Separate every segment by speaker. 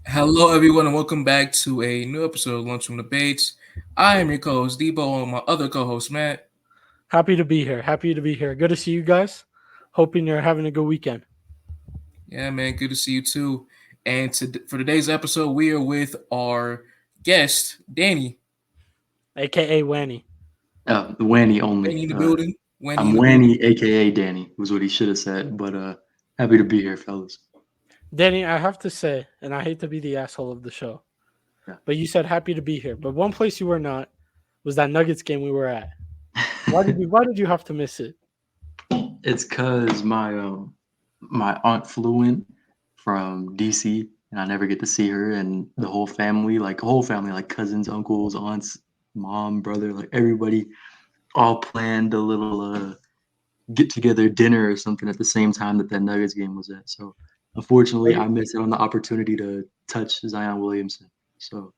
Speaker 1: Hello, everyone, and welcome back to a new episode of Lunchroom Debates. I am your co-host Debo, and my other co-host Matt.
Speaker 2: Happy to be here. Happy to be here. Good to see you guys. Hoping you're having a good weekend.
Speaker 1: Yeah, man, good to see you too. And for today's episode, we are with our guest Danny.
Speaker 2: AKA Wanny.
Speaker 3: The Wanny
Speaker 1: Danny
Speaker 3: only.
Speaker 1: in the building. Wendy
Speaker 3: I'm
Speaker 1: in the building.
Speaker 3: Wanny, aka Danny, was what he should have said. But happy to be here, fellas.
Speaker 2: Danny, I have to say, and I hate to be the asshole of the show,
Speaker 3: Yeah.
Speaker 2: but you said happy to be here. But one place you were not was that Nuggets game we were at. Why did you have to miss it?
Speaker 3: It's cause my aunt flew in from DC, and I never get to see her, and the whole family, like cousins, uncles, aunts, mom, brother, like everybody, all planned a little get together dinner or something at the same time that Nuggets game was at. So
Speaker 2: Are
Speaker 3: unfortunately,
Speaker 2: you
Speaker 3: I missed out on the opportunity to touch Zion Williamson. So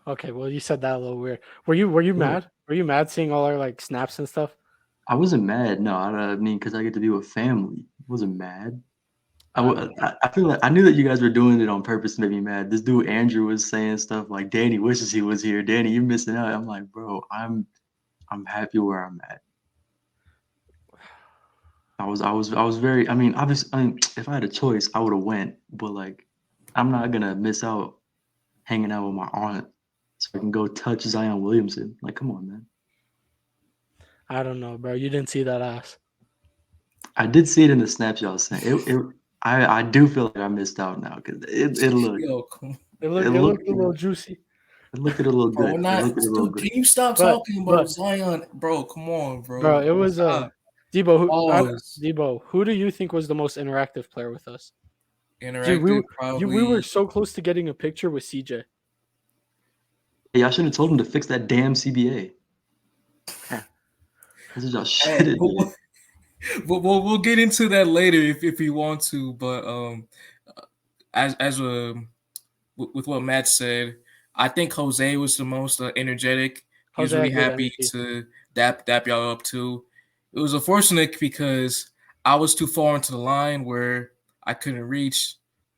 Speaker 2: okay? Well, you said that a little weird. Were you
Speaker 3: yeah.
Speaker 2: mad? Were you mad seeing all our like snaps and stuff?
Speaker 3: I wasn't mad. No, I mean, because I get to be with family. I wasn't mad.
Speaker 2: I don't know.
Speaker 3: I feel like I knew that you guys were doing it on purpose to make me mad. This dude Andrew was saying stuff like, "Danny wishes he was here. Danny, you're missing out." I'm like, bro, I'm happy where I'm at. I was very. I mean, obviously, if I had a choice, I would have went. But like, I'm not gonna miss out hanging out with my aunt so I can go touch Zion Williamson. Like, come on, man.
Speaker 2: I don't know, bro. You didn't see that ass.
Speaker 3: I did see it in the snaps y'all sent. I do feel like I missed out now because
Speaker 1: Yo, come
Speaker 2: It
Speaker 3: it
Speaker 2: looked it
Speaker 3: looked
Speaker 2: looked a little juicy.
Speaker 3: it looked a little
Speaker 1: bro, we're
Speaker 3: good. It
Speaker 1: not.
Speaker 3: looked a little
Speaker 1: Dude,
Speaker 3: good.
Speaker 1: can you stop
Speaker 2: But
Speaker 1: talking about
Speaker 2: but
Speaker 1: Zion, bro? Come on,
Speaker 2: bro,
Speaker 1: bro.
Speaker 2: it was
Speaker 1: Stop. Pause.
Speaker 2: Debo. Who do you think was the most interactive player with us? Dude,
Speaker 1: Interactive,
Speaker 2: we were
Speaker 1: probably.
Speaker 2: so close to getting a picture with CJ.
Speaker 3: Hey, I should have told him to fix that damn CBA. This is y'all
Speaker 1: Hey,
Speaker 3: shit at me.
Speaker 1: we'll get into that later if you want to, but as with what Matt said, I think Jose was the most energetic. He was
Speaker 2: Jose
Speaker 1: really
Speaker 2: had good
Speaker 1: happy
Speaker 2: energy.
Speaker 1: to dap y'all up too. It was unfortunate because I was too far into the line where I couldn't reach,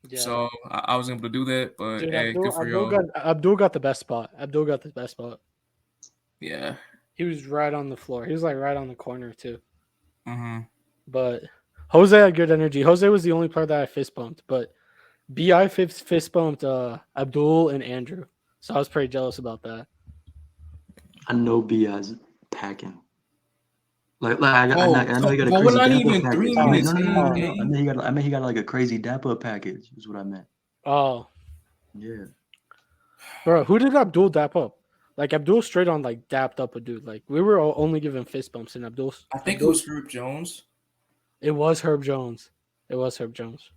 Speaker 2: Yeah,
Speaker 1: so I was able to do that. But
Speaker 2: dude,
Speaker 1: hey, good for y'all.
Speaker 2: Abdul got the best spot. Abdul got the best spot.
Speaker 1: Yeah.
Speaker 2: He was right on the floor. He was like right on the corner too.
Speaker 1: Hmm.
Speaker 2: But Jose had good energy. Jose was the only player that I fist bumped, but Bi fist bumped Abdul and Andrew. So I was pretty jealous about that.
Speaker 3: I know Biaz packing. I know he got a
Speaker 1: But we're
Speaker 3: crazy
Speaker 1: not
Speaker 3: dap up
Speaker 1: even
Speaker 3: package.
Speaker 1: three
Speaker 3: I mean,
Speaker 1: minutes
Speaker 3: no, no, no, no,
Speaker 1: in,
Speaker 3: no, no.
Speaker 1: gang.
Speaker 3: I mean he got like a crazy dap up package. Is what I meant.
Speaker 2: Oh,
Speaker 3: Yeah.
Speaker 2: bro, who did Abdul dap up? Like Abdul straight on like dapped up a dude. Like we were only giving fist bumps, and
Speaker 1: I think it
Speaker 2: Abdul.
Speaker 1: was Herb Jones.
Speaker 2: It was Herb Jones. It was Herb Jones.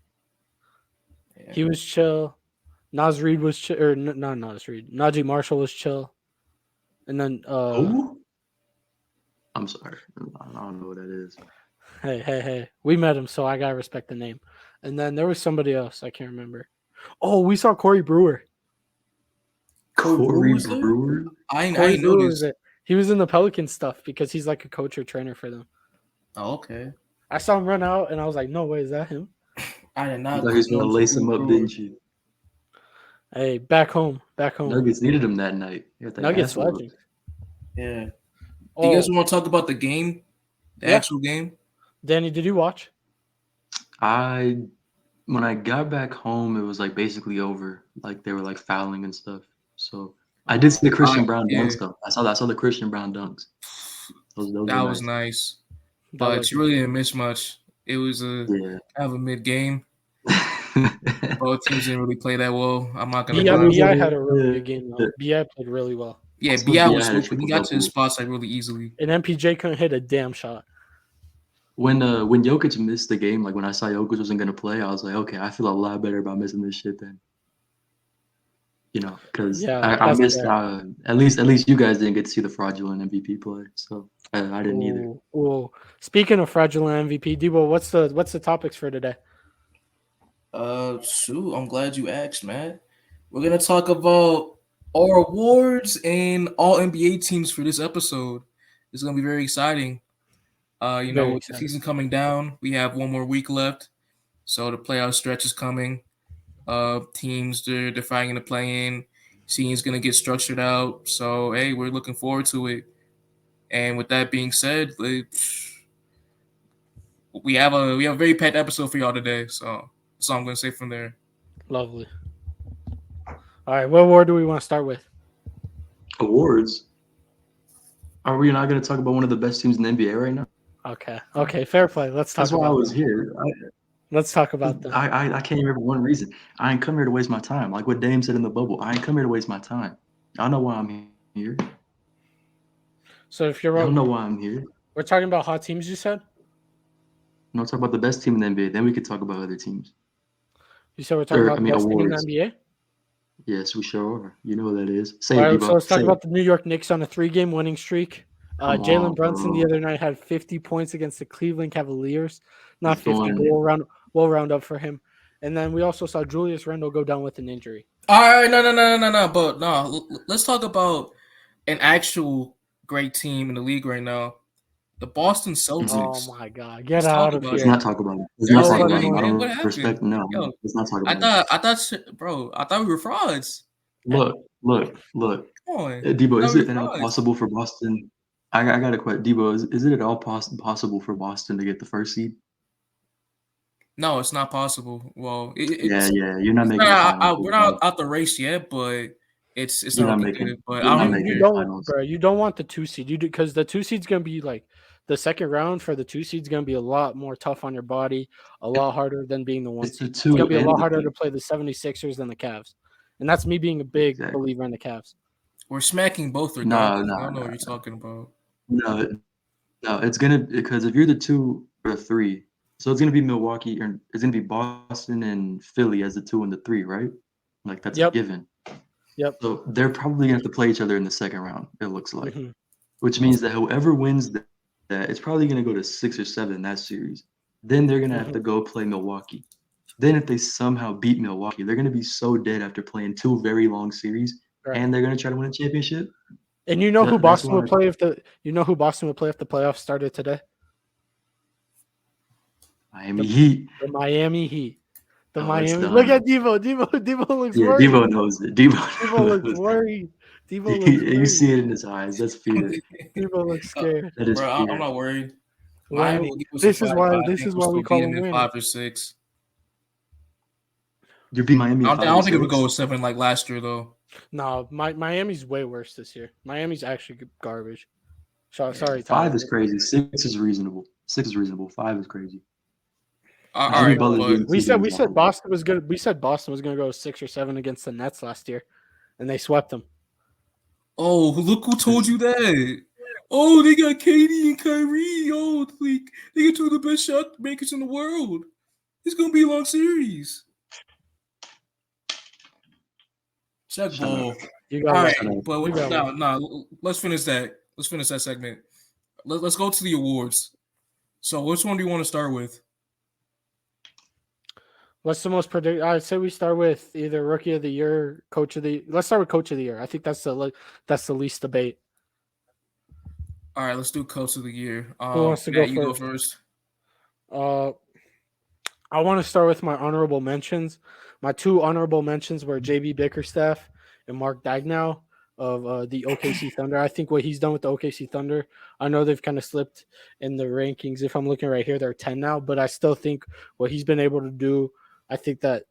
Speaker 1: Yeah.
Speaker 2: He was chill. Nas Reed was chill, or not Nas Reed. Najee Marshall was chill, and then
Speaker 3: Who? I'm sorry. I don't know what that is.
Speaker 2: hey, we met him, so I gotta respect the name. And then there was somebody else I can't remember. Oh, we saw Corey Brewer.
Speaker 1: Corey Brewer
Speaker 3: Corey
Speaker 1: was there?
Speaker 3: Brewer?
Speaker 1: I
Speaker 2: Corey
Speaker 1: ain't
Speaker 2: Brewer was
Speaker 1: noticed.
Speaker 2: it. He was in the Pelican stuff because he's like a coach or trainer for them.
Speaker 1: Oh, okay.
Speaker 2: I saw him run out, and I was like, "No way, is that him?"
Speaker 1: I did
Speaker 3: You
Speaker 1: not
Speaker 3: thought he was
Speaker 1: know
Speaker 3: gonna lace
Speaker 1: Corey
Speaker 3: him up,
Speaker 1: Brewer.
Speaker 3: didn't you?
Speaker 2: Hey, back home, back home.
Speaker 3: Nuggets needed him that night. He got that
Speaker 2: Nuggets
Speaker 3: ass
Speaker 2: legend.
Speaker 3: whooped.
Speaker 1: Yeah. Do you guys
Speaker 2: Oh,
Speaker 1: want to talk about the game? The
Speaker 2: yeah.
Speaker 1: actual game?
Speaker 2: Danny, did you watch?
Speaker 3: I when I got back home, it was like basically over. Like they were like fouling and stuff. So I did see the
Speaker 1: I
Speaker 3: Christian Brown
Speaker 1: yeah,
Speaker 3: dunks though. I saw the Christian Brown dunks. Those
Speaker 1: that
Speaker 3: were
Speaker 1: was
Speaker 3: nice.
Speaker 1: nice.
Speaker 2: That
Speaker 1: But
Speaker 2: looked
Speaker 1: you really
Speaker 2: nice.
Speaker 1: didn't miss much. It was a
Speaker 3: Yeah.
Speaker 1: kind of a mid game. Both teams didn't really play that well. I'm not gonna
Speaker 3: It
Speaker 2: Bi
Speaker 1: lie.
Speaker 3: was
Speaker 2: Bi had a really good game
Speaker 3: yeah.
Speaker 2: though. Bi played really well,
Speaker 1: Yeah,
Speaker 3: Also,
Speaker 1: Bi
Speaker 3: BI
Speaker 1: was
Speaker 3: had a
Speaker 1: hooping. He
Speaker 3: triple
Speaker 1: got to his
Speaker 3: double.
Speaker 1: spots like really easily.
Speaker 2: and MPJ couldn't hit a damn shot.
Speaker 3: When Jokic missed the game, like when I saw Jokic wasn't gonna play, I was like, okay, I feel a lot better about missing this shit then. Because
Speaker 2: Yeah,
Speaker 3: I
Speaker 2: that's
Speaker 3: missed
Speaker 2: fair.
Speaker 3: at least you guys didn't get to see the fraudulent MVP play, so I didn't either.
Speaker 2: Ooh. Speaking of fraudulent MVP, Debo, what's the topics for today?
Speaker 1: Shoot, I'm glad you asked, man. We're gonna talk about our awards and all NBA teams for this episode. It's gonna be very exciting.
Speaker 2: Very
Speaker 1: With the
Speaker 2: exciting.
Speaker 1: season coming down, we have one more week left, so the playoff stretch is coming. teams they're fighting to play in. Season's gonna get structured out. So hey, we're looking forward to it. And with that being said, we have a very packed episode for y'all today. So that's all I'm gonna say from there.
Speaker 2: Lovely. All right, what award do we want to start with?
Speaker 3: Awards. Are we not going to talk about one of the best teams in the NBA right now?
Speaker 2: Okay, fair play. Let's talk
Speaker 3: That's why
Speaker 2: about
Speaker 3: I was here.
Speaker 2: Let's talk about them.
Speaker 3: I can't remember one reason. I ain't come here to waste my time. Like what Dame said in the bubble, I ain't come here to waste my time. I know why I'm here.
Speaker 2: So if you're
Speaker 3: I don't know why I'm here.
Speaker 2: We're talking about hot teams, you said?
Speaker 3: No, talk about the best team in the NBA. Then we could talk about other teams.
Speaker 2: You said we're talking about the best team in the
Speaker 3: awards.
Speaker 2: NBA?
Speaker 3: Yes, we sure are. You know what that is. Say
Speaker 2: All
Speaker 3: it,
Speaker 2: right,
Speaker 3: Dibo.
Speaker 2: so let's talk
Speaker 3: Say
Speaker 2: about the New York Knicks on a 3-game winning streak. Jalen Brunson
Speaker 3: bro.
Speaker 2: the other night had 50 points against the Cleveland Cavaliers. Not
Speaker 3: He's
Speaker 2: 50,
Speaker 3: going-
Speaker 2: but we'll round up for him. And then we also saw Julius Randle go down with an injury.
Speaker 1: All right, no. But no, let's talk about an actual great team in the league right now. The Boston Celtics.
Speaker 2: Oh my God!
Speaker 1: Let's
Speaker 2: Get
Speaker 1: talk
Speaker 2: out of
Speaker 1: about
Speaker 2: here!
Speaker 3: Let's not talk about it. Let's
Speaker 1: Yo,
Speaker 3: not talk
Speaker 1: hey,
Speaker 3: about
Speaker 1: hey,
Speaker 3: it. I
Speaker 1: man,
Speaker 3: don't
Speaker 1: what happened?
Speaker 3: respect. No,
Speaker 1: Yo,
Speaker 3: let's not talk about it.
Speaker 1: I thought we were frauds.
Speaker 3: Look.
Speaker 1: Come on,
Speaker 3: Debo,
Speaker 1: I
Speaker 3: is
Speaker 1: thought we
Speaker 3: it
Speaker 1: were
Speaker 3: at all
Speaker 1: frauds.
Speaker 3: possible for Boston? I got a question. Debo, is it at all possible for Boston to get the first seed?
Speaker 1: No, it's not possible. Well, it's
Speaker 3: You're not making the
Speaker 1: not,
Speaker 3: finals.
Speaker 1: we're not out the race yet, but it's
Speaker 3: You're
Speaker 1: not
Speaker 3: not
Speaker 1: looking
Speaker 3: making.
Speaker 1: good. But
Speaker 3: You're
Speaker 1: I
Speaker 3: not
Speaker 1: don't.
Speaker 3: making
Speaker 2: You
Speaker 3: the
Speaker 2: don't,
Speaker 3: finals.
Speaker 2: bro. You don't want the 2 seed. You do because the 2 seed's gonna be like the second round for the 2 seed's gonna be a lot more tough on your body, a lot harder than being the 1
Speaker 3: It's the
Speaker 2: seed. It's
Speaker 3: 2
Speaker 2: gonna be a
Speaker 3: and
Speaker 2: lot
Speaker 3: the
Speaker 2: harder
Speaker 3: 3.
Speaker 2: to play the 76ers than the Cavs, and that's me being a big
Speaker 3: Exactly.
Speaker 2: believer in the Cavs.
Speaker 1: We're smacking both regardless.
Speaker 3: No,
Speaker 1: I don't know what you're talking about.
Speaker 3: no. It's gonna because if you're the 2 or 3, so it's gonna be Milwaukee or it's gonna be Boston and Philly as the 2 and the 3, right? Like that's
Speaker 2: Yep.
Speaker 3: a given.
Speaker 2: Yep.
Speaker 3: So they're probably gonna have to play each other in the second round. It looks like,
Speaker 2: Mhm.
Speaker 3: which means that whoever wins that it's probably gonna go to 6 or 7 in that series. Then they're gonna have to go play Milwaukee. Then if they somehow beat Milwaukee, they're gonna be so dead after playing 2 very long series,
Speaker 2: Right.
Speaker 3: and they're gonna try to win a championship.
Speaker 2: And you know who
Speaker 3: That's
Speaker 2: Boston
Speaker 3: why-
Speaker 2: would play if the playoffs started today?
Speaker 3: Miami Heat.
Speaker 2: The Miami Heat. The
Speaker 3: Oh, it's
Speaker 2: Miami.
Speaker 3: done.
Speaker 2: Look at Devo. Devo looks
Speaker 3: Yeah,
Speaker 2: worried.
Speaker 3: Devo knows it. Devo
Speaker 2: Devo looks
Speaker 3: knows it.
Speaker 2: worried. Devo looks
Speaker 3: You
Speaker 2: worried.
Speaker 3: see it in his eyes. That's fear.
Speaker 2: Devo looks scared.
Speaker 3: That is
Speaker 1: Bro,
Speaker 3: fear.
Speaker 1: I'm not worried.
Speaker 2: Well,
Speaker 1: Miami will give us
Speaker 2: this
Speaker 1: a
Speaker 2: is
Speaker 1: fight,
Speaker 2: why-
Speaker 1: but I
Speaker 2: this
Speaker 1: think
Speaker 2: is
Speaker 1: we'll
Speaker 2: why we
Speaker 1: still
Speaker 2: call
Speaker 1: beat
Speaker 2: them
Speaker 1: them in
Speaker 2: winners.
Speaker 1: 5 or 6.
Speaker 3: You beat Miami.
Speaker 1: I don't think it would
Speaker 3: 5-6?
Speaker 1: go with 7 like last year though.
Speaker 2: No, Miami's way worse this year. Miami's actually garbage. Sorry,
Speaker 3: 5
Speaker 2: Tyler.
Speaker 3: is crazy. 6 is reasonable. 6 is reasonable. 5 is crazy.
Speaker 1: All
Speaker 3: Jimmy
Speaker 1: right,
Speaker 3: Butler's
Speaker 1: but
Speaker 3: getting
Speaker 2: We
Speaker 3: 2
Speaker 2: said
Speaker 3: games off.
Speaker 2: Boston was good. We said Boston was going to go 6 or 7 against the Nets last year, and they swept them.
Speaker 1: oh, look who told you that. Oh, they got Katie and Kyrie. Oh, like they get 2 of the best shot makers in the world. It's gonna be a long series. Check
Speaker 3: Shut
Speaker 1: ball.
Speaker 3: up.
Speaker 2: You
Speaker 1: All
Speaker 2: got
Speaker 1: right,
Speaker 2: it.
Speaker 1: but
Speaker 2: You got it.
Speaker 1: no. Let's finish that. Let's finish that segment. Let's go to the awards. So, which one do you want to start with?
Speaker 2: What's the most predict? I'd say we start with either Rookie of the Year, Coach of the. Let's start with Coach of the Year. I think that's the least debate.
Speaker 1: All right, let's do Coach of the Year.
Speaker 2: Who wants to
Speaker 1: Matt,
Speaker 2: go
Speaker 1: you go
Speaker 2: first?
Speaker 1: first.
Speaker 2: I want to start with my honorable mentions. My 2 honorable mentions were JB Bickerstaff and Mark Daigneault of the OKC Thunder. I think what he's done with the OKC Thunder, I know they've kind of slipped in the rankings. If I'm looking right here, they're 10 now, but I still think what he's been able to do, I think that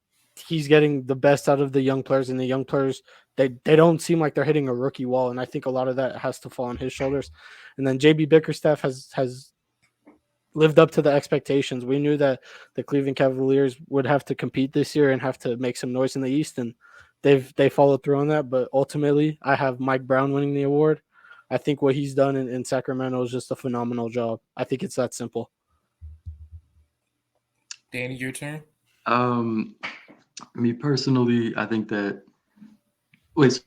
Speaker 2: he's getting the best out of the young players, and the young players, they don't seem like they're hitting a rookie wall, and I think a lot of that has to fall on his shoulders. And then JB Bickerstaff has lived up to the expectations. We knew that the Cleveland Cavaliers would have to compete this year and have to make some noise in the East, and they followed through on that. But ultimately, I have Mike Brown winning the award. I think what he's done in Sacramento is just a phenomenal job. I think it's that simple.
Speaker 1: Danny, your turn.
Speaker 3: Me personally, I think that. Wait, so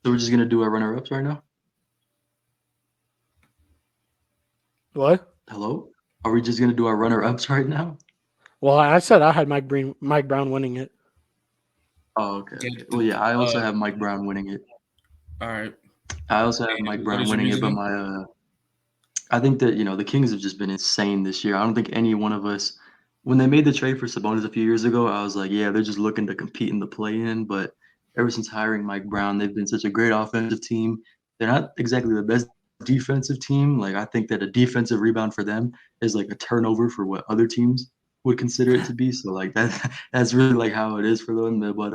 Speaker 3: we're just gonna do our runner-ups right now?
Speaker 2: What?
Speaker 3: Hello? Are we just gonna do our runner-ups right now?
Speaker 2: Well, I said I had Mike Brown winning it.
Speaker 3: Oh, okay.
Speaker 1: Yeah,
Speaker 3: Well, yeah, I also have Mike Brown winning it.
Speaker 1: All right.
Speaker 3: I also have Mike
Speaker 1: what
Speaker 3: Brown
Speaker 1: is your
Speaker 3: winning it, but
Speaker 1: reasoning?
Speaker 3: I think that the Kings have just been insane this year. I don't think any one of us when they made the trade for Sabonis a few years ago, I was like, yeah, they're just looking to compete in the play-in. But ever since hiring Mike Brown, they've been such a great offensive team. They're not exactly the best defensive team. Like I think that a defensive rebound for them is like a turnover for what other teams would consider it to be. So like that's really like how it is for them. But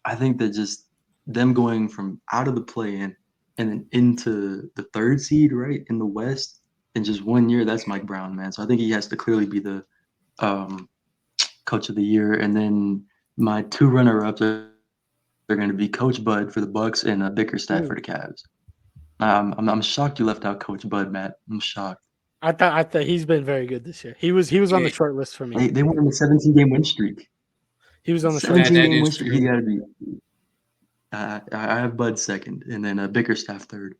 Speaker 3: I think that just them going from out of the play-in and then into the third seed, right, in the West in just 1 year, that's Mike Brown, man. So I think he has to clearly be the coach of the year. And then my two runner-ups are going to be Coach Bud for the Bucks and Bickerstaff for the Cavs. I'm shocked you left out Coach Bud, Matt. I'm shocked.
Speaker 2: I thought he's been very good this year. He was on the short list for me.
Speaker 3: They went on a 17-game win streak.
Speaker 2: He was on the short list.
Speaker 3: 17-game win streak. He got to be. I have Bud second, and then Bickerstaff third.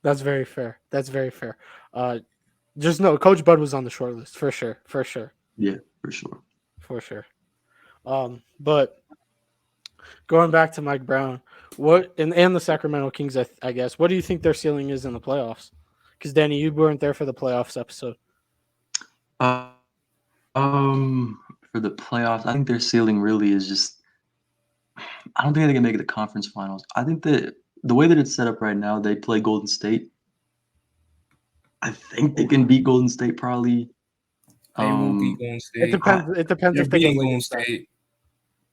Speaker 2: That's very fair. Just know Coach Bud was on the short list for sure.
Speaker 3: Yeah, for sure.
Speaker 2: But going back to Mike Brown, what and the Sacramento Kings, I guess. What do you think their ceiling is in the playoffs? Because Danny, you weren't there for the playoffs episode.
Speaker 3: For the playoffs, I think their ceiling really is just. I don't think they can make it to conference finals. I think that the way that it's set up right now, they play Golden State. I think they can beat Golden State probably.
Speaker 1: They will beat Golden State.
Speaker 2: It depends if they
Speaker 1: beat
Speaker 2: can
Speaker 1: Golden State.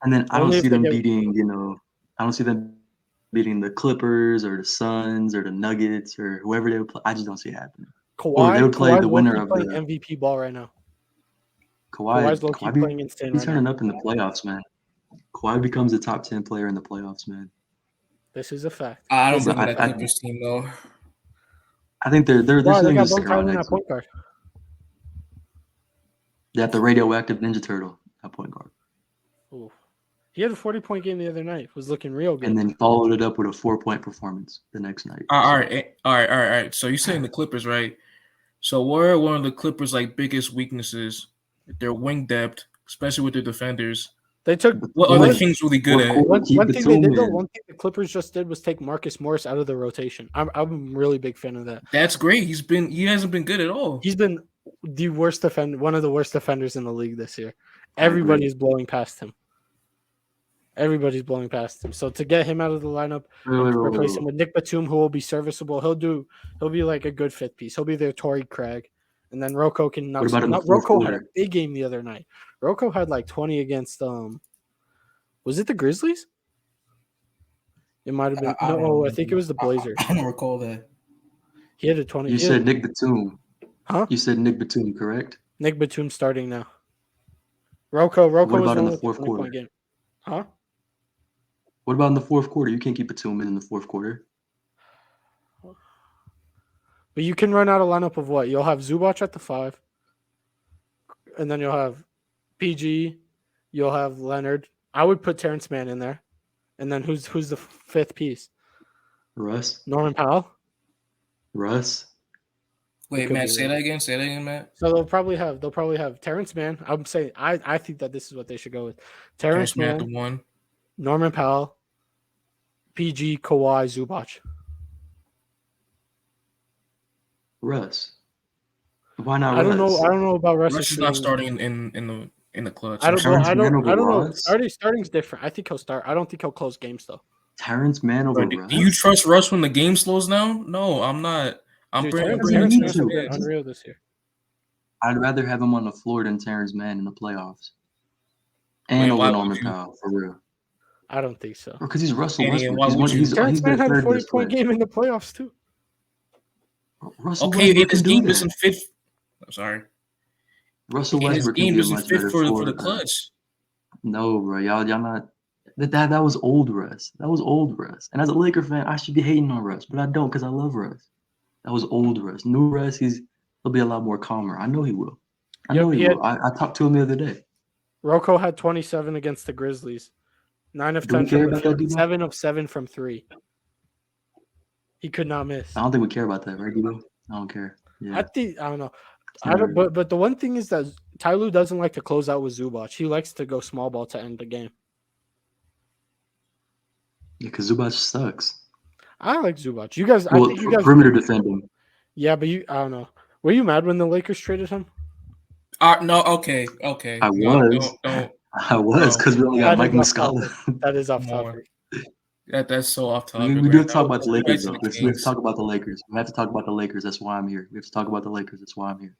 Speaker 3: And then I don't see them beating, I don't see them beating the Clippers or the Suns or the Nuggets or whoever they would play. I just don't see it happening.
Speaker 2: Kawhi,
Speaker 3: they would play the winner of the
Speaker 2: MVP ball right now.
Speaker 3: Kawhi's
Speaker 2: low-key playing insane
Speaker 3: he's
Speaker 2: right
Speaker 3: turning
Speaker 2: now.
Speaker 3: up in the playoffs, man. Kawhi becomes a top 10 player in the playoffs, man.
Speaker 2: This is a fact.
Speaker 1: I don't believe that Clippers team though.
Speaker 3: I think they're
Speaker 2: They
Speaker 3: still
Speaker 2: got
Speaker 3: just
Speaker 2: both
Speaker 3: around
Speaker 2: in
Speaker 3: next
Speaker 2: that point guard.
Speaker 3: They got the radioactive Ninja Turtle at point guard.
Speaker 2: Ooh. He had a 40-point game the other night. Was looking real good.
Speaker 3: And then followed it up with a 4-point performance the next night.
Speaker 1: All right. So you're saying the Clippers, right? So what are one of the Clippers' biggest weaknesses? Their wing depth, especially with their defenders.
Speaker 2: They took
Speaker 1: what are the Kings really good at?
Speaker 2: One thing they did though, one thing the Clippers just did was take Marcus Morris out of the rotation. I'm a really big fan of that.
Speaker 1: That's great. He hasn't been good at all.
Speaker 2: He's been the worst one of the worst defenders in the league this year. Everybody is blowing past him. So to get him out of the lineup, replace him with Nick Batum, who will be serviceable. He'll be like a good fifth piece. He'll be their Torrey Craig. And then Rocco can knock. Rocco had a big game the other night. Rocco had 20 against was it the Grizzlies? It might have been. I think it was the Blazers.
Speaker 1: I don't recall that.
Speaker 2: He had a 20.
Speaker 3: You said Nick Batum.
Speaker 2: Huh?
Speaker 3: You said Nick Batum, correct?
Speaker 2: Nick Batum starting now. Rocco
Speaker 3: what
Speaker 2: was
Speaker 3: about in
Speaker 2: one
Speaker 3: the fourth quarter?
Speaker 2: Game. Huh?
Speaker 3: What about in the fourth quarter? You can't keep Batum in the fourth quarter.
Speaker 2: But you can run out a lineup of what? You'll have Zubac at the 5. And then you'll have PG. You'll have Leonard. I would put Terrence Mann in there. And then who's the fifth piece?
Speaker 3: Russ.
Speaker 2: Norman Powell.
Speaker 3: Russ.
Speaker 1: Wait, Matt, say that again, Matt.
Speaker 2: So they'll probably have Terrence Mann. I'm saying I think that this is what they should go with. Terrence Mann,
Speaker 1: the one.
Speaker 2: Norman Powell, PG, Kawhi, Zubac.
Speaker 3: Russ. Why not?
Speaker 2: I don't know about Russ.
Speaker 1: Russ is not starting in the clutch.
Speaker 2: I don't know. Starting's different. I think he'll start. I don't think he'll close games though.
Speaker 3: Terrence Mann over Russ.
Speaker 1: Do you trust Russ when the game slows down? No, I'm not.
Speaker 2: Terrence Mann has been unreal this year.
Speaker 3: I'd rather have him on the floor than Terrence Mann in the playoffs. And over Norman Powell, for real.
Speaker 2: I don't think so.
Speaker 3: Because he's Russell Westbrook.
Speaker 2: Terrence Mann had a 40-point game in the playoffs too.
Speaker 3: Russell
Speaker 1: Westbrook his game isn't fit. I'm sorry.
Speaker 3: Russell Westbrook
Speaker 1: his game isn't fit for the clutch.
Speaker 3: No, bro, y'all not. That was old Russ. That was old Russ. And as a Laker fan, I should be hating on Russ, but I don't because I love Russ. That was old Russ. New Russ, he'll be a lot more calmer. I know he will. I will. I talked to him the other day.
Speaker 2: Rocco had 27 against the Grizzlies. 9 of 10 from 7 of 7 from 3. He could not miss.
Speaker 3: I don't think we care about that, right, Dibo? I don't care. Yeah.
Speaker 2: I don't know. But the one thing is that Ty Lue doesn't like to close out with Zubac. He likes to go small ball to end the game.
Speaker 3: Yeah, because Zubac sucks.
Speaker 2: I like Zubac. You guys,
Speaker 3: perimeter defending.
Speaker 2: Yeah, but I don't know. Were you mad when the Lakers traded him?
Speaker 1: No, okay.
Speaker 3: I
Speaker 1: No,
Speaker 3: was.
Speaker 1: don't.
Speaker 3: I was because we only got Mike
Speaker 2: That is off
Speaker 3: Muscala.
Speaker 2: topic. That is off
Speaker 1: Come on.
Speaker 2: topic.
Speaker 1: That's so off
Speaker 3: We
Speaker 1: topic,
Speaker 3: do
Speaker 1: man.
Speaker 3: talk about the
Speaker 1: Go back
Speaker 3: Lakers
Speaker 1: to
Speaker 3: though.
Speaker 1: the
Speaker 3: We have to
Speaker 1: Kings.
Speaker 3: talk about the Lakers. We have to talk about the Lakers. That's why I'm here. We have to talk about the Lakers. That's why I'm here.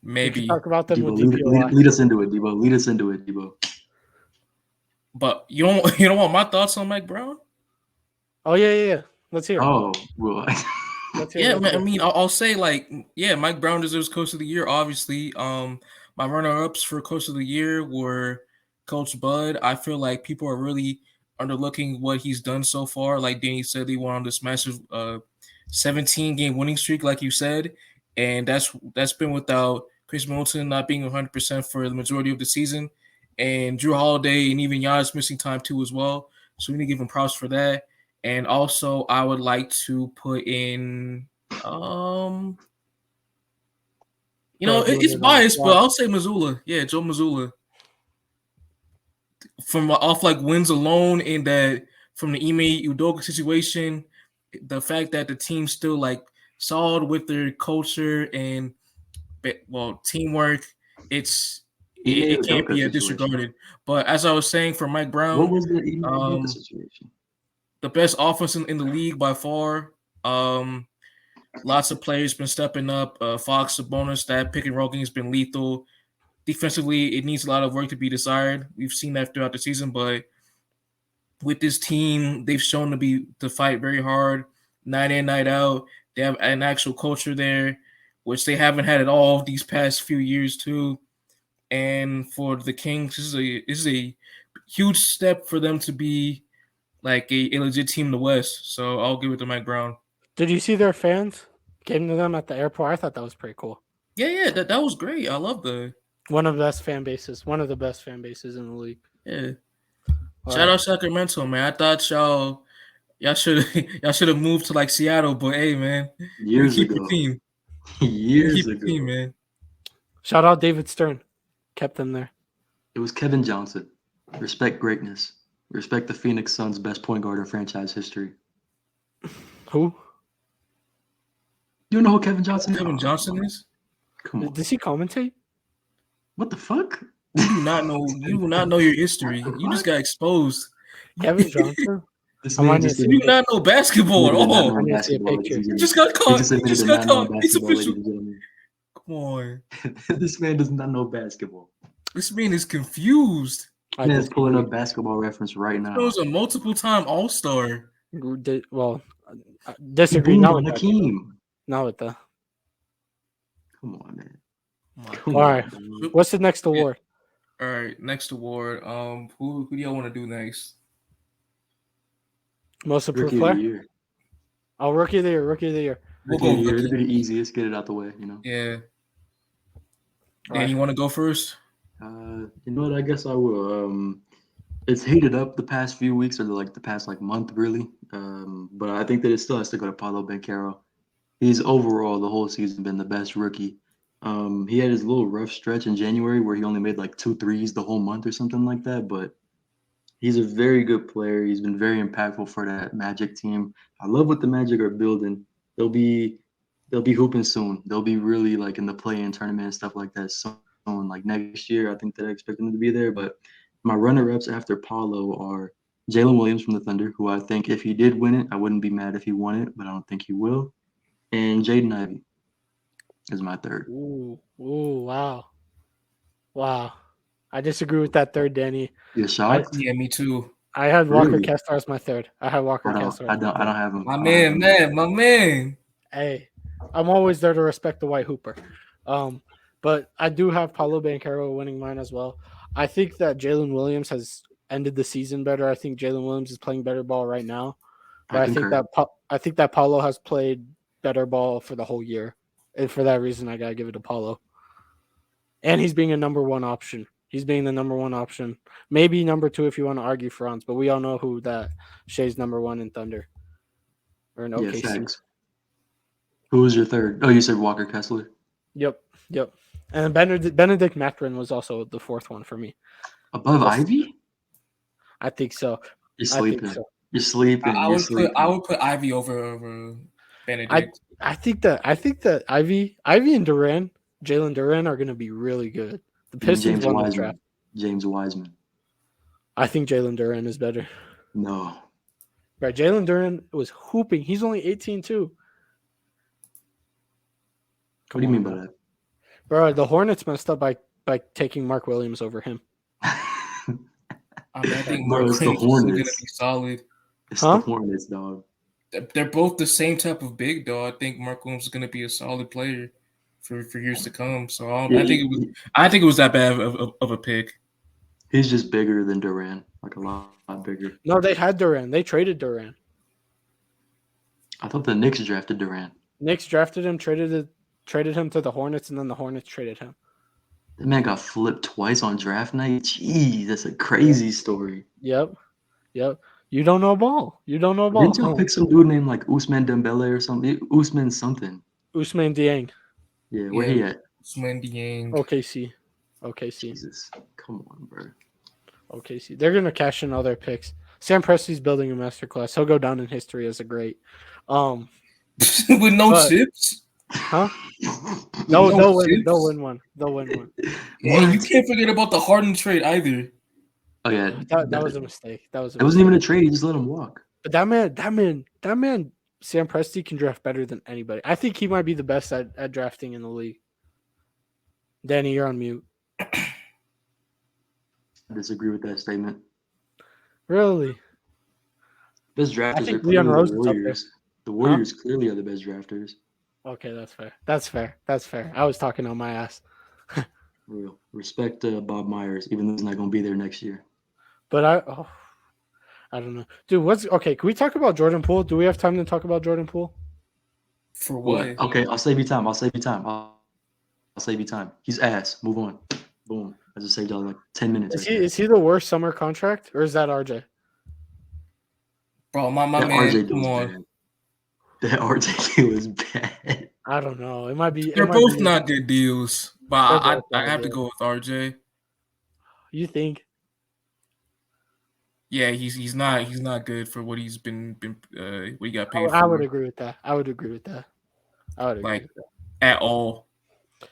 Speaker 2: We
Speaker 1: Maybe,
Speaker 2: can talk about them
Speaker 3: Debo,
Speaker 2: with DPOI.
Speaker 3: lead us into it, Debo. Lead us into it, Debo.
Speaker 1: but you don't want my thoughts on Mike Brown?
Speaker 2: Oh yeah. Let's hear.
Speaker 3: Oh, well,
Speaker 2: Let's hear.
Speaker 1: Yeah,
Speaker 2: let's
Speaker 1: man. I
Speaker 2: hear.
Speaker 1: mean, I'll say like, yeah, Mike Brown deserves Coach of the Year. Obviously, my runner-ups for Coach of the Year were Coach Bud. I feel like people are really underlooking what he's done so far. Like Danny said, he went on this massive 17-game winning streak, like you said, and that's been without Chris Middleton not being 100% for the majority of the season, and Drew Holiday and even Giannis missing time too as well. So we need to give him props for that. And also, I would like to put in, it's biased, but I'll say Missoula. Yeah, Joe Missoula. From off like wins alone, and that from the Ime Udoka situation, the fact that the team's still like solid with their culture and teamwork, it can't be disregarded. But as I was saying, for Mike Brown,
Speaker 3: what was the Ime Udoka situation?
Speaker 1: The best offense in the league by far. Lots of players been stepping up. Fox, Sabonis, that pick and roll game has been lethal. Defensively, it needs a lot of work to be desired. We've seen that throughout the season, but with this team, they've shown to fight very hard, night in, night out. They have an actual culture there, which they haven't had at all these past few years too. And for the Kings, this is a huge step for them to be like a legit team in the West. So I'll give it to Mike Brown.
Speaker 2: Did you see their fans came to them at the airport? I thought that was pretty cool.
Speaker 1: Yeah, that was great. I love
Speaker 2: one of the best fan bases. One of the best fan bases in the league.
Speaker 1: Yeah. Shout out Sacramento, man. I thought y'all should have moved to like Seattle, but hey, man,
Speaker 3: years
Speaker 1: keep
Speaker 3: ago,
Speaker 1: your team.
Speaker 3: Years ago,
Speaker 1: team, man.
Speaker 2: Shout out David Stern, kept them there.
Speaker 3: It was Kevin Johnson. Respect greatness. Respect the Phoenix Suns' best point guard in franchise history.
Speaker 2: Who?
Speaker 3: You know who Kevin Johnson is?
Speaker 1: Kevin Johnson is?
Speaker 3: Come on.
Speaker 2: Does he commentate?
Speaker 3: What the fuck?
Speaker 1: You do not know. You do not know your history. You just got exposed.
Speaker 2: Kevin Johnson.
Speaker 1: You do not know basketball at all. You just got caught. You just got caught. It's official. Come on.
Speaker 3: This man does not know basketball.
Speaker 1: This man is confused.
Speaker 3: This man is pulling up Basketball Reference right now.
Speaker 1: He was a multiple-time All-Star.
Speaker 2: Well, disagree. Not with
Speaker 3: Hakeem.
Speaker 2: Not with that.
Speaker 3: Come on, man.
Speaker 2: All right. What's the next award?
Speaker 1: All right, next award. Who do y'all want to do next?
Speaker 2: Most improved player. Oh, rookie of the year. Rookie of the year.
Speaker 1: We'll go rookie.
Speaker 3: It's pretty easy. Let's get it out the way. You know.
Speaker 1: Yeah. Dan, you want to go first?
Speaker 3: You know what? I guess I will. It's heated up the past few weeks, or the past month, really. But I think that it still has to go to Paolo Banchero. He's overall the whole season been the best rookie. He had his little rough stretch in January where he only made 2 threes the whole month or something like that. But he's a very good player. He's been very impactful for that Magic team. I love what the Magic are building. They'll be hooping soon. They'll be really in the play-in tournament and stuff like that soon. Next year, I think that I expect them to be there. But my runner-ups after Paulo are Jalen Williams from the Thunder, who I think if he did win it, I wouldn't be mad if he won it, but I don't think he will. And Jaden Ivey is my third.
Speaker 2: Ooh, wow. I disagree with that third, Danny.
Speaker 3: You're shocked?
Speaker 1: Yeah, me too.
Speaker 2: I had Walker Kessler as my third. I don't
Speaker 3: have him.
Speaker 1: My man.
Speaker 2: Hey, I'm always there to respect the white hooper. But I do have Paolo Banchero winning mine as well. I think that Jalen Williams has ended the season better. I think Jalen Williams is playing better ball right now. But I think that Paolo has played better ball for the whole year. And for that reason, I got to give it to Paolo. And he's being a number one option. He's being the number one option. Maybe number two if you want to argue Franz, but we all know who that Shea's number one in Thunder. Or in OKC.
Speaker 3: Thanks. Who was your third? Oh, you said Walker Kessler?
Speaker 2: Yep. And Benedict Mathurin was also the fourth one for me.
Speaker 3: Above Ivy?
Speaker 2: I think so.
Speaker 3: You're sleeping. You're sleeping.
Speaker 1: I would put Ivy over Benedict.
Speaker 2: I think that Ivy and Duran Jalen Duren are going to be really good. The
Speaker 3: And
Speaker 2: Pistons
Speaker 3: James
Speaker 2: won this draft.
Speaker 3: Wiseman. James Wiseman.
Speaker 2: I think Jalen Duren is better.
Speaker 3: No.
Speaker 2: Right, Jalen Duren was hooping. He's only 18 too.
Speaker 3: What do you mean by that?
Speaker 2: Bro, the Hornets messed up by taking Mark Williams over him.
Speaker 1: I mean, I think
Speaker 3: Bro,
Speaker 1: Mark
Speaker 3: it's the
Speaker 1: Williams is going to
Speaker 3: Hornets.
Speaker 1: be solid.
Speaker 3: It's
Speaker 2: Huh?
Speaker 3: the Hornets, dog.
Speaker 1: They're both the same type of big, though. I think Mark Williams is going to be a solid player for years to come. So I think it was that bad of a pick.
Speaker 3: He's just bigger than Durant, like a lot bigger.
Speaker 2: No, they had Duren. They traded Duren.
Speaker 3: I thought the Knicks drafted Durant.
Speaker 2: Knicks drafted him, traded him to the Hornets, and then the Hornets traded him.
Speaker 3: That man got flipped twice on draft night. Jeez, that's a crazy story.
Speaker 2: Yep. You don't know ball.
Speaker 3: Didn't y'all pick some dude named like Usman Dembele or something? Usman something.
Speaker 2: Usman Dieng.
Speaker 3: Yeah, where he at?
Speaker 1: Usman Dieng.
Speaker 2: OKC.
Speaker 3: Jesus, come on, bro.
Speaker 2: OKC. They're gonna cash in all their picks. Sam Presti's building a masterclass. He'll go down in history as a great.
Speaker 1: With no chips?
Speaker 2: Huh? No, they'll
Speaker 1: chips?
Speaker 2: win one. They'll win one.
Speaker 1: Yeah, you can't forget about the Harden trade either.
Speaker 3: Oh yeah,
Speaker 2: That was a mistake. That
Speaker 3: wasn't even a trade. He just let him walk.
Speaker 2: But that man, Sam Presti can draft better than anybody. I think he might be the best at drafting in the league. Danny, you're on mute.
Speaker 3: I disagree with that statement.
Speaker 2: Really?
Speaker 3: Best drafters are
Speaker 2: think
Speaker 3: clearly
Speaker 2: Leon Rose
Speaker 3: the
Speaker 2: is up there.
Speaker 3: Warriors. The Warriors clearly are the best drafters.
Speaker 2: Okay, that's fair. I was talking on my ass.
Speaker 3: For real. Respect Bob Myers, even though he's not going to be there next year.
Speaker 2: But I don't know. Dude, okay, can we talk about Jordan Poole? Do we have time to talk about Jordan Poole?
Speaker 1: For what?
Speaker 3: Okay, I'll save you time. I'll save you time. He's ass. Move on. Boom. I just saved y'all like 10 minutes.
Speaker 2: Is he the worst summer contract, or is that RJ?
Speaker 1: Bro, my
Speaker 3: that
Speaker 1: man,
Speaker 3: RJ
Speaker 1: come
Speaker 3: was
Speaker 1: on.
Speaker 3: bad. That RJ was bad.
Speaker 2: I don't know. It might be.
Speaker 1: They're both not good deals, but
Speaker 2: They're both
Speaker 1: I have
Speaker 2: bad
Speaker 1: to go with RJ.
Speaker 2: You think?
Speaker 1: Yeah, he's not good for what he's been what he got paid for.
Speaker 2: I would agree with that.
Speaker 1: Like at all.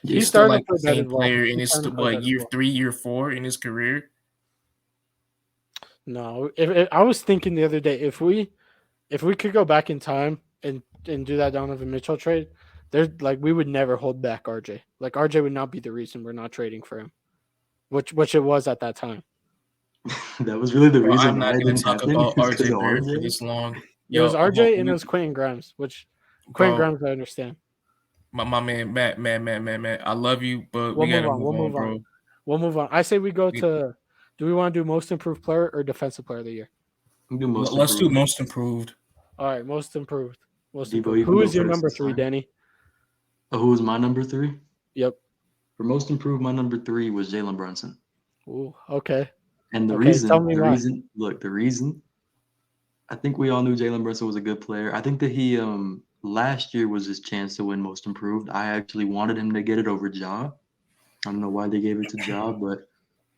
Speaker 3: Yeah,
Speaker 1: He's still like the same player in his year 3, year 4 in his career.
Speaker 2: No, if I was thinking the other day, if we could go back in time and do that Donovan Mitchell trade, we would never hold back RJ. Like RJ would not be the reason we're not trading for him, which it was at that time.
Speaker 3: That was really the reason.
Speaker 1: I'm not going to talk about RJ Barrett for this long.
Speaker 2: It was RJ and it was Quentin Grimes, which Quentin Grimes I understand.
Speaker 1: My man, Matt, I love you, but
Speaker 2: We'll
Speaker 1: we gotta
Speaker 2: move
Speaker 1: move on, bro.
Speaker 2: We'll move on. I say we go to. Do we want to do most improved player or defensive player of the year?
Speaker 1: Let's do most improved.
Speaker 2: All right, most improved.
Speaker 3: Debo,
Speaker 2: who is your number 3, Danny?
Speaker 3: Who was my number 3?
Speaker 2: Yep.
Speaker 3: For most improved, my number 3 was Jalen Brunson.
Speaker 2: Ooh, okay.
Speaker 3: And the reason, I think we all knew Jalen Brunson was a good player. I think that he last year was his chance to win most improved. I actually wanted him to get it over Ja. I don't know why they gave it to Ja, but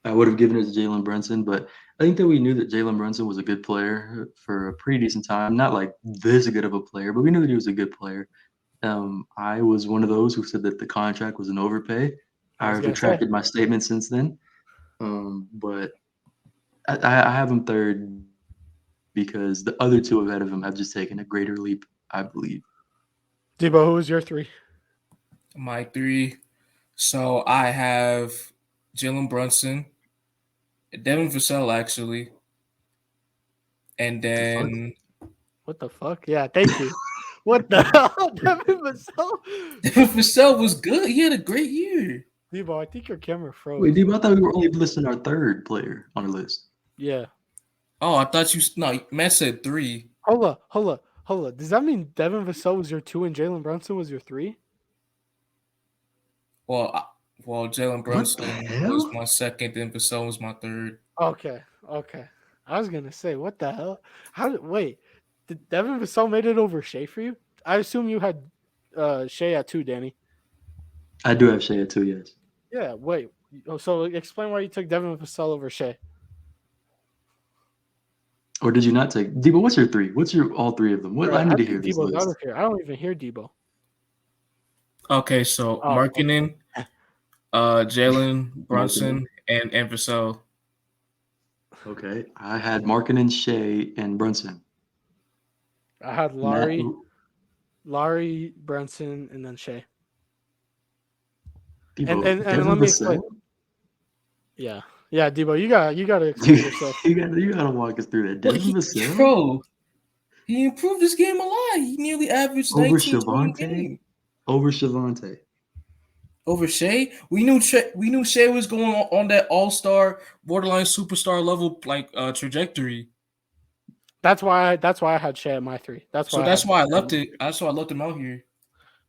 Speaker 3: I would have given it to Jalen Brunson. But I think that we knew that Jalen Brunson was a good player for a pretty decent time. Not like this good of a player, but we knew that he was a good player. I was one of those who said that the contract was an overpay. I've retracted my statement since then. But I have him 3rd because the other 2 ahead of him have just taken a greater leap, I believe.
Speaker 2: Debo, who is your 3?
Speaker 1: My 3. So I have Jalen Brunson, Devin Vassell actually, and then
Speaker 2: what the fuck? Yeah, thank you. What the hell, Devin Vassell?
Speaker 1: Devin Vassell was good. He had a great year.
Speaker 2: Debo, I think your camera froze.
Speaker 3: Wait, Debo, I thought we were only listing our 3rd player on the list.
Speaker 2: Yeah.
Speaker 1: Oh, I thought Matt said 3.
Speaker 2: Hold up. Does that mean Devin Vassell was your 2 and Jalen Brunson was your 3?
Speaker 1: Well, Jalen Brunson was my 2nd, and Vassell was my 3rd.
Speaker 2: Okay. I was gonna say, what the hell? Did Devin Vassell made it over Shea for you? I assume you had Shea at 2, Danny.
Speaker 3: I do have Shea at 2, yes.
Speaker 2: Yeah. Wait. So explain why you took Devin Vassell over Shea.
Speaker 3: Or did you not take Debo? What's your 3? What's your all 3 of them? What I need to hear this
Speaker 2: Debo's
Speaker 3: list.
Speaker 2: out of here. I don't even hear Debo.
Speaker 1: Okay, so Markkinen, Jalen Brunson and Vassell.
Speaker 3: Okay, I had Markkinen, Shea, and Brunson.
Speaker 2: I had
Speaker 3: Matt,
Speaker 2: Larry, Brunson, and then Shea.
Speaker 3: Dibo,
Speaker 2: And
Speaker 3: Devin
Speaker 2: let me explain.
Speaker 3: Vassell?
Speaker 2: Yeah, Debo, you got to explain yourself.
Speaker 3: you gotta walk us through that. Devin Vassell
Speaker 1: Bro, he improved his game a lot. He nearly averaged
Speaker 3: over
Speaker 1: 19 20 a
Speaker 3: Shavonte.
Speaker 1: game.
Speaker 3: Over Shavonte.
Speaker 1: Over Shea, we knew Shea was going on that all-star, borderline superstar level trajectory.
Speaker 2: That's why I had Shea at my 3. That's why
Speaker 1: I left it. That's why I left him out here.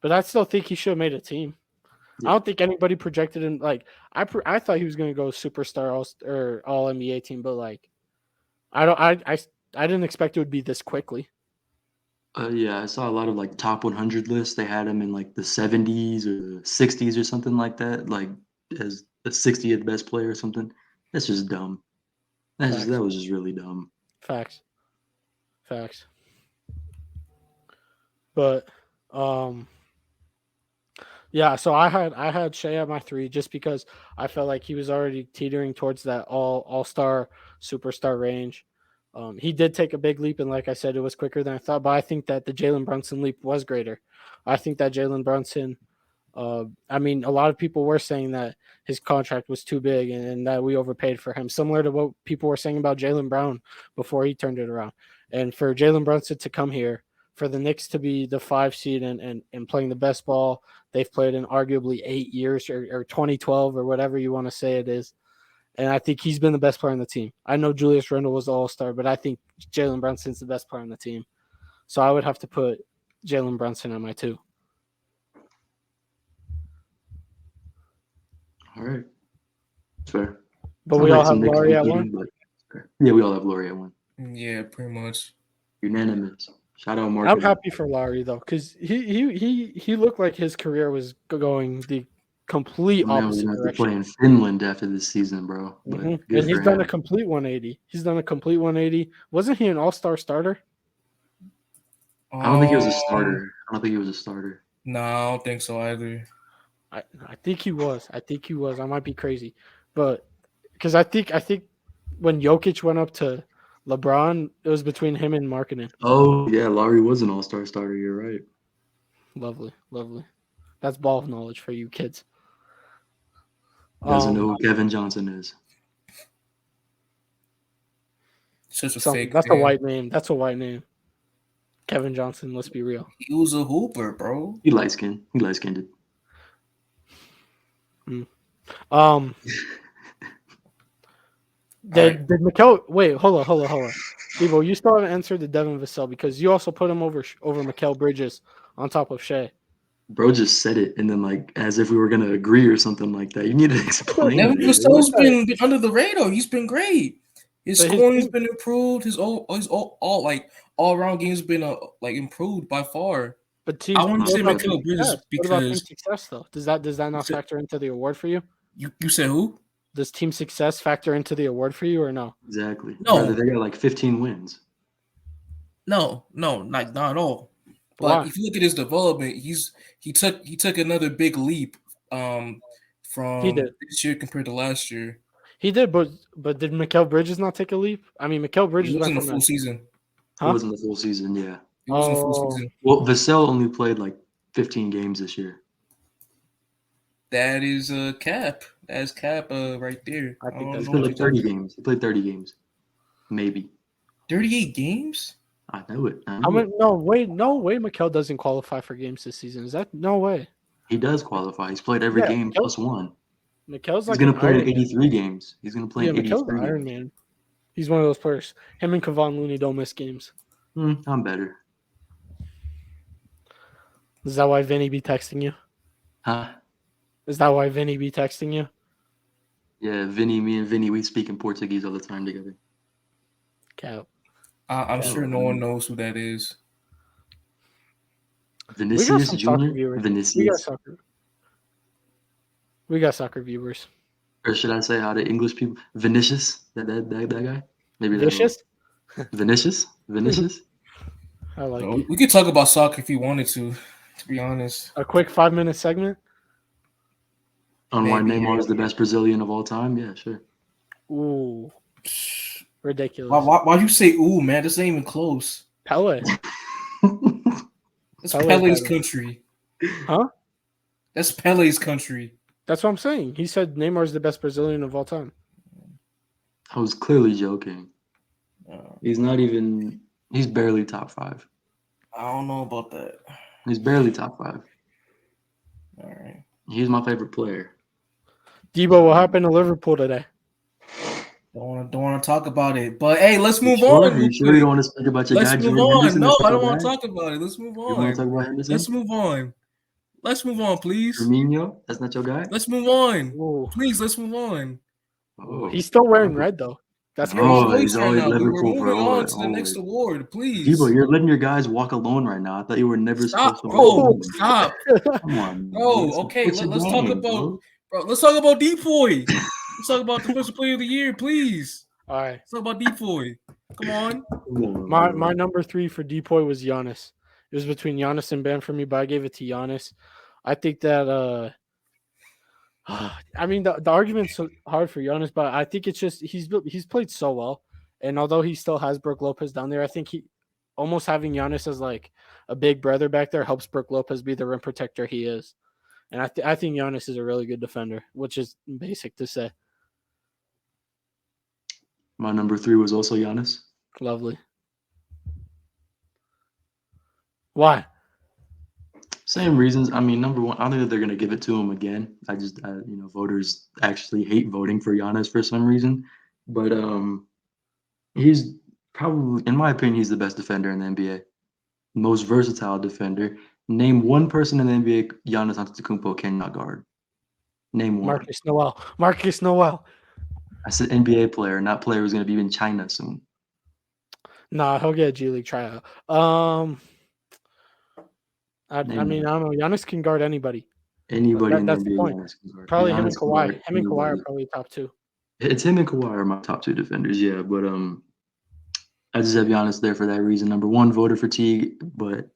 Speaker 2: But I still think he should have made a team.
Speaker 3: Yeah.
Speaker 2: I don't think anybody projected him I thought he was going to go superstar all NBA team, but I didn't expect it would be this quickly.
Speaker 3: Yeah, I saw a lot of top 100 lists. They had him in the 70s or 60s or something like that, as the 60th best player or something. That's just dumb. That was just really dumb.
Speaker 2: Facts. But yeah, so I had Shea at my 3 just because I felt like he was already teetering towards that all-star superstar range. He did take a big leap, and like I said, it was quicker than I thought. But I think that the Jalen Brunson leap was greater. I think that Jalen Brunson, I mean, a lot of people were saying that his contract was too big and that we overpaid for him, similar to what people were saying about Jaylen Brown before he turned it around. And for Jalen Brunson to come here, for the Knicks to be the 5 seed and playing the best ball they've played in arguably 8 years or 2012 or whatever you want to say it is. And I think he's been the best player on the team. I know Julius Randle was the all-star, but I think Jalen Brunson's the best player on the team. So I would have to put Jalen Brunson on my 2.
Speaker 3: All right. Fair.
Speaker 2: But we all have Laurie at 1?
Speaker 3: Yeah, we all have Laurie at 1.
Speaker 1: Yeah, pretty much.
Speaker 3: Unanimous. Shout out Mark.
Speaker 2: I'm happy for Laurie, though, because he looked like his career was going the complete opposite
Speaker 3: direction.
Speaker 2: direction.
Speaker 3: Play in Finland after this season, bro.
Speaker 2: And he's done a complete 180. Wasn't he an all-star starter?
Speaker 3: I don't think he was a starter.
Speaker 1: No, I don't think so either.
Speaker 2: I think he was. I might be crazy, but because I think when Jokic went up to LeBron, it was between him and Markkinen.
Speaker 3: Oh yeah, Laurie was an all-star starter. You're right.
Speaker 2: Lovely. That's ball knowledge for you kids.
Speaker 3: Doesn't know who Kevin Johnson is.
Speaker 1: Such a fake.
Speaker 2: That's name. A white name. That's a white name. Kevin Johnson. Let's be real.
Speaker 1: He was a hooper, bro.
Speaker 3: He light skinned.
Speaker 2: Did Mikal? Wait, hold on. Dibo, you still haven't answered the Devin Vassell because you also put him over Mikal Bridges on top of Shea.
Speaker 3: Bro just said it, and then as if we were gonna agree or something like that. You need to explain.
Speaker 1: Devin Vassell's been under the radar. He's been great. His scoring's been improved. His all around game's been improved by far.
Speaker 2: But
Speaker 1: I want to say Mikal Bridges because
Speaker 2: what about team success though? Does that not factor into the award for you?
Speaker 1: You said who?
Speaker 2: Does team success factor into the award for you or no?
Speaker 3: Exactly.
Speaker 1: No,
Speaker 3: they got 15 wins.
Speaker 1: No, not at all. But if you look at his development, he took another big leap from this year compared to last year.
Speaker 2: He did, but did Mikal Bridges not take a leap? I mean, Mikal Bridges
Speaker 1: wasn't the full season.
Speaker 3: Huh? It wasn't the full season, yeah.
Speaker 1: It wasn't the full season.
Speaker 3: Well, Vassell only played 15 games this year.
Speaker 1: That is a cap. That's cap right there.
Speaker 2: I think that's
Speaker 3: 30 games. He played 30 games. Maybe.
Speaker 1: 38 games?
Speaker 3: I know it.
Speaker 2: No way, Mikal doesn't qualify for games this season. Is that no way?
Speaker 3: He does qualify. He's played every game plus one.
Speaker 2: Mikal's
Speaker 3: He's going to play in 83 games. He's going to play in 83
Speaker 2: Mikal's an Iron Man. He's one of those players. Him and Kevon Looney don't miss games.
Speaker 3: I'm better.
Speaker 2: Is that why Vinny be texting you?
Speaker 3: Huh?
Speaker 2: Is that why Vinny be texting you?
Speaker 3: Yeah, me and Vinny, we speak in Portuguese all the time together.
Speaker 2: Cap.
Speaker 1: I'm sure no one knows who that is.
Speaker 3: Vinicius Jr.? Vinicius.
Speaker 2: We got soccer viewers.
Speaker 3: Or should I say how the English people? Vinicius? That guy? Maybe
Speaker 2: Vinicius?
Speaker 3: Vinicius?
Speaker 2: I like it.
Speaker 1: We could talk about soccer if you wanted to be honest.
Speaker 2: A quick 5-minute segment?
Speaker 3: On why
Speaker 1: Maybe.
Speaker 3: Neymar is the best Brazilian of all time? Yeah, sure.
Speaker 2: Ooh, ridiculous.
Speaker 1: Why'd you say ooh, man? This ain't even close.
Speaker 2: Pele.
Speaker 1: That's
Speaker 2: Pele
Speaker 1: Pele's
Speaker 2: had it.
Speaker 1: country.
Speaker 2: Huh?
Speaker 1: That's Pele's country.
Speaker 2: That's what I'm saying. He said Neymar's the best Brazilian of all time.
Speaker 3: I was clearly joking. He's not even. He's barely top 5.
Speaker 1: I don't know about that.
Speaker 3: He's barely top 5.
Speaker 1: All right.
Speaker 3: He's my favorite player.
Speaker 2: Debo, what happened to Liverpool today?
Speaker 1: Don't want to talk about it. But hey, let's move
Speaker 3: Sure?
Speaker 1: on.
Speaker 3: Are you sure you don't want to speak about your
Speaker 1: Let's
Speaker 3: guy,
Speaker 1: move
Speaker 3: Jordan
Speaker 1: on.
Speaker 3: Henderson?
Speaker 1: No,
Speaker 3: That's
Speaker 1: I
Speaker 3: your
Speaker 1: don't want to
Speaker 3: guy?
Speaker 1: talk about it. Let's move
Speaker 3: You want to talk
Speaker 1: on.
Speaker 3: about Henderson?
Speaker 1: Let's move on. Let's move on, please.
Speaker 3: Firmino? That's not your guy?
Speaker 1: Let's move on.
Speaker 2: Ooh.
Speaker 1: Please, let's move on.
Speaker 3: Oh.
Speaker 2: He's still wearing red though. That's
Speaker 1: Yeah, he's
Speaker 3: Oh,
Speaker 2: crazy.
Speaker 3: he's
Speaker 1: white right
Speaker 3: always
Speaker 1: now. We're
Speaker 3: Liverpool,
Speaker 1: moving
Speaker 3: bro.
Speaker 1: on to the next
Speaker 3: Always.
Speaker 1: award, please.
Speaker 3: Debo, you're letting your guys walk alone right now. I thought you were never
Speaker 1: Stop,
Speaker 3: supposed to
Speaker 1: bro.
Speaker 3: win.
Speaker 1: Stop,
Speaker 3: Come on,
Speaker 1: bro.
Speaker 3: man.
Speaker 1: Okay,
Speaker 3: What's your
Speaker 1: let's talk
Speaker 3: game,
Speaker 1: about, bro. Let's talk about Depoy. Let's talk about defensive player of the year, please.
Speaker 2: All right.
Speaker 1: Let's talk about Depoy. Come on.
Speaker 2: My number 3 for Depoy was Giannis. It was between Giannis and Ben for me, but I gave it to Giannis. I think that I mean the argument's so hard for Giannis, but I think it's just he's played so well. And although he still has Brook Lopez down there, I think he almost having Giannis as like a big brother back there helps Brook Lopez be the rim protector he is. And I think Giannis is a really good defender, which is basic to say.
Speaker 3: My number 3 was also Giannis.
Speaker 2: Lovely. Why?
Speaker 3: Same reasons. I mean, number 1, I don't think that they're gonna give it to him again. Voters actually hate voting for Giannis for some reason, but he's probably, in my opinion, he's the best defender in the NBA, most versatile defender. Name one person in the NBA Giannis Antetokounmpo cannot guard. Name one.
Speaker 2: Marcus Noel. Marcus Noel.
Speaker 3: I said NBA player, not player who's gonna be in China soon.
Speaker 2: Nah, he'll get a G League tryout. I mean, I don't know. Giannis can guard anybody.
Speaker 3: Anybody in the
Speaker 2: That's the
Speaker 3: NBA,
Speaker 2: point.
Speaker 3: Giannis can guard.
Speaker 2: Probably him and
Speaker 3: Giannis can
Speaker 2: Kawhi.
Speaker 3: guard
Speaker 2: Him and Kawhi are
Speaker 3: anybody.
Speaker 2: probably top 2.
Speaker 3: It's him and Kawhi are my top 2 defenders, yeah. But I just have Giannis there for that reason. Number 1, voter fatigue, but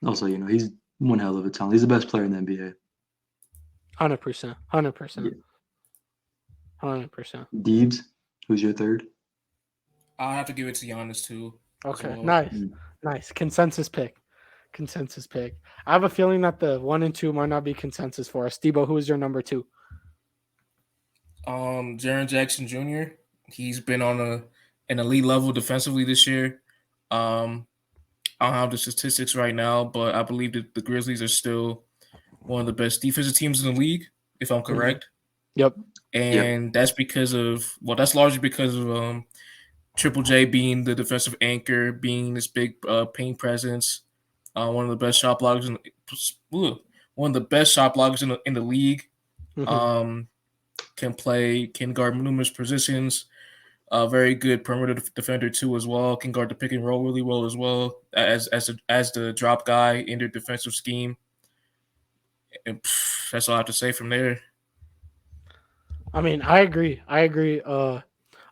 Speaker 3: also, he's one hell of a talent. He's the best player in the NBA.
Speaker 2: 100%. 100%.
Speaker 3: Yeah.
Speaker 2: 100%.
Speaker 3: Deebs, who's your third?
Speaker 1: I'll have to give it to Giannis too.
Speaker 2: Okay,
Speaker 1: well.
Speaker 2: nice. Nice. Consensus pick. I have a feeling that the 1 and 2 might not be consensus for us. Debo, who is your number 2?
Speaker 1: Jaren Jackson Jr. He's been on an elite level defensively this year. I don't have the statistics right now, but I believe that the Grizzlies are still one of the best defensive teams in the league, if I'm correct.
Speaker 2: Yep.
Speaker 1: And that's largely because of Triple J being the defensive anchor, being this big paint presence, one of the best shot blockers in the league.
Speaker 2: Mm-hmm.
Speaker 1: Can guard numerous positions. Very good perimeter defender too as well. Can guard the pick and roll really well as well as the drop guy in their defensive scheme. And that's all I have to say from there.
Speaker 2: I mean, I agree.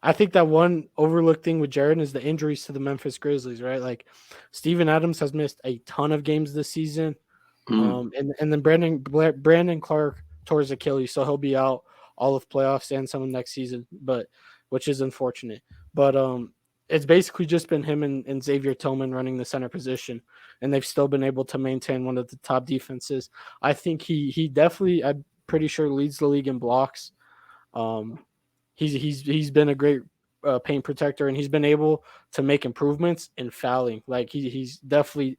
Speaker 2: I think that one overlooked thing with Jaren is the injuries to the Memphis Grizzlies, right? Like Steven Adams has missed a ton of games this season. And then Brandon Clark tore his Achilles, so he'll be out all of playoffs and some of next season, which is unfortunate. But it's basically just been him and Xavier Tillman running the center position, and they've still been able to maintain one of the top defenses. I think he definitely, I'm pretty sure, leads the league in blocks. He's been a great paint protector, and he's been able to make improvements in fouling. Like he's definitely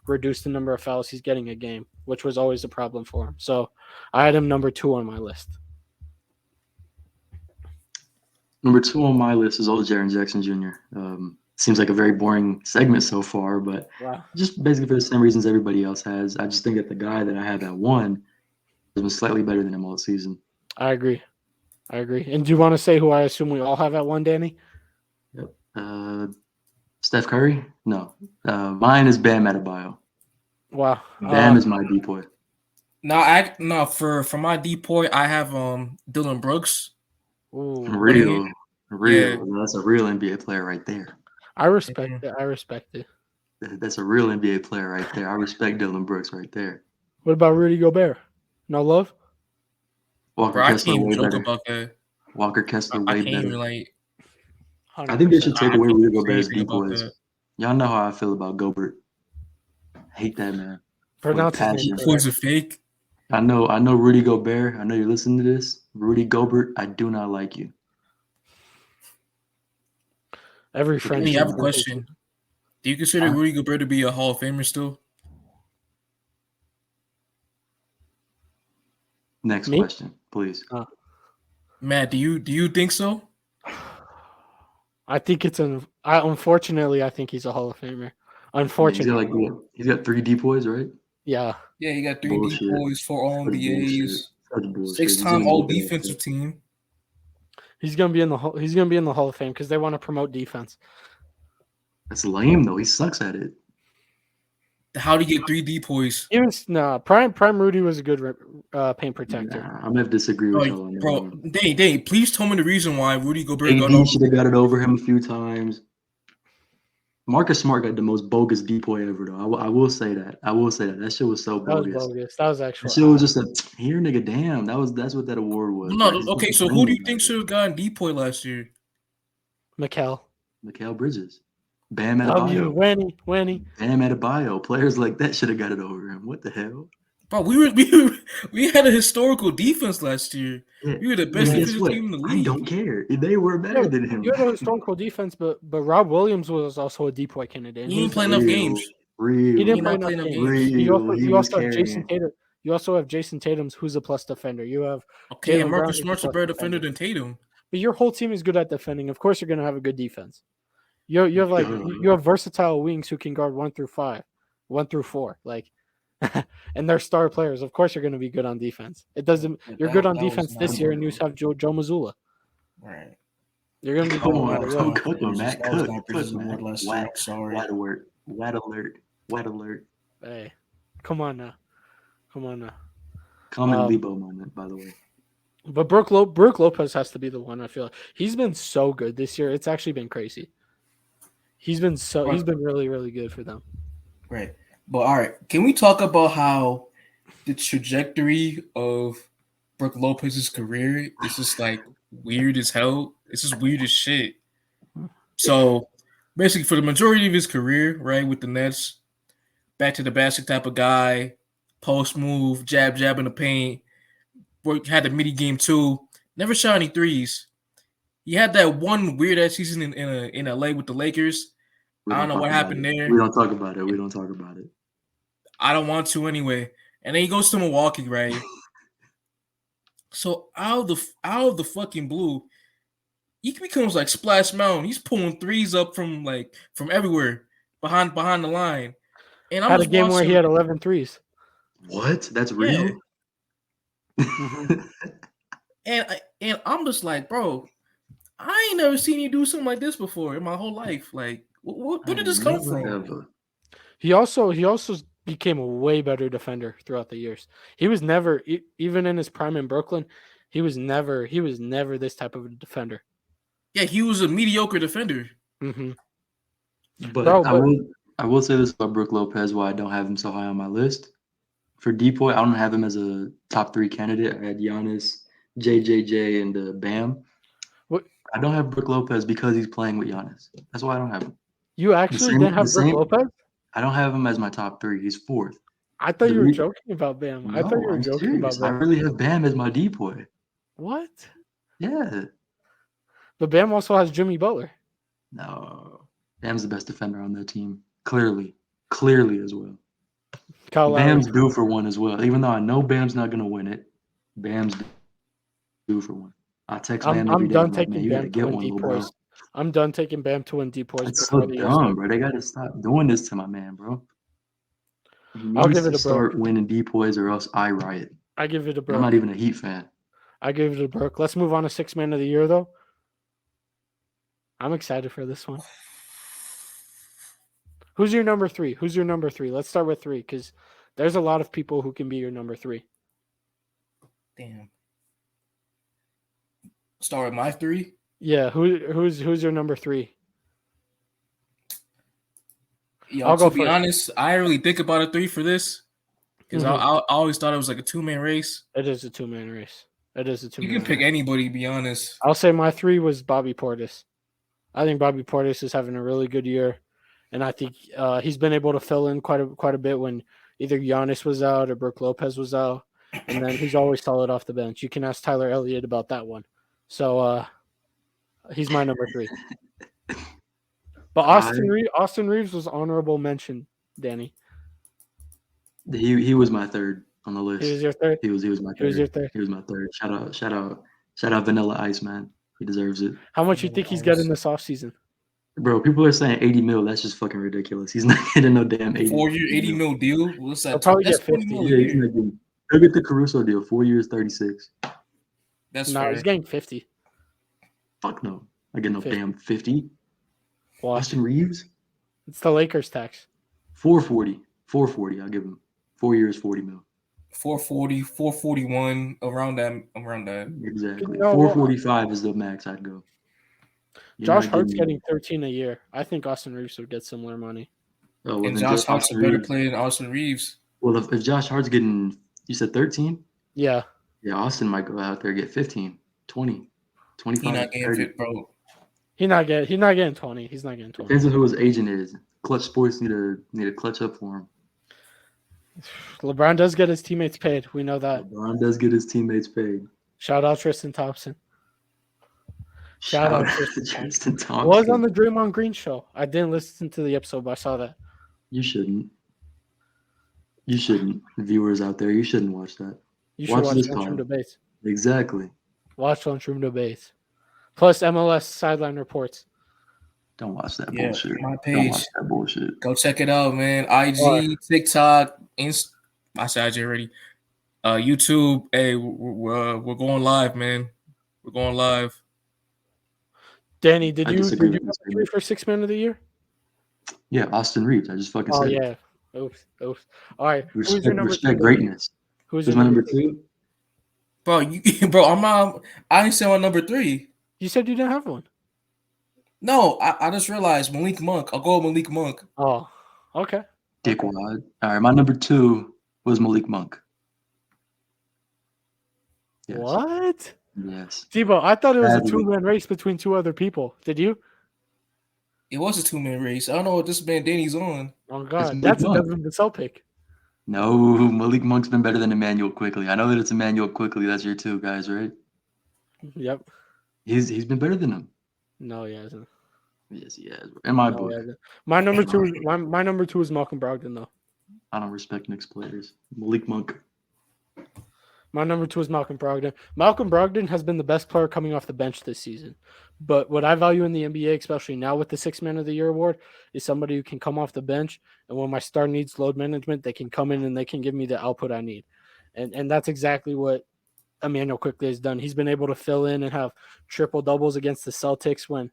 Speaker 2: reduced the number of fouls he's getting a game, which was always a problem for him. So I had him number 2 on my list.
Speaker 3: Number 2 on my list is also Jaren Jackson Jr. Seems like a very boring segment so far, but just basically for the same reasons everybody else has. I just think that the guy that I have at 1 has been slightly better than him all season.
Speaker 2: I agree. And do you want to say who I assume we all have at 1, Danny?
Speaker 3: Yep. Steph Curry? No. Mine is Bam Adebayo.
Speaker 2: Wow.
Speaker 3: Bam is my depoy.
Speaker 1: No, for my depoy, I have Dylan Brooks.
Speaker 2: Ooh.
Speaker 3: Real.
Speaker 1: Yeah.
Speaker 3: That's a real NBA player right there.
Speaker 2: I respect it.
Speaker 3: That's a real NBA player right there. I respect Dylan Brooks right there.
Speaker 2: What about Rudy Gobert? No love?
Speaker 3: Walker
Speaker 1: Bro, I can't
Speaker 3: Kessler
Speaker 1: even
Speaker 3: way
Speaker 1: joke
Speaker 3: better.
Speaker 1: about that.
Speaker 3: Walker Kessler
Speaker 1: I
Speaker 3: way
Speaker 1: can't even
Speaker 3: better.
Speaker 1: like.
Speaker 3: I think they
Speaker 2: 100%.
Speaker 3: should take
Speaker 1: I
Speaker 3: away
Speaker 1: can't
Speaker 3: Rudy
Speaker 1: even say
Speaker 3: Gobert's
Speaker 1: anything about
Speaker 3: depoys.
Speaker 1: that.
Speaker 3: Y'all know how I feel about Gobert. Hate that man.
Speaker 2: Pronounce his name
Speaker 3: passion.
Speaker 2: correctly.
Speaker 1: Depoys are fake.
Speaker 3: I know Rudy Gobert. I know you're listening to this. Rudy Gobert, I do not like you.
Speaker 2: Every
Speaker 3: Okay,
Speaker 2: French.
Speaker 1: Hey, I have a
Speaker 3: so
Speaker 1: question. Do you consider
Speaker 3: Huh?
Speaker 1: Rudy Gobert to be a Hall of Famer still?
Speaker 3: Next
Speaker 2: Me?
Speaker 3: question, please.
Speaker 1: Matt, do you think so?
Speaker 2: I think it's unfortunately, I think he's a Hall of Famer.
Speaker 3: Yeah,
Speaker 2: Unfortunately,
Speaker 3: he's got 3 depoys, right?
Speaker 2: yeah.
Speaker 1: Yeah, he got 3
Speaker 3: Bullshit.
Speaker 1: depoys, 4 All
Speaker 3: Such bullshit.
Speaker 1: NBAs,
Speaker 3: Such bullshit. He's
Speaker 1: 6-time
Speaker 3: gonna
Speaker 1: All
Speaker 3: get that
Speaker 1: Defensive
Speaker 3: shit.
Speaker 1: Team.
Speaker 2: He's gonna be in the He's gonna be in the Hall of Fame because they want to promote defense.
Speaker 3: That's lame though. He sucks at it.
Speaker 1: How do you get 3 depoys?
Speaker 2: Prime Rudy was a good paint protector.
Speaker 3: Nah, I'm gonna have to disagree with y'all on that
Speaker 1: Bro,
Speaker 3: one.
Speaker 1: Dane, please tell me the reason why Rudy Gobert got
Speaker 3: AD
Speaker 1: all.
Speaker 3: should have got it over him a few times. Marcus Smart got the most bogus depoy ever though. I will say that. That shit was so
Speaker 2: That was
Speaker 3: bogus.
Speaker 2: bogus. That was
Speaker 3: That
Speaker 2: actual.
Speaker 3: shit was just a here nigga. Damn, that's what that award was.
Speaker 1: No,
Speaker 3: bro. He's
Speaker 1: okay, so who do you think should have gotten depoy last year?
Speaker 2: Mikal.
Speaker 3: Mikal Bridges, Bam
Speaker 2: Love you,
Speaker 3: Adebayo,
Speaker 2: Winnie.
Speaker 3: Bam Adebayo. Players like that should have got it over him. What the hell?
Speaker 1: Bro, we had a historical defense last year.
Speaker 3: Yeah.
Speaker 1: We were the
Speaker 3: And
Speaker 1: best
Speaker 3: guess
Speaker 1: defensive
Speaker 3: what?
Speaker 1: team in the
Speaker 3: I
Speaker 1: league.
Speaker 3: don't care. They were better than him.
Speaker 2: You had a historical defense, but Rob Williams was also a depoy candidate.
Speaker 1: He didn't play enough games.
Speaker 3: Real.
Speaker 2: He didn't
Speaker 1: He
Speaker 2: play
Speaker 1: not
Speaker 2: enough
Speaker 1: playing
Speaker 2: games.
Speaker 1: games.
Speaker 2: You
Speaker 3: Was
Speaker 2: also have Jason
Speaker 3: carrying.
Speaker 2: Tatum. You also have Jason Tatum's, who's a plus defender. You have
Speaker 1: Okay, and
Speaker 2: Jaylen Brown,
Speaker 1: Marcus
Speaker 2: who's
Speaker 1: Smart's a
Speaker 2: plus
Speaker 1: better defender than Tatum.
Speaker 2: But your whole team is good at defending. Of course, you're going to have a good defense. You have versatile wings who can guard 1 through 5, 1 through 4, like, and they're star players. Of course, you're going to be good on defense. It doesn't. You're good on defense this year, and you have Joe Mazzulla.
Speaker 1: Right.
Speaker 2: You're going to be
Speaker 3: Come
Speaker 2: good no
Speaker 3: on,
Speaker 2: matter
Speaker 3: don't
Speaker 2: what.
Speaker 3: cook him, Matt.
Speaker 4: That was
Speaker 3: Cook,
Speaker 4: not Bridges'
Speaker 3: Matt.
Speaker 4: award last year.
Speaker 3: Wet,
Speaker 4: I'm sorry.
Speaker 3: wet alert, wet alert, wet alert.
Speaker 2: Hey, come on now.
Speaker 3: Common Debo moment, by the way.
Speaker 2: But Brooke Lopez has to be the one. I feel like he's been so good this year. It's actually been crazy. He's been really, really good for them.
Speaker 1: Right. But all right, can we talk about how the trajectory of Brooke Lopez's career is just like weird as hell? It's just weird as shit. So basically, for the majority of his career, right, with the Nets, back to the basket type of guy, post move, jab in the paint, had the midi game too, never shot any threes. He had that one weird ass season in LA with the Lakers. I don't know what happened there.
Speaker 3: We don't talk about it.
Speaker 1: I don't want to anyway. And then he goes to Milwaukee, right? So out of the fucking blue, he becomes like Splash Mountain. He's pulling threes up from everywhere behind the line. And I
Speaker 2: had a game where he had 11 threes.
Speaker 3: What? That's real?
Speaker 1: Yeah. And I'm just like, bro, I ain't never seen you do something like this before in my whole life. Like, where did this come from?
Speaker 2: He also became a way better defender throughout the years. He was never, even in his prime in Brooklyn, he was never this type of a defender.
Speaker 1: Yeah, he was a mediocre defender.
Speaker 2: Mm-hmm.
Speaker 3: But I will say this about Brooke Lopez, why I don't have him so high on my list. For depoy, I don't have him as a top 3 candidate. I had Giannis, JJJ, and Bam.
Speaker 2: What?
Speaker 3: I don't have Brooke Lopez because he's playing with Giannis. That's why I don't have him.
Speaker 2: You actually didn't have Brooke Lopez?
Speaker 3: I don't have him as my top 3. He's 4th.
Speaker 2: I thought you were joking about Bam.
Speaker 3: No,
Speaker 2: I thought you were joking about Bam.
Speaker 3: I really have Bam as my depoy.
Speaker 2: What?
Speaker 3: Yeah.
Speaker 2: But Bam also has Jimmy Butler.
Speaker 3: No. Bam's the best defender on that team. Clearly as well.
Speaker 2: Kyle
Speaker 3: Bam's
Speaker 2: Lowry.
Speaker 3: due for one as well. Even though I know Bam's not going to win it, Bam's due for one. I text Bam every day.
Speaker 2: I'm done
Speaker 3: like, man,
Speaker 2: taking
Speaker 3: you got to
Speaker 2: Bam
Speaker 3: get
Speaker 2: to win
Speaker 3: one, little
Speaker 2: depoys.
Speaker 3: bro.
Speaker 2: I'm done taking Bam to win depoys.
Speaker 3: That's so dumb, bro. They got to stop doing this to my man, bro. He
Speaker 2: I'll
Speaker 3: needs
Speaker 2: give it
Speaker 3: to
Speaker 2: a
Speaker 3: start
Speaker 2: Brooke.
Speaker 3: winning depoys or else I riot.
Speaker 2: I give it a Brooke.
Speaker 3: I'm not even a Heat fan.
Speaker 2: I give it a Brooke. Let's move on to 6th man of the year, though. I'm excited for this one. Who's your number 3? Let's start with 3 because there's a lot of people who can be your number 3.
Speaker 1: Damn. Start with my 3?
Speaker 2: Yeah, who's your number 3?
Speaker 1: Yo, to be honest, I didn't really think about a 3 for this because I always thought it was like a 2-man race.
Speaker 2: It is a 2-man race. It is a
Speaker 1: You
Speaker 2: two-man
Speaker 1: can pick
Speaker 2: race.
Speaker 1: anybody, to be honest.
Speaker 2: I'll say my 3 was Bobby Portis. I think Bobby Portis is having a really good year, and I think he's been able to fill in quite a bit when either Giannis was out or Brook Lopez was out, and then he's always solid off the bench. You can ask Tyler Elliott about that one. So he's my number 3. But Austin Reeves was honorable mention, Danny.
Speaker 3: He was my third on the list.
Speaker 2: He was your third.
Speaker 3: He was my third.
Speaker 2: He was your third.
Speaker 3: He was my third. Shout out Vanilla Ice, man. He deserves it.
Speaker 2: How much you think he's getting this offseason?
Speaker 3: Bro, people are saying 80 mil. That's just fucking ridiculous. He's not getting no damn 80.
Speaker 1: 4-year, 80 mil deal. What's that?
Speaker 2: He'll probably
Speaker 1: That's
Speaker 2: get
Speaker 1: 20
Speaker 2: 50.
Speaker 1: mil a
Speaker 3: Yeah, he's
Speaker 1: year.
Speaker 3: not getting. He'll get the Caruso deal. 4 years, 36.
Speaker 1: That's
Speaker 2: No,
Speaker 1: fair.
Speaker 2: he's getting 50.
Speaker 3: Fuck no. I get no
Speaker 2: 50.
Speaker 3: damn 50.
Speaker 2: Watch.
Speaker 3: Austin Reeves,
Speaker 2: It's the Lakers tax.
Speaker 3: 440. 440. I'll give him 4 years, 40 mil.
Speaker 1: 440, 441, around that.
Speaker 3: Exactly.
Speaker 2: No,
Speaker 3: 445 is the max I'd go. You're
Speaker 2: Josh
Speaker 3: not
Speaker 2: Hart's
Speaker 3: getting-
Speaker 2: getting 13 a year. I think Austin Reeves would get similar money.
Speaker 3: Oh, well,
Speaker 1: And
Speaker 3: then
Speaker 1: Josh
Speaker 3: just
Speaker 1: Hart's a
Speaker 3: Austin
Speaker 1: better
Speaker 3: Reeves.
Speaker 1: player than Austin Reeves.
Speaker 3: Well, if Josh Hart's getting, you said 13?
Speaker 2: Yeah.
Speaker 3: Yeah, Austin might go out there and get 15, 20, 25,
Speaker 1: He not getting
Speaker 3: 30.
Speaker 1: fit, bro.
Speaker 2: He's not getting 20. He's not getting 20.
Speaker 3: Depends on who his agent is. Clutch Sports need to clutch up for him.
Speaker 2: LeBron does get his teammates paid. We know that.
Speaker 3: LeBron does get his teammates paid.
Speaker 2: Shout out Tristan Thompson. Shout out
Speaker 3: to Tristan Thompson.
Speaker 2: Was on the Draymond Green show. I didn't listen to the episode, but I saw that.
Speaker 3: You shouldn't. You shouldn't. Viewers out there, you shouldn't watch that.
Speaker 2: You should watch
Speaker 3: this
Speaker 2: Lunchroom
Speaker 3: call.
Speaker 2: Debates.
Speaker 3: Exactly.
Speaker 2: Watch Lunchroom Debates. Plus MLS sideline reports.
Speaker 3: Don't watch that
Speaker 1: Yeah,
Speaker 3: bullshit.
Speaker 1: my
Speaker 3: Don't
Speaker 1: page.
Speaker 3: watch that bullshit.
Speaker 1: Go check it out, man. IG,
Speaker 2: Alright.
Speaker 1: TikTok, I said IG already. YouTube. Hey, we're going live, man. We're going live.
Speaker 2: Danny, did
Speaker 3: I
Speaker 2: you
Speaker 3: disagree with
Speaker 2: have
Speaker 3: this
Speaker 2: a three for 6 man of the year?
Speaker 3: Yeah, Austin Reeves. I just fucking
Speaker 2: Oh
Speaker 3: said it.
Speaker 2: yeah. Oops. All right. Who's your number
Speaker 3: Respect
Speaker 2: two?
Speaker 3: greatness.
Speaker 2: Who's
Speaker 3: Who's
Speaker 2: your
Speaker 3: my
Speaker 2: number
Speaker 3: number
Speaker 2: two?
Speaker 3: 2?
Speaker 1: Bro, I didn't say my number 3.
Speaker 2: You said you didn't have one.
Speaker 1: No, I just realized Malik Monk. I'll go with Malik Monk.
Speaker 2: Oh, okay.
Speaker 3: Dickwad. All right, my number 2 was Malik Monk. Yes.
Speaker 2: What?
Speaker 3: Yes.
Speaker 2: Dibo, I thought it was a
Speaker 3: Badly.
Speaker 2: 2-man race between 2 other people. Did you?
Speaker 1: It was a 2-man race. I don't know what this man Danny's on.
Speaker 2: Oh God,
Speaker 3: Malik
Speaker 2: that's a
Speaker 3: Monk.
Speaker 2: Devin Vassell pick.
Speaker 3: No, Malik Monk's been better than Emmanuel Quickly. I know that it's Emmanuel Quickly. That's your 2 guys, right?
Speaker 2: Yep.
Speaker 3: He's been better than him.
Speaker 2: No, he hasn't.
Speaker 3: Yes, he has. In my
Speaker 2: No,
Speaker 3: book,
Speaker 2: he hasn't. My number two. My number 2 is Malcolm Brogdon, though.
Speaker 3: I don't respect Knicks players. Malik Monk.
Speaker 2: My number 2 is Malcolm Brogdon. Malcolm Brogdon has been the best player coming off the bench this season. But what I value in the NBA, especially now with the 6 Man of the Year award, is somebody who can come off the bench, and when my star needs load management, they can come in and they can give me the output I need. And that's exactly what Emmanuel Quickly has done. He's been able to fill in and have triple doubles against the Celtics when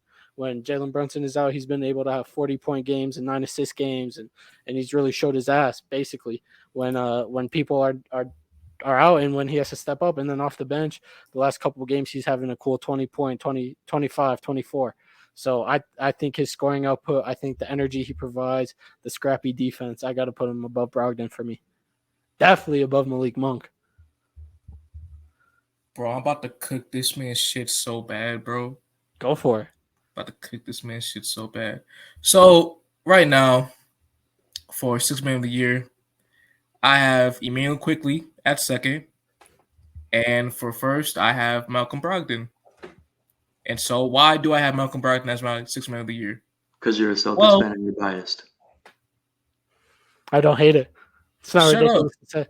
Speaker 2: Jalen Brunson is out. He's been able to have 40-point games and 9 assist games, and he's really showed his ass basically when people are out and when he has to step up. And then off the bench, the last couple of games, he's having a cool 20 point, 20, 25, 24. So I think his scoring output, I think the energy he provides, the scrappy defense, I got to put him above Brogdon for me. Definitely above Malik Monk.
Speaker 1: Bro, I'm about to cook this man's shit so bad, bro.
Speaker 2: Go for it.
Speaker 1: About to cook this man's shit so bad. So right now, for 6 Man of the Year, I have Emmanuel Quickly at second. And for first, I have Malcolm Brogdon. And so why do I have Malcolm Brogdon as my 6 Man of the Year?
Speaker 3: Because you're a Celtics fan and you're biased.
Speaker 2: I don't hate it. It's not
Speaker 1: Shut
Speaker 2: ridiculous to say.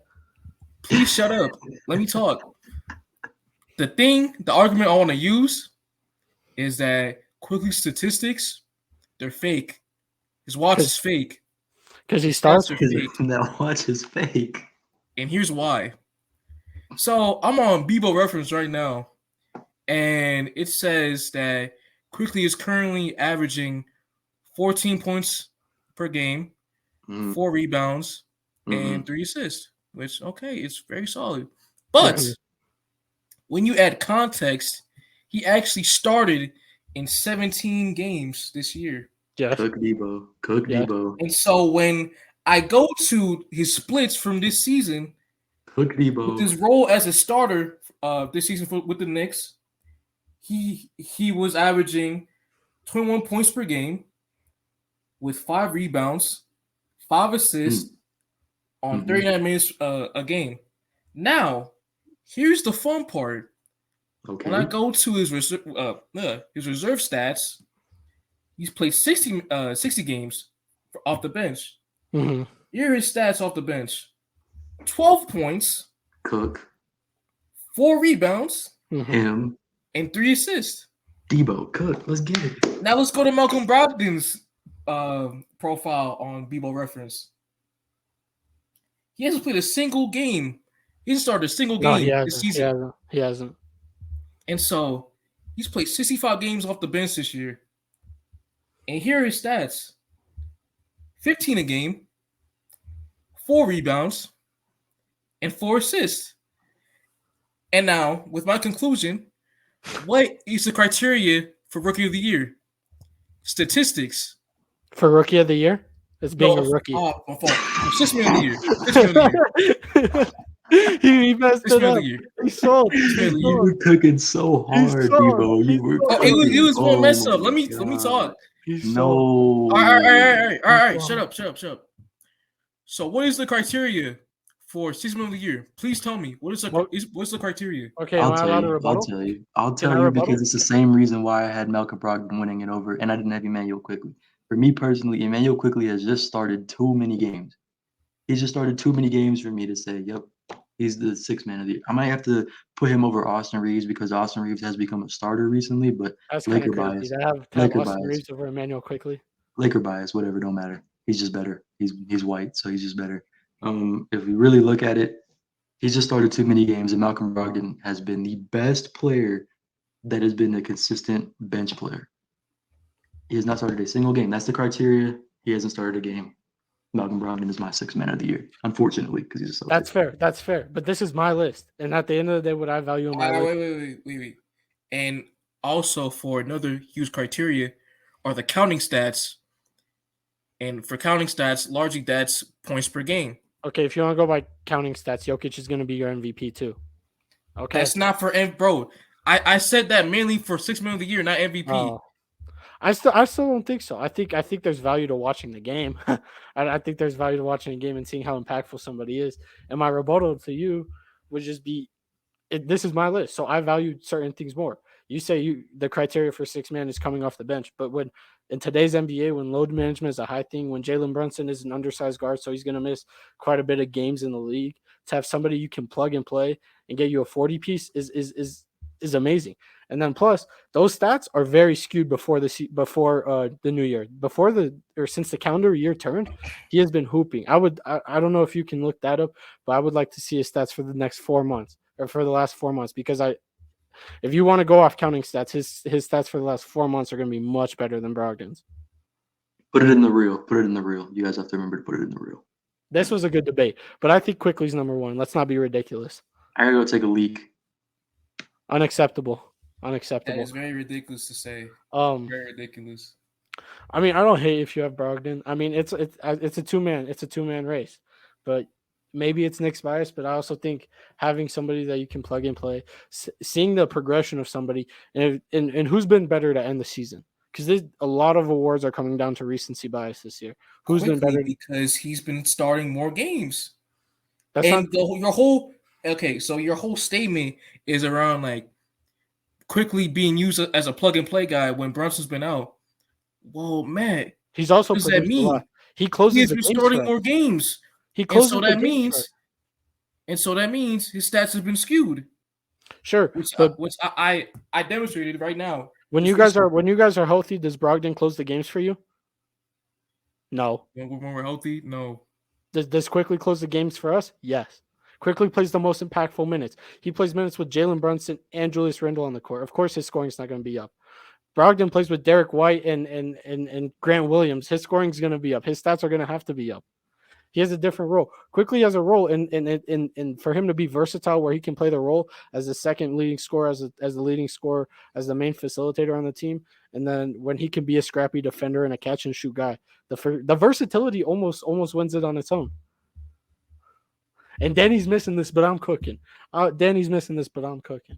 Speaker 1: Please shut up. Let me talk. The argument I want to use is that Quickly statistics, they're fake. His watch is fake.
Speaker 2: Because he starts.
Speaker 1: Stats are fake.
Speaker 3: That watch is fake.
Speaker 1: And here's why. So I'm on Bebo reference right now, and it says that Quickly is currently averaging 14 points per game, 4 rebounds, and 3 assists, which, okay, it's very solid. But when you add context, he actually started in 17 games this year.
Speaker 2: Yeah.
Speaker 3: Cook Debo. Debo.
Speaker 1: And so when I go to his splits from this season,
Speaker 3: Cook Debo.
Speaker 1: with his role as a starter this season with the Knicks, he was averaging 21 points per game with 5 rebounds, 5 assists on 39 minutes a game. Now, here's the fun part.
Speaker 3: Okay.
Speaker 1: When I go to his reserve stats, he's played 60 games off the bench.
Speaker 2: Mm-hmm.
Speaker 1: Here are his stats off the bench: 12 points,
Speaker 3: Cook,
Speaker 1: 4 rebounds,
Speaker 3: him,
Speaker 1: and 3 assists.
Speaker 3: Dibo, Cook. Let's get it.
Speaker 1: Now let's go to Malcolm Brogdon's profile on Bebo Reference. He hasn't played a single game. He hasn't started a single game this season.
Speaker 2: He hasn't.
Speaker 1: And so he's played 65 games off the bench this year. And here are his stats: 15 a game, 4 rebounds, and 4 assists. And now, with my conclusion, what is the criteria for Rookie of the Year? Statistics.
Speaker 2: For Rookie of the Year? It's being a rookie.
Speaker 1: Oh, my fault. 6 man of the year. 6 man of the year.
Speaker 2: He messed it up. He sold.
Speaker 3: You were cooking so hard, Dibo. You were.
Speaker 1: It was one mess up. Let me talk.
Speaker 3: No.
Speaker 1: All right. Shut up. So, what is the criteria for 6 man of the year? Please tell me. What's the criteria?
Speaker 2: Okay,
Speaker 3: I'll tell you. I'll tell you because it's the same reason why I had Malcolm Brogdon winning it over, and I didn't have Emmanuel Quickley. For me personally, Emmanuel Quickley has just started too many games. He's just started too many games for me to say, yep, he's the 6 man of the year. I might have to put him over Austin Reeves because Austin Reeves has become a starter recently, but
Speaker 2: that's
Speaker 3: Laker bias.
Speaker 2: To have Austin Reeves over Emmanuel Quickley.
Speaker 3: Laker bias, whatever, don't matter. He's just better. He's white, so he's just better. If we really look at it, he's just started too many games, and Malcolm Brogdon has been the best player that has been a consistent bench player. He has not started a single game. That's the criteria. He hasn't started a game. Malcolm Brogdon is my 6 man of the year, unfortunately, because he's a Celtic.
Speaker 2: That's fair. But this is my list, and at the end of the day, what I value in my list.
Speaker 1: Wait. And also for another huge criteria are the counting stats. And for counting stats, largely that's points per game.
Speaker 2: Okay, if you want to go by counting stats, Jokic is going to be your MVP too. Okay,
Speaker 1: that's not for bro. I said that mainly for 6 man of the year, not MVP.
Speaker 2: I still don't think so. I think there's value to watching the game. I think there's value to watching a game and seeing how impactful somebody is. And my rebuttal to you would just be, this is my list, so I value certain things more. You say the criteria for 6 man is coming off the bench, but when in today's NBA, when load management is a high thing, when Jalen Brunson is an undersized guard, so he's going to miss quite a bit of games in the league, to have somebody you can plug and play and get you a 40 piece is amazing. And then plus those stats are very skewed before the new year, since the calendar year turned, he has been hooping. I don't know if you can look that up, but I would like to see his stats for the next 4 months or for the last 4 months, because if you want to go off counting stats, his stats for the last 4 months are going to be much better than Brogdon's.
Speaker 3: Put it in the reel. You guys have to remember to put it in the reel.
Speaker 2: This was a good debate, but I think Quickley's number 1. Let's not be ridiculous.
Speaker 3: I gotta go take a leak.
Speaker 2: Unacceptable.
Speaker 1: That is very ridiculous to say. Very ridiculous.
Speaker 2: I mean, I don't hate if you have Brogdon. I mean, it's a two-man race, but maybe it's Knicks bias. But I also think having somebody that you can plug and play, seeing the progression of somebody, and who's been better to end the season, because a lot of awards are coming down to recency bias this year. Who's been better
Speaker 1: because he's been starting more games.
Speaker 2: That's
Speaker 1: and your whole statement is around like Quickly being used as a plug and play guy when Brunson's been out. Well, man,
Speaker 2: he's also
Speaker 1: what does that mean?
Speaker 2: He closes.
Speaker 1: He has been starting more games.
Speaker 2: He closes.
Speaker 1: And so that means his stats have been skewed.
Speaker 2: Sure,
Speaker 1: which I demonstrated right now.
Speaker 2: When you guys are healthy, does Brogdon close the games for you? No.
Speaker 1: When we're healthy, no.
Speaker 2: Does Quickly close the games for us? Yes. Quickly plays the most impactful minutes. He plays minutes with Jalen Brunson and Julius Randle on the court. Of course, his scoring is not going to be up. Brogdon plays with Derek White and Grant Williams. His scoring is going to be up. His stats are going to have to be up. He has a different role. Quickly has a role in for him to be versatile, where he can play the role as the second leading scorer, as the leading scorer, as the main facilitator on the team, and then when he can be a scrappy defender and a catch and shoot guy. The versatility almost wins it on its own. And Danny's missing this, but I'm cooking. Danny's missing this, but I'm cooking.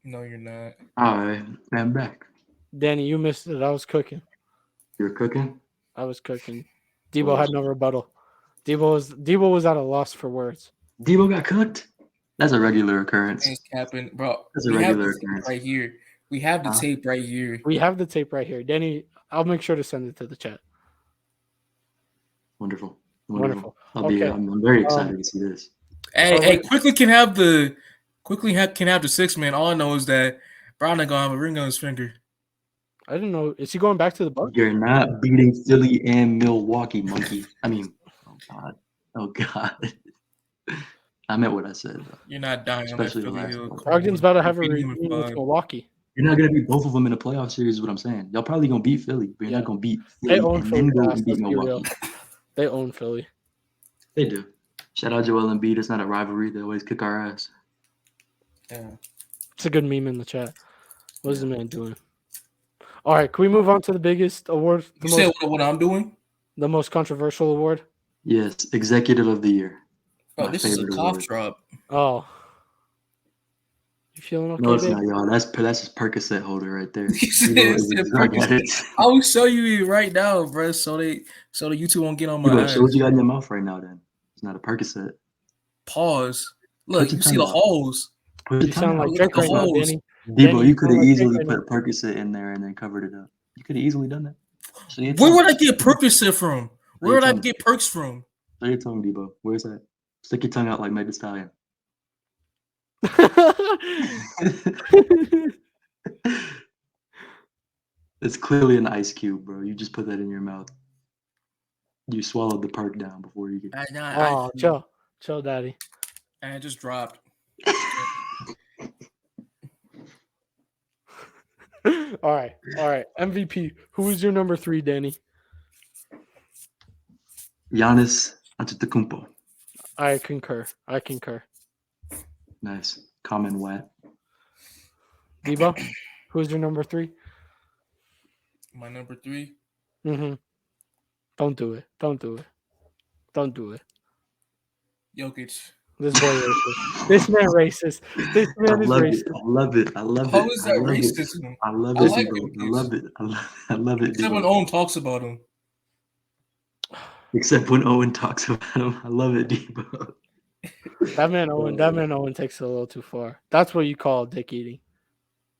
Speaker 1: No, you're not.
Speaker 3: All right, I'm back.
Speaker 2: Danny, you missed it. I was cooking.
Speaker 3: You're cooking?
Speaker 2: I was cooking. Dibo had no rebuttal. Dibo was at a loss for words.
Speaker 3: Dibo got cooked? That's a regular occurrence.
Speaker 1: Things happen, bro.
Speaker 3: That's a
Speaker 1: We have
Speaker 3: regular
Speaker 1: the tape
Speaker 3: occurrence.
Speaker 1: right here. We have the tape right here.
Speaker 2: We have the tape right here. Danny, I'll make sure to send it to the chat.
Speaker 3: Wonderful.
Speaker 2: Okay.
Speaker 3: I'm very excited to see this.
Speaker 1: Hey, quickly can have the 6-man. All I know is that Brown ain't gonna have a ring on his finger.
Speaker 2: I didn't know. Is he going back to the Bucks?
Speaker 3: You're not beating Philly and Milwaukee, monkey. I mean, oh God. I meant what I said. Though.
Speaker 1: You're not dying.
Speaker 3: Especially the
Speaker 1: on that
Speaker 3: last
Speaker 1: Philly
Speaker 3: one.
Speaker 2: Brogdon's about to have a
Speaker 1: Beating him
Speaker 2: reunion
Speaker 1: in
Speaker 2: with
Speaker 1: 5.
Speaker 2: Milwaukee.
Speaker 3: You're not gonna beat both of them in a playoff series. Is what I'm saying. Y'all probably gonna beat Philly, but you're not gonna beat Philly
Speaker 2: They own
Speaker 3: and
Speaker 2: Philly.
Speaker 3: then go
Speaker 2: Let's
Speaker 3: and beat
Speaker 2: be real.
Speaker 3: Milwaukee.
Speaker 2: They own Philly.
Speaker 3: They do. Shout out Joel Embiid. It's not a rivalry. They always kick our ass.
Speaker 1: Yeah.
Speaker 2: It's a good meme in the chat. What is the man doing? All right, can we move on to the biggest award?
Speaker 1: You said what I'm doing?
Speaker 2: The most controversial award?
Speaker 3: Yes, Executive of the Year.
Speaker 1: Bro,
Speaker 3: My
Speaker 1: this is a
Speaker 3: favorite
Speaker 1: cough
Speaker 3: award.
Speaker 1: drop.
Speaker 2: Oh. You feeling okay,
Speaker 3: No, it's
Speaker 2: baby?
Speaker 3: not, y'all. That's his Percocet holder right there.
Speaker 1: He said
Speaker 3: Dibo
Speaker 1: it's
Speaker 3: is
Speaker 1: a
Speaker 3: a drug
Speaker 1: Percocet.
Speaker 3: addict.
Speaker 1: I will show you it right now, bro, so the YouTube won't get on my
Speaker 3: Dibo,
Speaker 1: ass.
Speaker 3: show what you got in your mouth right now. Then it's not a Percocet.
Speaker 1: Pause. Look,
Speaker 3: your
Speaker 1: you see
Speaker 3: tongue
Speaker 1: the
Speaker 3: out.
Speaker 1: holes.
Speaker 3: Put
Speaker 2: You
Speaker 3: your
Speaker 2: sound
Speaker 3: tongue
Speaker 2: like
Speaker 3: out.
Speaker 2: Drake
Speaker 1: the
Speaker 2: right now,
Speaker 1: holes.
Speaker 2: Danny.
Speaker 3: Dibo,
Speaker 2: Danny,
Speaker 3: you could have
Speaker 2: like Drake
Speaker 3: easily
Speaker 2: right
Speaker 3: put Percocet in there and then covered it up. You could have easily done that. Show your
Speaker 1: Where
Speaker 3: tongue.
Speaker 1: would I get Percocet from? Where would I
Speaker 3: tongue.
Speaker 1: get perks from?
Speaker 3: Show your tongue, Dibo. Where's that? Stick your tongue out like Meg Thee Stallion. It's clearly an ice cube, bro. You just put that in your mouth. You swallowed the perk down before you get.
Speaker 2: Oh, chill, daddy.
Speaker 1: And it just dropped.
Speaker 2: All right. MVP. Who is your number 3, Danny?
Speaker 3: Giannis Antetokounmpo.
Speaker 2: I concur.
Speaker 3: Nice. Common wet.
Speaker 2: Dibo, who's your number 3?
Speaker 1: My number 3.
Speaker 2: Mm-hmm. Don't do it.
Speaker 1: Jokic.
Speaker 2: This boy racist. This man racist. This man is racist.
Speaker 3: I love it.
Speaker 1: How is that racism?
Speaker 3: I love
Speaker 1: I
Speaker 3: it.
Speaker 1: like
Speaker 3: Dibo.
Speaker 1: Jokic.
Speaker 3: I love it. I love it.
Speaker 1: Except when
Speaker 3: Dibo.
Speaker 1: Owen talks about him.
Speaker 3: Except when Owen talks about him. I love it, Dibo.
Speaker 2: That man Owen takes it a little too far. That's what you call dick eating.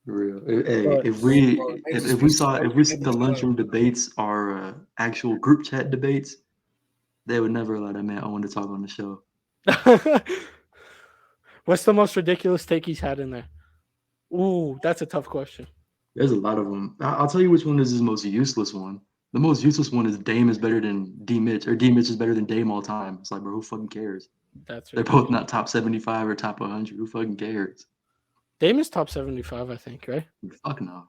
Speaker 3: For real. Hey,
Speaker 2: But-
Speaker 3: if we saw the lunchroom debates are actual group chat debates, they would never allow that man Owen to talk on the show.
Speaker 2: What's the most ridiculous take he's had in there? Ooh, that's a tough question.
Speaker 3: There's a lot of them. I'll tell you which one is his most useless one. The most useless one is Dame is better than D Mitch, or D Mitch is better than Dame all time. It's like, bro, who fucking cares? They're both not top 75 or top 100. Who fucking cares?
Speaker 2: Dame is top 75, I think, right?
Speaker 3: Fuck no.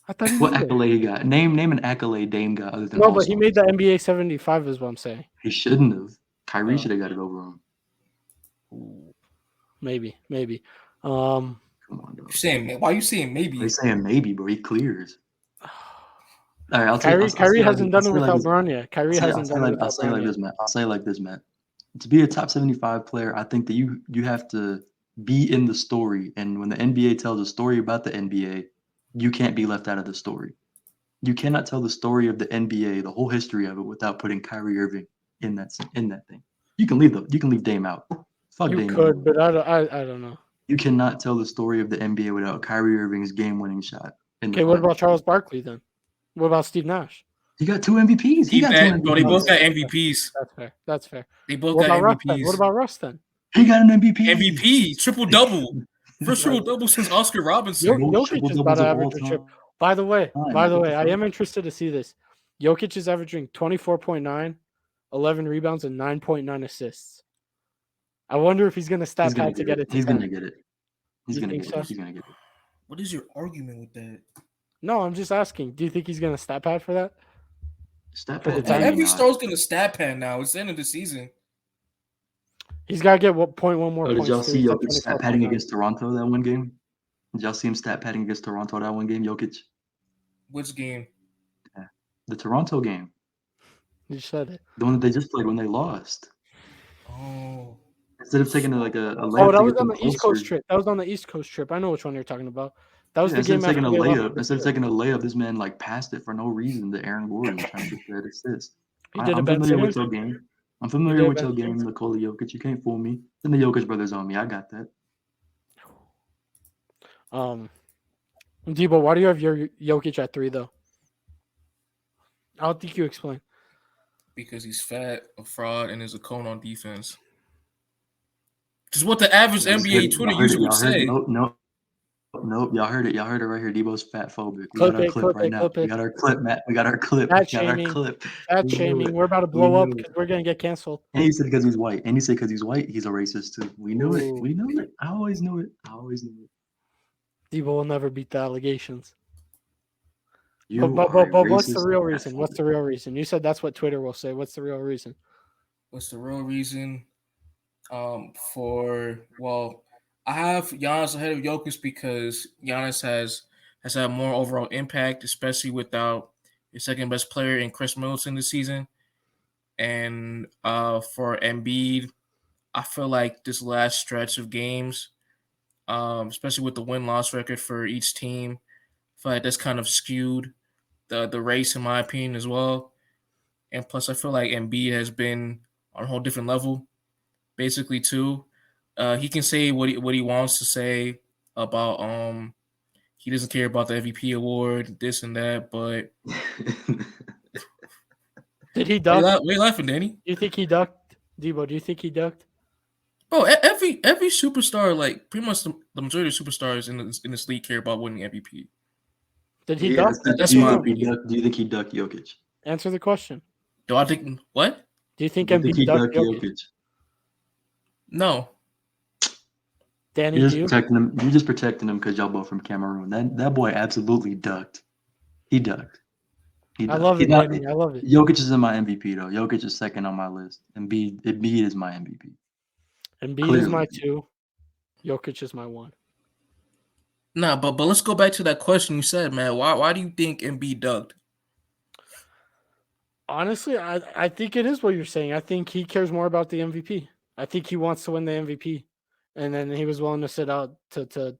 Speaker 2: I thought he
Speaker 3: What
Speaker 2: was
Speaker 3: accolade he got? Name an accolade Dame got other than
Speaker 2: No,
Speaker 3: All-Star.
Speaker 2: but he made the NBA 75 is what I'm saying.
Speaker 3: He shouldn't have. Kyrie
Speaker 2: Oh.
Speaker 3: should have got it over him.
Speaker 2: Maybe.
Speaker 3: Come on, dog.
Speaker 1: Why are you saying maybe?
Speaker 3: They're saying maybe, bro. He clears. All right,
Speaker 2: Kyrie hasn't done it without Bron yet. Kyrie hasn't done it without
Speaker 3: I'll say it
Speaker 2: Bron
Speaker 3: like
Speaker 2: yet.
Speaker 3: this, Matt. I'll say it like this, Matt. To be a top 75 player, I think that you have to be in the story. And when the NBA tells a story about the NBA, you can't be left out of the story. You cannot tell the story of the NBA, the whole history of it, without putting Kyrie Irving in that thing. You can leave Dame out. Fuck
Speaker 2: You
Speaker 3: Dame.
Speaker 2: could, but I don't know.
Speaker 3: You cannot tell the story of the NBA without Kyrie Irving's game-winning shot.
Speaker 2: Okay, what about Charles Barkley then? What about Steve Nash?
Speaker 3: He got 2 MVPs.
Speaker 1: They both got MVPs.
Speaker 2: That's fair.
Speaker 1: They both
Speaker 2: What
Speaker 1: got
Speaker 2: about
Speaker 1: MVPs.
Speaker 2: Russ? What about Russ then?
Speaker 3: He got an MVP.
Speaker 1: MVP, triple double. First triple double since Oscar Robinson.
Speaker 2: Jokic is about to average a triple. By the way, I am interested to see this. Jokic is averaging 24.9, 11 rebounds, and 9.9 assists. I wonder if he's going to stat pad to get it.
Speaker 3: He's going to get it. He's going to get it.
Speaker 1: What is your argument with that?
Speaker 2: No, I'm just asking. Do you think he's going to stat pad for that?
Speaker 3: Stat pad.
Speaker 1: Every star's going to stat pad now. It's the end of the season.
Speaker 2: He's got to get 0.1 more points.
Speaker 3: Did y'all see Jokic stat padding against Toronto that one game? Did y'all see him stat padding against Toronto that one game, Jokic?
Speaker 1: Which game?
Speaker 3: Yeah. The Toronto game.
Speaker 2: You said it.
Speaker 3: The one that they just played when they lost.
Speaker 1: Oh, Oh,
Speaker 3: Instead of taking like a
Speaker 2: Oh,
Speaker 3: layup
Speaker 2: that
Speaker 3: to
Speaker 2: was
Speaker 3: get
Speaker 2: on
Speaker 3: them
Speaker 2: the East Coast
Speaker 3: closer.
Speaker 2: trip. That was on the East Coast trip. I know which one you're talking about. That was
Speaker 3: Yeah,
Speaker 2: the
Speaker 3: instead
Speaker 2: game
Speaker 3: of taking
Speaker 2: after
Speaker 3: a
Speaker 2: they lost.
Speaker 3: layup, this man like passed it for no reason to Aaron Gordon trying to get that assist.
Speaker 2: He did a
Speaker 3: I'm
Speaker 2: Ben
Speaker 3: familiar with
Speaker 2: Simmons.
Speaker 3: your game. I'm
Speaker 2: He
Speaker 3: familiar
Speaker 2: did a
Speaker 3: with
Speaker 2: Ben
Speaker 3: your game,
Speaker 2: Simmons.
Speaker 3: Nikola Jokic. You can't fool me. Then the Jokic brothers on me. I got that.
Speaker 2: Debo, why do you have your Jokic at 3 though? I don't think you explain.
Speaker 1: because he's fat, a fraud, and is a cone on defense. Just what the average NBA Twitter user would say.
Speaker 3: Nope. Y'all heard it. Y'all heard it right here. Debo's fat phobic. We got
Speaker 2: Clip
Speaker 3: our
Speaker 2: it,
Speaker 3: clip
Speaker 2: clip
Speaker 3: right
Speaker 2: it,
Speaker 3: now.
Speaker 2: clip
Speaker 3: We
Speaker 2: it.
Speaker 3: got our clip, Matt. We got our clip.
Speaker 2: Fat
Speaker 3: We got our
Speaker 2: shaming.
Speaker 3: clip.
Speaker 2: Fat
Speaker 3: We knew
Speaker 2: shaming.
Speaker 3: it.
Speaker 2: We're about to
Speaker 3: We
Speaker 2: blow up
Speaker 3: knew
Speaker 2: because
Speaker 3: it.
Speaker 2: we're gonna get canceled.
Speaker 3: And he said because he's white. And he said because he's white, he's a racist too. We knew it.
Speaker 2: Ooh.
Speaker 3: We knew it. I always knew it. I always knew it.
Speaker 2: Debo will never beat the allegations.
Speaker 3: You
Speaker 2: But
Speaker 3: are a
Speaker 2: what's the
Speaker 3: racist
Speaker 2: real
Speaker 3: fat
Speaker 2: reason? What's
Speaker 3: phobic.
Speaker 2: the real reason? You said that's what Twitter will say. What's the real reason?
Speaker 1: What's the real reason? I have Giannis ahead of Jokic because Giannis has had more overall impact, especially without his second best player in Chris Middleton this season. And for Embiid, I feel like this last stretch of games, especially with the win-loss record for each team, I feel like that's kind of skewed the race in my opinion as well. And plus, I feel like Embiid has been on a whole different level, basically too. He can say what he wants to say about he doesn't care about the MVP award, this and that. But
Speaker 2: Did he
Speaker 1: why
Speaker 2: duck?
Speaker 1: you laughing, Danny?
Speaker 2: Do you think he ducked? Debo, do you think he ducked?
Speaker 1: Bro, every superstar, like pretty much the majority of superstars in this league care about winning MVP.
Speaker 2: Did he
Speaker 3: Yeah,
Speaker 2: duck?
Speaker 1: That's
Speaker 3: do
Speaker 1: my
Speaker 3: you
Speaker 1: opinion.
Speaker 3: do you think he ducked Jokic?
Speaker 2: Answer the question.
Speaker 1: Do I think what?
Speaker 2: Do you think
Speaker 3: Do you think
Speaker 2: Embiid
Speaker 3: he
Speaker 2: ducked
Speaker 3: ducked
Speaker 2: Jokic?
Speaker 3: Jokic?
Speaker 1: No.
Speaker 2: Danny,
Speaker 3: You're
Speaker 2: do
Speaker 3: just
Speaker 2: you?
Speaker 3: protecting him. You're just protecting him because y'all both from Cameroon. That boy absolutely ducked. He ducked. He
Speaker 2: I
Speaker 3: ducked.
Speaker 2: love
Speaker 3: He's
Speaker 2: it,
Speaker 3: not,
Speaker 2: Danny. I love it.
Speaker 3: Jokic is in my MVP though. Jokic is second on my list. Embiid is my MVP.
Speaker 2: Embiid is
Speaker 3: Clearly.
Speaker 2: my 2. Jokic is my 1.
Speaker 1: Nah, but let's go back to that question you said, man. Why do you think Embiid ducked?
Speaker 2: Honestly, I think it is what you're saying. I think he cares more about the MVP. I think he wants to win the MVP. And then he was willing to sit out to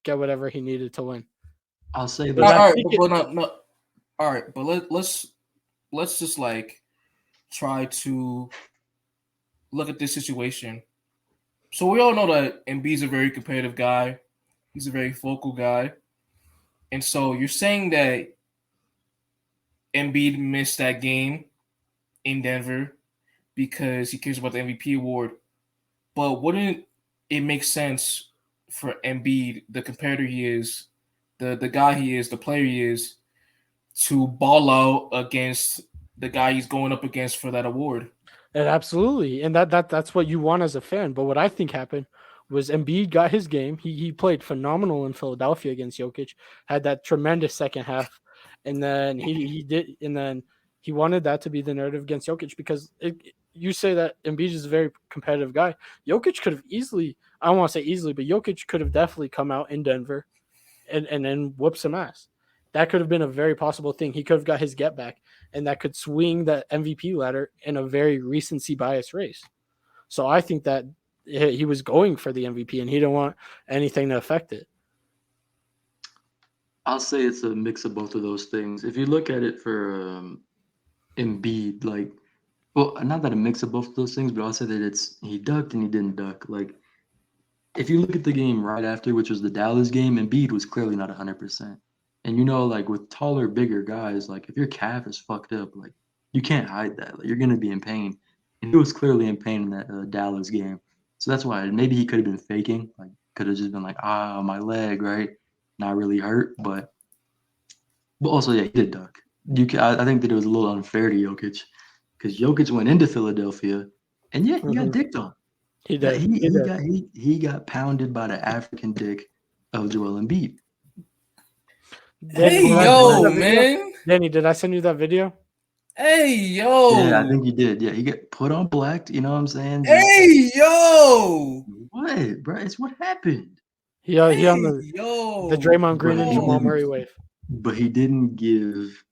Speaker 2: get whatever he needed to win.
Speaker 3: I'll say
Speaker 2: But
Speaker 3: this.
Speaker 1: All
Speaker 2: I
Speaker 1: right,
Speaker 2: think
Speaker 1: but no. All right, but let's just like try to look at this situation. So we all know that Embiid's a very competitive guy. He's a very vocal guy. And so you're saying that Embiid missed that game in Denver because he cares about the MVP award. But wouldn't it make sense for Embiid, the competitor he is, the guy he is, the player he is, to ball out against the guy he's going up against for that award?
Speaker 2: And absolutely. And that's what you want as a fan. But what I think happened was Embiid got his game. He played phenomenal in Philadelphia against Jokic, had that tremendous second half. And then he wanted that to be the narrative against Jokic because you say that Embiid is a very competitive guy. Jokic could have easily, I don't want to say easily, but Jokic could have definitely come out in Denver and then whoop some ass. That could have been a very possible thing. He could have got his get back, and that could swing the MVP ladder in a very recency bias race. So I think that he was going for the MVP, and he didn't want anything to affect it.
Speaker 3: I'll say it's a mix of both of those things. If you look at it for Embiid, like, well, not that a mix of both of those things, but I'll say that he ducked and he didn't duck. Like, if you look at the game right after, which was the Dallas game, Embiid was clearly not 100%. And like with taller, bigger guys, like if your calf is fucked up, like you can't hide that. Like you're gonna be in pain. And he was clearly in pain in that Dallas game. So that's why maybe he could have been faking. Like could have just been like, my leg, right? Not really hurt, but also yeah, he did duck. I think that it was a little unfair to Jokic because Jokic went into Philadelphia, and yeah, he got dicked on.
Speaker 2: He did.
Speaker 3: He got pounded by the African dick of Joel Embiid.
Speaker 1: Hey, yo, man.
Speaker 2: Danny, did I send you that video?
Speaker 1: Hey, yo.
Speaker 3: Yeah, I think you did. Yeah, he got put on black. You know what I'm saying?
Speaker 1: Hey, yo.
Speaker 3: What, bro? It's what happened.
Speaker 2: He on the Draymond Green and Jamal Murray wave.
Speaker 3: But he didn't give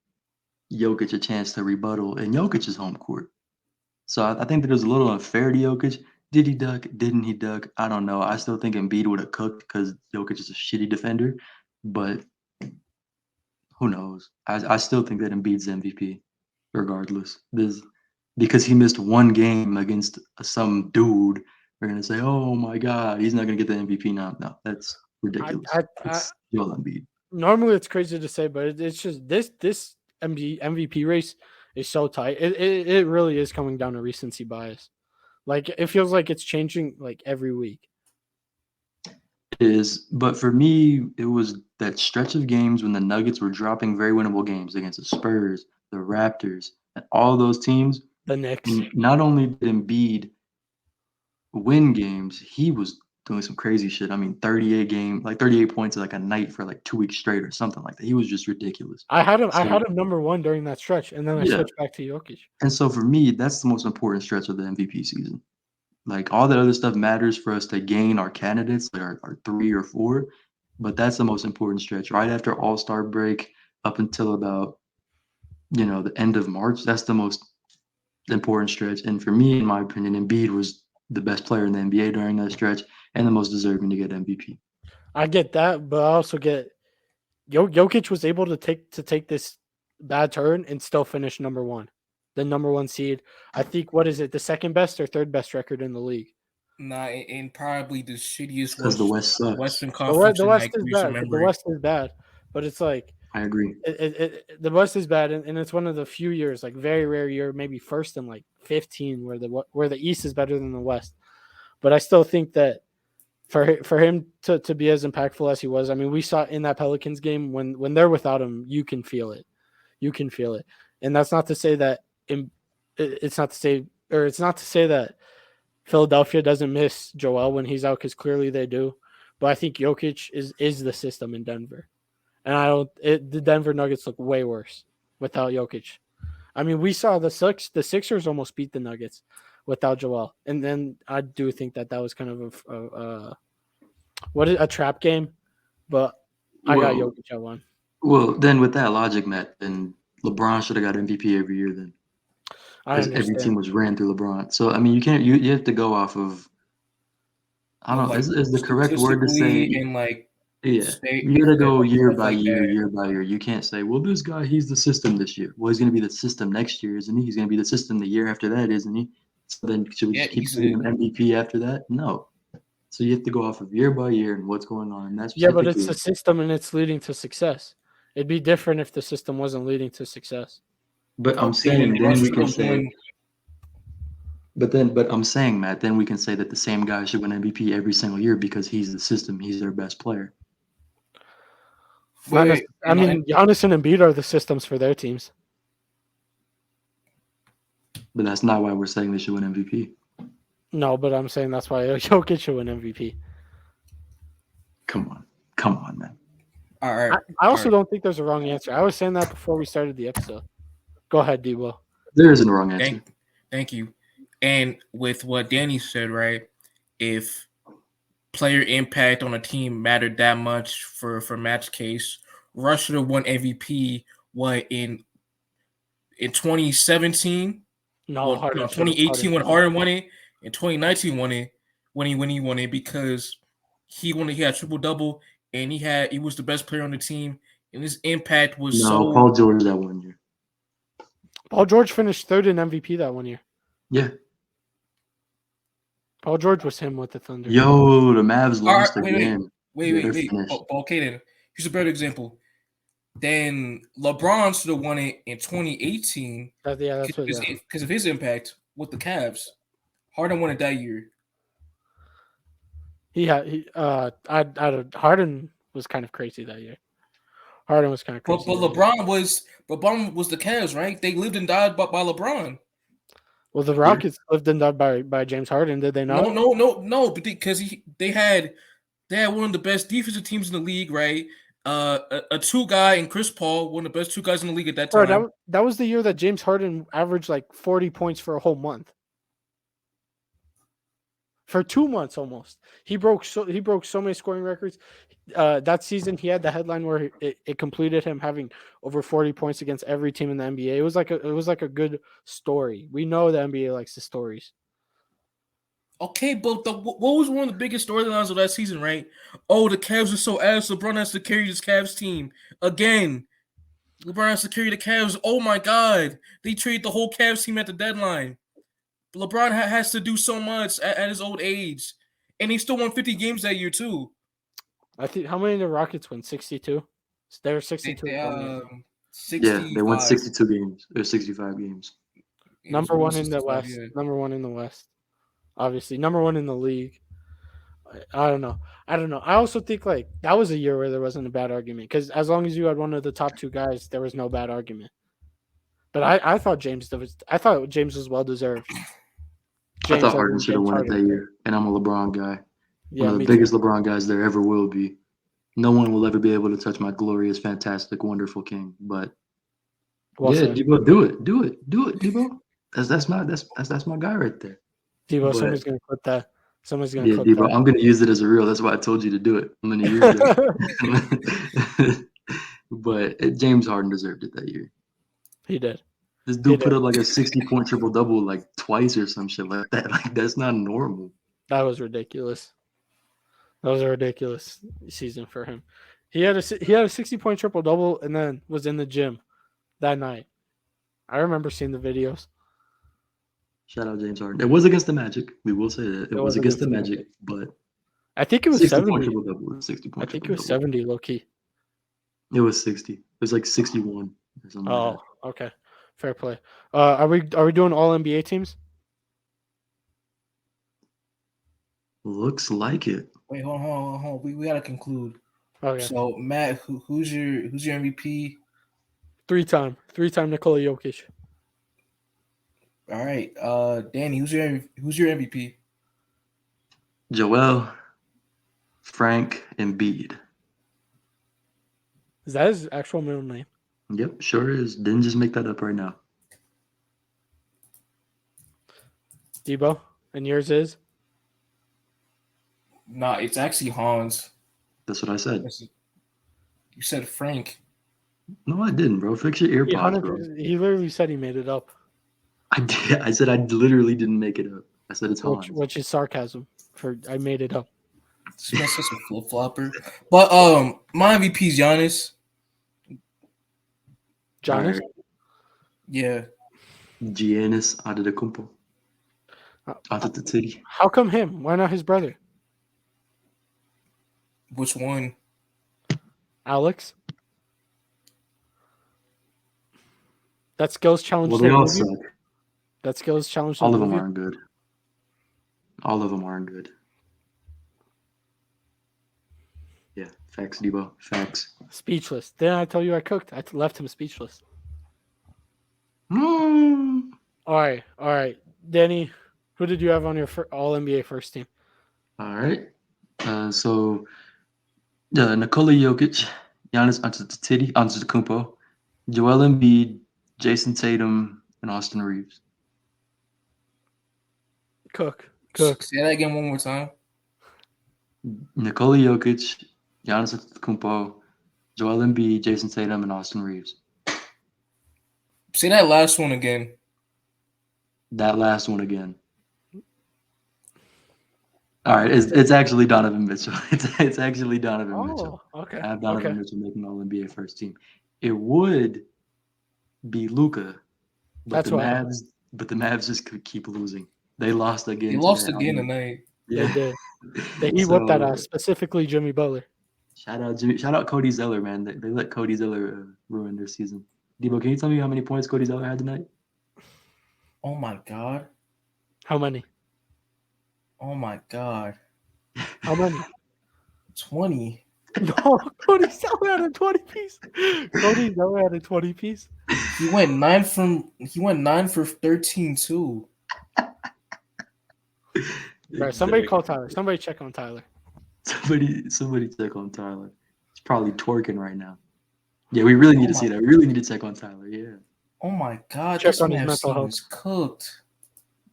Speaker 3: Jokic a chance to rebuttal in Jokic's home court. So I think that it was a little unfair to Jokic. Did he duck? Didn't he duck? I don't know. I still think Embiid would have cooked because Jokic is a shitty defender, but who knows? I still think that Embiid's MVP, regardless. Because he missed one game against some dude. We're gonna say, "Oh my God, he's not gonna get the MVP now." No, that's ridiculous. It's Joel Embiid.
Speaker 2: Normally it's crazy to say, but it's just this MVP race is so tight. It really is coming down to recency bias. Like it feels like it's changing like every week.
Speaker 3: It is, but for me, it was that stretch of games when the Nuggets were dropping very winnable games against the Spurs, the Raptors, and all those teams.
Speaker 2: The Knicks.
Speaker 3: And not only did Embiid win games, he was doing some crazy shit. I mean, 38 points like a night for like 2 weeks straight or something like that. He was just ridiculous.
Speaker 2: I had him number one during that stretch, and then I switched back to Jokic.
Speaker 3: And so for me, that's the most important stretch of the MVP season. Like all that other stuff matters for us to gain our candidates, like our 3 or 4, but that's the most important stretch. Right after All-Star break up until about the end of March, that's the most important stretch. And for me, in my opinion, Embiid was the best player in the NBA during that stretch and the most deserving to get MVP.
Speaker 2: I get that, but I also get Jokic was able to take this bad turn and still finish number one, the number one seed. I think what is it, the second best or third best record in the league?
Speaker 1: Nah, and probably the shittiest
Speaker 3: because the West sucks.
Speaker 1: Western Conference.
Speaker 2: The West is bad. The West is bad, but it's like
Speaker 3: I agree.
Speaker 2: The West is bad, and it's one of the few years, like very rare year, maybe first in like 15, where the East is better than the West. But I still think that for him to be as impactful as he was, I mean, we saw in that Pelicans game when they're without him, you can feel it. You can feel it, and that's not to say that it's not to say that Philadelphia doesn't miss Joel when he's out, because clearly they do. But I think Jokic is the system in Denver. And the Denver Nuggets look way worse without Jokic. I mean, we saw the Sixers almost beat the Nuggets without Joel. And then I do think that was kind of a trap game. But I got Jokic at one.
Speaker 3: Well, then with that logic, Matt, then LeBron should have got MVP every year then. Because every team was ran through LeBron. So, I mean, you can't – you have to go off of – I don't know. Is the correct word to say –
Speaker 1: and like –
Speaker 3: yeah, you gotta go year by year. You can't say, well, this guy, he's the system this year. Well, he's gonna be the system next year, isn't he? He's gonna be the system the year after that, isn't he? So then should we just keep giving him MVP after that? No. So you have to go off of year by year and what's going on. And that's
Speaker 2: but it's a system and it's leading to success. It'd be different if the system wasn't leading to success.
Speaker 3: But I'm saying then we can say. But I'm saying, Matt, then we can say that the same guy should win MVP every single year because he's the system. He's their best player.
Speaker 2: Giannis and Embiid are the systems for their teams.
Speaker 3: But that's not why we're saying they should win MVP.
Speaker 2: No, but I'm saying that's why Jokic should win MVP.
Speaker 3: Come on, man.
Speaker 1: All right.
Speaker 2: I also don't think there's a wrong answer. I was saying that before we started the episode. Go ahead, Dibo.
Speaker 3: There isn't a wrong answer.
Speaker 1: Thank you. And with what Danny said, right, if player impact on a team mattered that much for Matt's case, Russ should have won MVP in 2017?
Speaker 2: No,
Speaker 1: 2018 when Harden won it, in 2019 won it when he won it because he had triple-double and he was the best player on the team and his impact was
Speaker 3: Paul George that 1 year.
Speaker 2: Paul George finished third in MVP that 1 year.
Speaker 3: Yeah.
Speaker 2: Paul George was him with the Thunder.
Speaker 3: Yo, the Mavs lost again.
Speaker 1: Wait. Okay, then. Here's a better example. Then LeBron should have won it in 2018. Because of his impact with the Cavs. Harden won it that year.
Speaker 2: Harden was kind of crazy that year. Harden was kind of crazy.
Speaker 1: But LeBron was the Cavs, right? They lived and died by LeBron.
Speaker 2: Well, the Rockets lived and died by James Harden, did they not?
Speaker 1: No, because they had one of the best defensive teams in the league, right? A two guy and Chris Paul, one of the best two guys in the league at that time.
Speaker 2: Bro, that was the year that James Harden averaged like 40 points for a whole month. For 2 months almost. He broke so many scoring records. that season he had the headline where it completed him having over 40 points against every team in the NBA. It was like a good story. We know the NBA likes the stories.
Speaker 1: Okay, but what was one of the biggest storylines of that season, right? Oh, the Cavs are so ass. LeBron has to carry this Cavs team again. LeBron has to carry the Cavs. Oh my God, they traded the whole Cavs team at the deadline. LeBron has to do so much at his old age, and he still won 50 games that year too.
Speaker 2: I think how many did the Rockets win? 62. They were 62.
Speaker 1: They,
Speaker 3: 65. Yeah, they won 62 games. Or 65 games.
Speaker 2: Number one in the West. Yeah. Number one in the West. Obviously, number one in the league. I don't know. I also think like that was a year where there wasn't a bad argument because as long as you had one of the top two guys, there was no bad argument. But I thought James was well deserved.
Speaker 3: I thought Harden should have won it that year, and I'm a LeBron guy. Yeah, one of the biggest LeBron guys there ever will be. No one will ever be able to touch my glorious, fantastic, wonderful king. But Dibo, do it, Dibo. That's my guy right there.
Speaker 2: Dibo, somebody's gonna clip that. Someone's gonna clip
Speaker 3: Dibo,
Speaker 2: that.
Speaker 3: I'm gonna use it as a reel. That's why I told you to do it. I'm gonna use it. But James Harden deserved it that year.
Speaker 2: He did.
Speaker 3: This dude put up like a 60-point triple-double like twice or some shit like that. Like that's not normal.
Speaker 2: That was ridiculous. That was a ridiculous season for him. He had a 60-point triple-double and then was in the gym that night. I remember seeing the videos.
Speaker 3: Shout out James Harden. It was against the Magic. We will say that. It was against the Magic, but
Speaker 2: I think it was 70.
Speaker 3: 60
Speaker 2: I think it was 70 low key.
Speaker 3: It was 60. It was like 61 or something.
Speaker 2: Oh, like that. Okay. Fair play. Are we doing all NBA teams?
Speaker 3: Looks like it.
Speaker 1: Wait, hold on. We gotta conclude.
Speaker 2: Okay.
Speaker 1: So Matt, who's your MVP?
Speaker 2: Three-time Nikola Jokic.
Speaker 1: All right. Danny, who's your MVP?
Speaker 3: Joel, Frank, and Embiid.
Speaker 2: Is that his actual middle name?
Speaker 3: Yep, sure is. Didn't just make that up right now.
Speaker 2: Dibo, and yours is?
Speaker 1: Nah, it's actually Hans.
Speaker 3: That's what I said.
Speaker 1: You said Frank.
Speaker 3: No, I didn't, bro. Fix your earpods, bro.
Speaker 2: He literally said he made it up.
Speaker 3: I did. I said I literally didn't make it up. I said it's Hans.
Speaker 2: Which is sarcasm. I made it up.
Speaker 1: This man's such a flip flopper. But my MVP is Giannis.
Speaker 2: Giannis?
Speaker 1: Yeah.
Speaker 3: Giannis Antetokounmpo. Antetokounmpo.
Speaker 2: How come him? Why not his brother?
Speaker 1: Which one?
Speaker 2: Alex? That skills challenge.
Speaker 3: Well, they all suck.
Speaker 2: That skills challenge.
Speaker 3: All of them aren't good. All of them aren't good. Yeah, facts, Dibo. Facts.
Speaker 2: Speechless. Didn't I tell you I cooked? I left him speechless.
Speaker 3: Mm.
Speaker 2: All right. Danny, who did you have on your All-NBA first team?
Speaker 3: All right. So Nikola Jokic, Giannis Antetokounmpo, Joel Embiid, Jason Tatum, and Austin Reeves.
Speaker 2: Cook.
Speaker 1: Say that again one more time.
Speaker 3: Nikola Jokic, Giannis Antetokounmpo, Joel Embiid, Jason Tatum, and Austin Reeves.
Speaker 1: Say that last one again.
Speaker 3: That last one again. All right, it's actually Donovan Mitchell. It's actually Donovan Mitchell.
Speaker 2: Okay.
Speaker 3: I have Donovan Mitchell making All NBA first team. It would be Luka, but the Mavs just keep losing. They lost again.
Speaker 1: They lost again tonight.
Speaker 2: Yeah. They did. He whipped that ass, specifically Jimmy Butler.
Speaker 3: Shout out Cody Zeller, man. They let Cody Zeller ruin their season. Dibo, can you tell me how many points Cody Zeller had tonight?
Speaker 1: Oh my God.
Speaker 2: How many?
Speaker 1: Oh my God.
Speaker 2: How many?
Speaker 1: 20.
Speaker 2: No, Cody Zeller had a 20 piece. Cody Zeller had a 20 piece.
Speaker 1: He went 9 for 13 too.
Speaker 2: Right, somebody call Tyler. Somebody check on Tyler.
Speaker 3: Somebody check on Tyler. He's probably twerking right now. Yeah, we really need to see that. We really need to check on Tyler. Yeah.
Speaker 1: Oh my God.
Speaker 2: Check on his mental health.
Speaker 1: Cooked.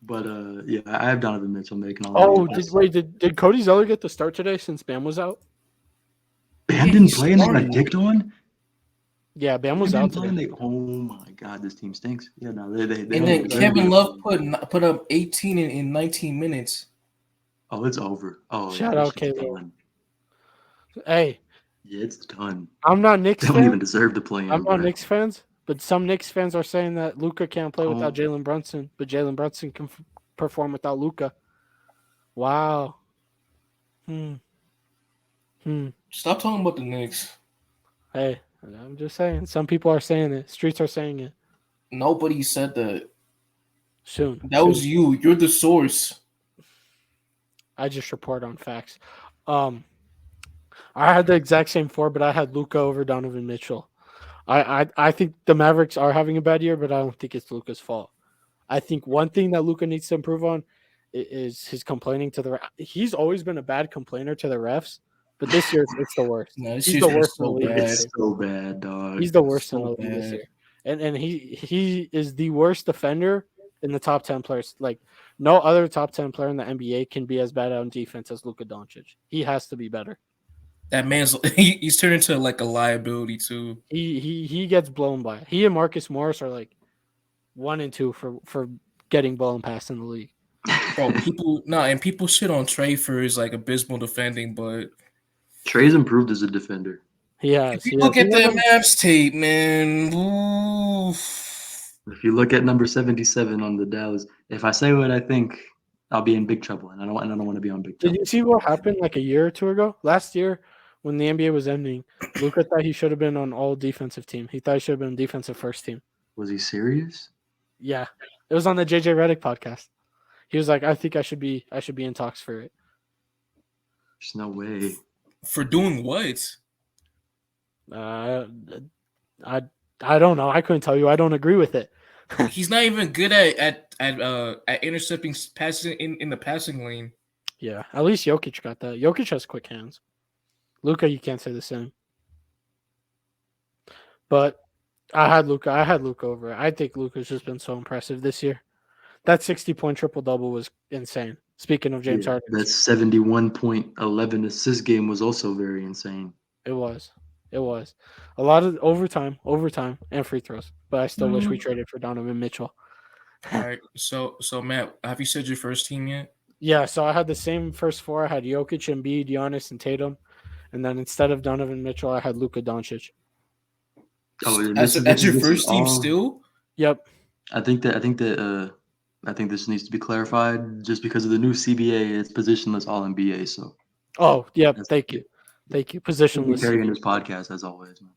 Speaker 3: But yeah, I have Donovan Mitchell making all.
Speaker 2: Did Cody Zeller get the start today since Bam was out?
Speaker 3: Bam didn't play and they got dicked on.
Speaker 2: Yeah, Bam
Speaker 3: Bam
Speaker 2: was
Speaker 3: didn't
Speaker 2: out
Speaker 3: play
Speaker 2: today.
Speaker 3: and oh my god, this team stinks. Yeah, no, they
Speaker 1: And
Speaker 3: don't
Speaker 1: then
Speaker 3: deserve
Speaker 1: Kevin
Speaker 3: it.
Speaker 1: Love put up 18 in 19 minutes.
Speaker 3: Oh, it's over. Oh,
Speaker 2: Shout
Speaker 3: yeah,
Speaker 2: out
Speaker 3: this shit's
Speaker 2: K-Love.
Speaker 3: done.
Speaker 2: Hey,
Speaker 3: Yeah, it's done.
Speaker 2: I'm not Knicks
Speaker 3: They don't
Speaker 2: fan.
Speaker 3: even deserve to play
Speaker 2: I'm
Speaker 3: him,
Speaker 2: not
Speaker 3: bro.
Speaker 2: Knicks fans, but some Knicks fans are saying that Luka can't play without
Speaker 3: Oh.
Speaker 2: Jalen Brunson, but Jalen Brunson can perform without Luka. Wow.
Speaker 1: Stop talking about the Knicks.
Speaker 2: Hey, I'm just saying. Some people are saying it. Streets are saying it.
Speaker 1: Nobody said that.
Speaker 2: Soon.
Speaker 1: That was you. You're the source.
Speaker 2: I just report on facts. I had the exact same four, but I had Luka over Donovan Mitchell. I think the Mavericks are having a bad year, but I don't think it's Luka's fault. I think one thing that Luka needs to improve on is his complaining to the. He's always been a bad complainer to the refs, but this year it's the worst.
Speaker 1: No, this
Speaker 2: He's
Speaker 1: year's
Speaker 2: the
Speaker 1: been
Speaker 2: worst in
Speaker 1: so
Speaker 2: the league.
Speaker 1: bad.
Speaker 3: It's so bad, dog.
Speaker 2: He's the worst in
Speaker 1: So
Speaker 2: the league this
Speaker 1: bad.
Speaker 2: year, and he is the worst defender in the top 10 players. Like no other top 10 player in the NBA can be as bad on defense as Luka Doncic. He has to be better.
Speaker 1: That man's he's turned into like a liability too.
Speaker 2: He gets blown by. He and Marcus Morris are like 1 and 2 for getting blown past in the league.
Speaker 1: Bro, people shit on Trey for his like abysmal defending, but
Speaker 3: Trey's improved as a defender.
Speaker 2: He has.
Speaker 1: if you look at the Mavs tape, man,
Speaker 3: If you look at number 77 on the Dallas, if I say what I think, I'll be in big trouble, and I don't want to be on big trouble.
Speaker 2: Did you see what happened like a year or two ago? Last year, when the NBA was ending, Luka thought he should have been on all defensive team. He thought he should have been defensive first team.
Speaker 3: Was he serious?
Speaker 2: Yeah, it was on the JJ Redick podcast. He was like, "I think I should be in talks for it."
Speaker 3: There's no way.
Speaker 1: for doing what?
Speaker 2: I don't know. I couldn't tell you. I don't agree with it.
Speaker 1: He's not even good at intercepting passes in the passing lane.
Speaker 2: Yeah, at least Jokic got that. Jokic has quick hands. Luka, you can't say the same. But I had Luka over it. I think Luka's just been so impressive this year. That 60-point triple-double was insane. Speaking of James Harden.
Speaker 3: That 71.11 assist game was also very insane.
Speaker 2: It was. A lot of overtime, and free throws. But I still wish we traded for Donovan Mitchell.
Speaker 1: All right. So Matt, have you said your first team yet?
Speaker 2: Yeah, so I had the same first four. I had Jokic, Embiid, Giannis, and Tatum. And then instead of Donovan Mitchell, I had Luka Doncic.
Speaker 3: Oh,
Speaker 1: that's your first team still?
Speaker 2: Yep.
Speaker 3: I think this needs to be clarified just because of the new CBA. It's positionless All NBA. So.
Speaker 2: Oh, yep. Thank you. Positionless.
Speaker 3: Carrying this podcast as always, man.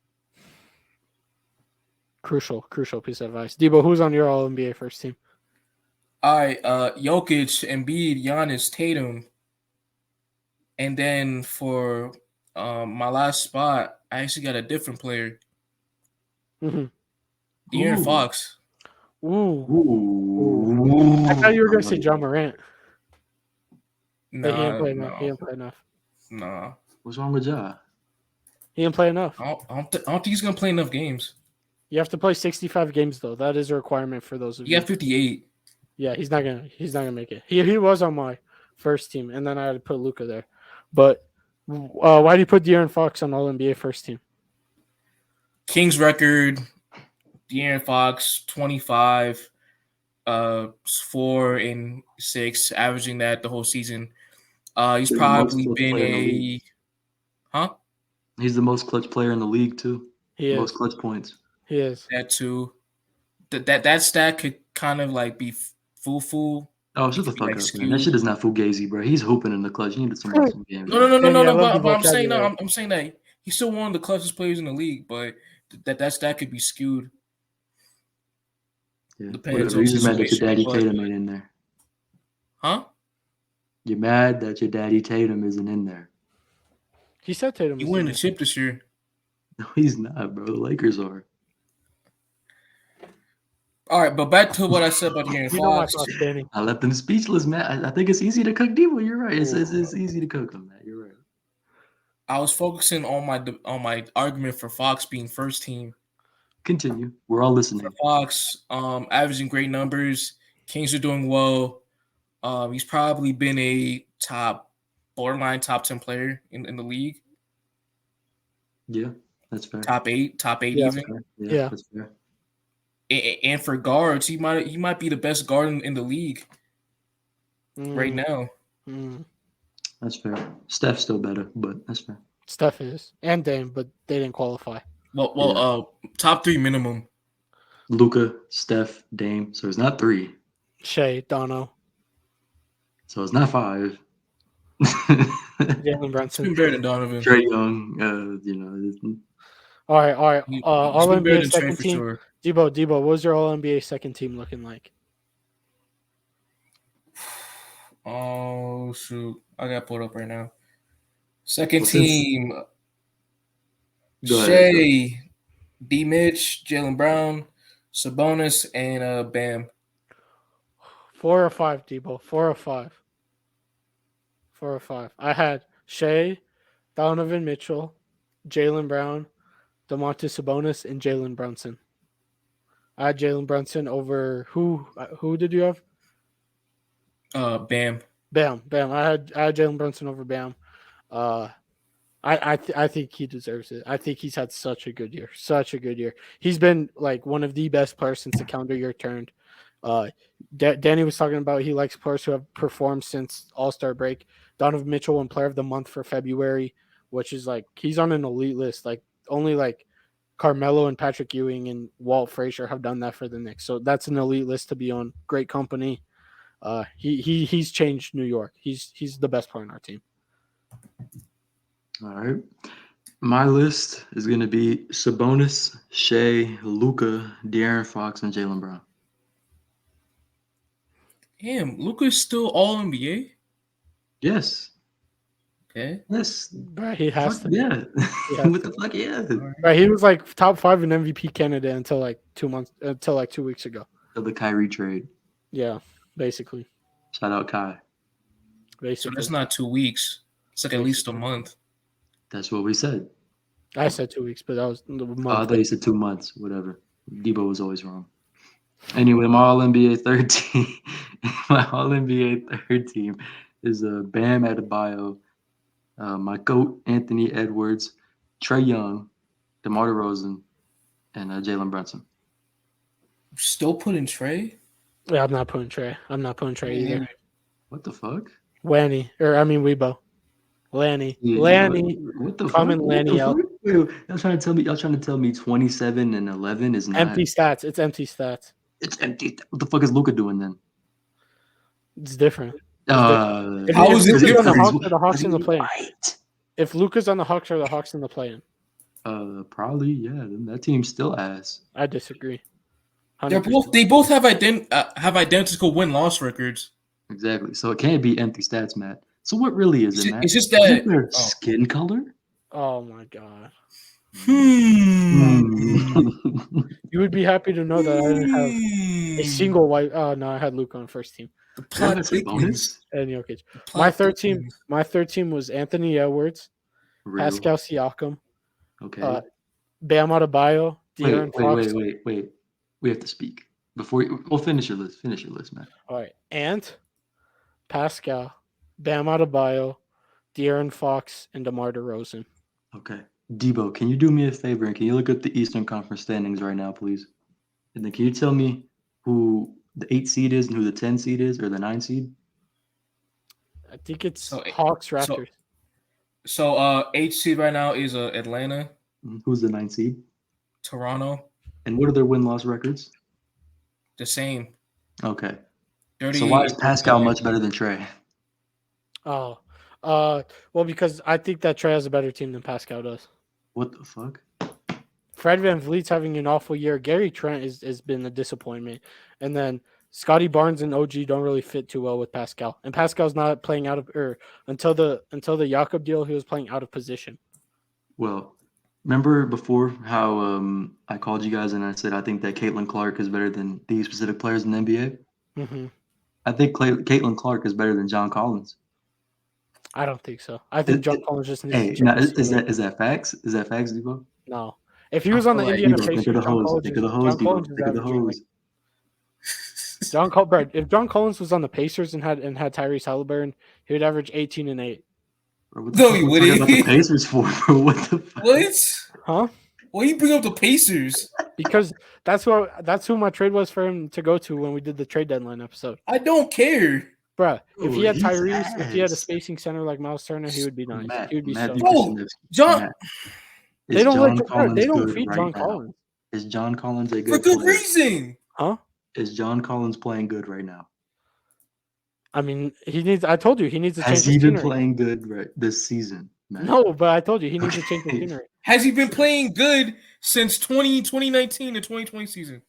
Speaker 2: Crucial piece of advice. Dibo, who's on your All NBA first team?
Speaker 1: All right, Jokic, Embiid, Giannis, Tatum, and then for my last spot, I actually got a different player.
Speaker 2: Mm-hmm.
Speaker 1: De'Aaron Fox.
Speaker 3: Ooh.
Speaker 2: I thought you were gonna say John Morant.
Speaker 1: Nah,
Speaker 2: he didn't play enough.
Speaker 1: Nah.
Speaker 3: What's wrong with Ja?
Speaker 2: He didn't play enough.
Speaker 1: I don't think he's gonna play enough games.
Speaker 2: You have to play 65 games though. That is a requirement for those of you.
Speaker 1: He got 58.
Speaker 2: Yeah, he's not gonna make it. He was on my first team, and then I had to put Luka there. But why do you put De'Aaron Fox on All NBA first team?
Speaker 1: Kings record, De'Aaron Fox 25, 4 and 6, averaging that the whole season. He's probably been
Speaker 3: He's the most clutch player in the league too.
Speaker 2: He is.
Speaker 3: Most clutch points.
Speaker 2: He is.
Speaker 1: That too. That stat could kind of like be fool.
Speaker 3: Oh, shut the fuck up, man. That shit is not fugazi, bro. He's hooping in the clutch. He needed some games.
Speaker 1: No. But I'm saying I'm saying that he's still one of the clutchest players in the league, but that stat could be skewed.
Speaker 3: Yeah.
Speaker 1: Depends
Speaker 3: Whatever.
Speaker 1: on
Speaker 3: You're just mad that your daddy
Speaker 1: situation,
Speaker 3: Tatum ain't in there.
Speaker 1: Huh?
Speaker 3: You're mad that your daddy Tatum isn't in there.
Speaker 2: He said Tatum.
Speaker 1: He winning the chip this year.
Speaker 3: No, he's not, bro. The Lakers are.
Speaker 1: All right, but back to what I said about De'Aaron Fox.
Speaker 3: I left them speechless, man. I think it's easy to cook Divo. You're right. It's easy to cook him, man. You're right.
Speaker 1: I was focusing on my argument for Fox being first team.
Speaker 3: Continue. We're all listening.
Speaker 1: For Fox, averaging great numbers. Kings are doing well. He's probably been a borderline top 10 player in the league.
Speaker 3: Yeah, that's fair.
Speaker 1: Top eight
Speaker 2: Yeah.
Speaker 1: even.
Speaker 2: Yeah.
Speaker 3: That's fair.
Speaker 1: And for guards, he might be the best guard in the league right now.
Speaker 3: That's fair. Steph's still better, but that's fair.
Speaker 2: Steph is and Dame, but they didn't qualify.
Speaker 1: Well, top 3 minimum.
Speaker 3: Luka, Steph, Dame. So it's not 3.
Speaker 2: Shea, Dono,
Speaker 3: So it's not 5.
Speaker 2: Jalen
Speaker 1: It's
Speaker 2: Brunson.
Speaker 1: been better than Donovan.
Speaker 3: Trae Young,
Speaker 2: All right.
Speaker 1: He's
Speaker 2: All
Speaker 1: been better
Speaker 2: NBA
Speaker 1: than Trae
Speaker 2: second
Speaker 1: for
Speaker 2: team.
Speaker 1: sure.
Speaker 2: Dibo, what was your All NBA second team looking like?
Speaker 1: Oh shoot, I got pulled up right now. Second
Speaker 3: Well, since-
Speaker 1: team:
Speaker 3: Go ahead.
Speaker 1: Shea, D. Mitch, Jalen Brown, Sabonis, and Bam.
Speaker 2: 4 or 5, Debo. 4 or 5. 4 or 5. I had Shea, Donovan Mitchell, Jalen Brown, Domantas Sabonis, and Jalen Brunson. I had Jalen Brunson over who? Who did you have?
Speaker 1: Bam.
Speaker 2: Bam. I had Jalen Brunson over Bam. I think he deserves it. I think he's had such a good year. He's been like one of the best players since the calendar year turned. Danny was talking about he likes players who have performed since All-Star break. Donovan Mitchell won Player of the Month for February, which is like he's on an elite list. Like only like Carmelo and Patrick Ewing and Walt Frazier have done that for the Knicks. So that's an elite list to be on. Great company. He's changed New York. He's the best player on our team.
Speaker 3: All right. My list is going to be Sabonis, Shea, Luka, De'Aaron Fox, and Jalen Brown.
Speaker 1: Damn, Luka's still All NBA.
Speaker 3: Yes.
Speaker 1: Okay.
Speaker 3: Yes.
Speaker 2: Bro, he has to.
Speaker 3: Yeah.
Speaker 2: He has
Speaker 3: What the fuck? Yeah.
Speaker 2: Right, he was like top 5 in MVP candidate until like 2 weeks ago.
Speaker 3: The Kyrie trade.
Speaker 2: Yeah, basically.
Speaker 3: Shout out Kai.
Speaker 1: So that's not 2 weeks. It's like at least a month.
Speaker 3: That's what we said.
Speaker 2: I said 2 weeks, but that was the month.
Speaker 3: I thought you said 2 months. Whatever. Debo was always wrong. Anyway, my All NBA third team. My All NBA third team is Bam Adebayo, my GOAT Anthony Edwards, Trae Young, DeMar DeRozan, and Jalen Brunson.
Speaker 1: Still putting Trae?
Speaker 2: Yeah, I'm not putting Trae either.
Speaker 3: What the fuck?
Speaker 2: Weebo. Lanny.
Speaker 3: Yeah,
Speaker 2: Lanny.
Speaker 3: What the
Speaker 2: Common
Speaker 3: fuck?
Speaker 2: Lanny
Speaker 3: What the
Speaker 2: out.
Speaker 3: fuck? Wait, y'all trying to tell me 27 and 11 is not
Speaker 2: Empty stats. It's empty stats.
Speaker 3: It's empty. What the fuck is Luka doing then?
Speaker 2: It's different.
Speaker 3: How
Speaker 1: is it
Speaker 2: Luka's on the
Speaker 1: different?
Speaker 2: Hawks or the Hawks in the play-in?
Speaker 3: Right.
Speaker 2: If Luka's on the Hawks or the Hawks in the play-in?
Speaker 3: Probably, yeah. Then that team's still ass.
Speaker 2: I disagree.
Speaker 1: They both have identical win-loss records.
Speaker 3: Exactly. So it can't be empty stats, Matt. So what really is it, Matt?
Speaker 1: It's just
Speaker 3: Is
Speaker 1: that
Speaker 3: it their skin color?
Speaker 2: Oh my god.
Speaker 3: Hmm.
Speaker 2: You would be happy to know that I didn't have a single white. Oh no, I had Luka on first team.
Speaker 3: That's a bonus.
Speaker 2: And Jokic. My third team was Anthony Edwards,
Speaker 3: Real.
Speaker 2: Pascal Siakam,
Speaker 3: Okay.
Speaker 2: Bam Adebayo, De'Aaron Fox.
Speaker 3: Wait. We have to speak before we'll finish your list. Finish your list, Matt.
Speaker 2: All right, and Pascal, Bam Adebayo, De'Aaron Fox, and DeMar DeRozan.
Speaker 3: Okay. Debo, can you do me a favor and can you look up the Eastern Conference standings right now, please? And then can you tell me who the 8 seed is and who the 10 seed is or the 9 seed?
Speaker 2: I think it's Hawks Raptors.
Speaker 1: So 8 seed right now is Atlanta.
Speaker 3: Who's the 9 seed?
Speaker 1: Toronto.
Speaker 3: And what are their win-loss records?
Speaker 1: The same.
Speaker 3: Okay.
Speaker 1: 30,
Speaker 3: so why is Pascal much better than Trae?
Speaker 2: Oh, well, because I think that Trae has a better team than Pascal does.
Speaker 3: What the fuck?
Speaker 2: Fred VanVleet's having an awful year. Gary Trent has been a disappointment. And then Scotty Barnes and OG don't really fit too well with Pascal. And Pascal's not playing out of until the Jakob deal, he was playing out of position.
Speaker 3: Well, remember before how I called you guys and I said I think that Caitlin Clark is better than these specific players in the NBA?
Speaker 2: Mm-hmm.
Speaker 3: I think Caitlin Clark is better than John Collins.
Speaker 2: I don't think so. I think John Collins just needs to
Speaker 3: change. Now, is that facts? Is that facts, Debo?
Speaker 2: No. If he was on the Indiana Pacers,
Speaker 3: think of the hose.
Speaker 2: If John Collins was on the Pacers and had Tyrese Halliburton, he would average 18 and 8.
Speaker 3: Bro, what the fuck are you talking about the Pacers for, bro? What the fuck?
Speaker 1: What?
Speaker 2: Huh?
Speaker 1: Well, you bring up the Pacers.
Speaker 2: Because that's who my trade was for him to go to when we did the trade deadline episode.
Speaker 1: I don't care.
Speaker 2: Bruh, if he had
Speaker 3: he's
Speaker 2: Tyrese, if he had a
Speaker 3: ass.
Speaker 2: spacing center like Miles Turner, he would be nice.
Speaker 3: Matt,
Speaker 2: He would be
Speaker 3: Matt
Speaker 2: so.
Speaker 1: Oh,
Speaker 3: Dickerson,
Speaker 1: John.
Speaker 3: Matt,
Speaker 2: They
Speaker 3: is
Speaker 2: don't
Speaker 3: John
Speaker 2: like.
Speaker 3: Collins
Speaker 2: They don't
Speaker 3: good
Speaker 2: feed
Speaker 3: right
Speaker 2: John
Speaker 3: now?
Speaker 2: Collins.
Speaker 3: Is John Collins a
Speaker 1: For
Speaker 3: good
Speaker 1: good
Speaker 3: player?
Speaker 1: reason.
Speaker 2: Huh?
Speaker 3: Is John Collins playing good right now?
Speaker 2: I mean, he needs. I told you he needs to change
Speaker 3: Has he
Speaker 2: his
Speaker 3: been
Speaker 2: scenery.
Speaker 3: playing good this season, Matt?
Speaker 2: No, but I told you he needs to change his
Speaker 3: Okay.
Speaker 2: scenery.
Speaker 1: Has he been playing good since 2019 to 2020 season?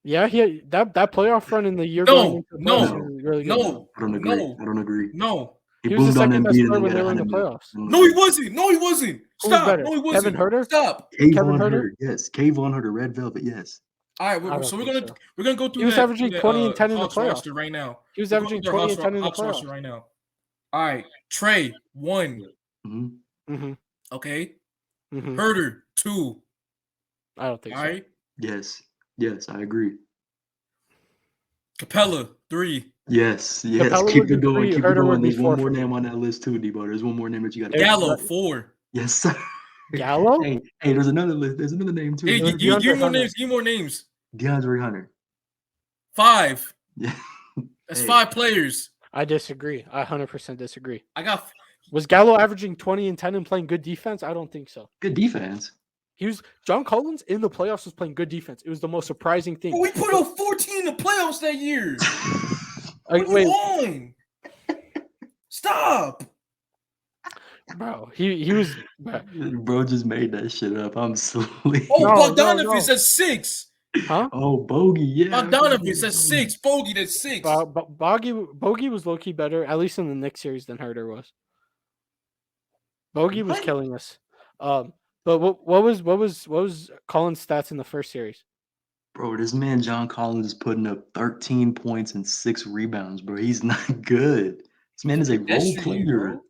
Speaker 2: Yeah, that playoff run in the year
Speaker 1: No,
Speaker 2: going into the
Speaker 1: no,
Speaker 2: playoffs was really good.
Speaker 1: No,
Speaker 3: I don't agree.
Speaker 1: no,
Speaker 3: I don't agree.
Speaker 1: no.
Speaker 3: He
Speaker 2: He was the
Speaker 3: boomed on
Speaker 2: second best
Speaker 3: Embiid
Speaker 2: player
Speaker 3: and
Speaker 2: when
Speaker 3: then
Speaker 2: they
Speaker 3: got
Speaker 2: were in the
Speaker 3: 100 mil.
Speaker 2: playoffs.
Speaker 1: No, he wasn't. No, he wasn't.
Speaker 2: Who was
Speaker 1: Stop.
Speaker 2: better?
Speaker 1: No, he wasn't.
Speaker 2: Kevin Huerter?
Speaker 1: Stop.
Speaker 2: Kevin Huerter?
Speaker 3: Yes. Kayvon Huerter, Red Velvet, yes.
Speaker 1: All right,
Speaker 2: I don't
Speaker 1: so we're
Speaker 2: think
Speaker 1: gonna
Speaker 2: so.
Speaker 1: we're gonna go through.
Speaker 2: He was
Speaker 1: that,
Speaker 2: averaging
Speaker 1: through that,
Speaker 2: 20 and 10 in the
Speaker 1: Hawks
Speaker 2: playoffs.
Speaker 1: roster right now.
Speaker 2: He was
Speaker 1: We're
Speaker 2: averaging
Speaker 1: going through
Speaker 2: 20 and 10 in the
Speaker 1: Hawks roster
Speaker 2: playoffs.
Speaker 1: right now. All right, Trey 1.
Speaker 3: Mm-hmm.
Speaker 1: Okay,
Speaker 2: Mm-hmm.
Speaker 1: Herder 2.
Speaker 2: I don't think
Speaker 1: All
Speaker 2: so.
Speaker 1: right,
Speaker 3: Yes, I agree.
Speaker 1: Capella 3.
Speaker 3: Yes.
Speaker 2: Capella
Speaker 3: Keep
Speaker 2: would be
Speaker 3: it going.
Speaker 2: three,
Speaker 3: Keep it
Speaker 2: Herter would
Speaker 3: going.
Speaker 2: be
Speaker 3: There's
Speaker 2: 4
Speaker 3: one more
Speaker 2: for me.
Speaker 3: name on that list too, Debo. There's one more name that you got to
Speaker 1: Gallo 4.
Speaker 3: Yes, sir.
Speaker 2: Gallo?
Speaker 3: Hey, there's another list. There's another name too.
Speaker 1: Hey,
Speaker 2: was
Speaker 1: give
Speaker 2: DeAndre
Speaker 1: me more
Speaker 2: Hunter.
Speaker 1: names. Give me more names.
Speaker 3: DeAndre Hunter.
Speaker 1: 5.
Speaker 3: Yeah.
Speaker 1: That's
Speaker 3: Hey.
Speaker 1: 5 players.
Speaker 2: I disagree. I 100% disagree.
Speaker 1: I got.
Speaker 2: Was Gallo averaging 20 and 10 and playing good defense? I don't think so.
Speaker 3: Good defense.
Speaker 2: John Collins in the playoffs was playing good defense. It was the most surprising thing.
Speaker 1: But we put up 14 in the playoffs that year. What
Speaker 2: Wait,
Speaker 1: you on? Stop.
Speaker 2: bro, he was.
Speaker 3: Bro just made that shit up. I'm sleep.
Speaker 1: Oh,
Speaker 2: No,
Speaker 1: Bogdanovich
Speaker 2: no.
Speaker 1: at 6.
Speaker 2: Huh?
Speaker 3: Oh, Bogey, yeah.
Speaker 1: Bogdanovich at 6. Bogey that's 6.
Speaker 2: Bogey was low key better, at least in the Knicks series, than Herter was. Bogey was
Speaker 1: What?
Speaker 2: killing us. But what was Collins' stats in the first series?
Speaker 3: Bro, this man John Collins is putting up 13 points and 6 rebounds, bro. He's not good. This man is a role
Speaker 1: Pedestrian,
Speaker 3: player.
Speaker 1: bro.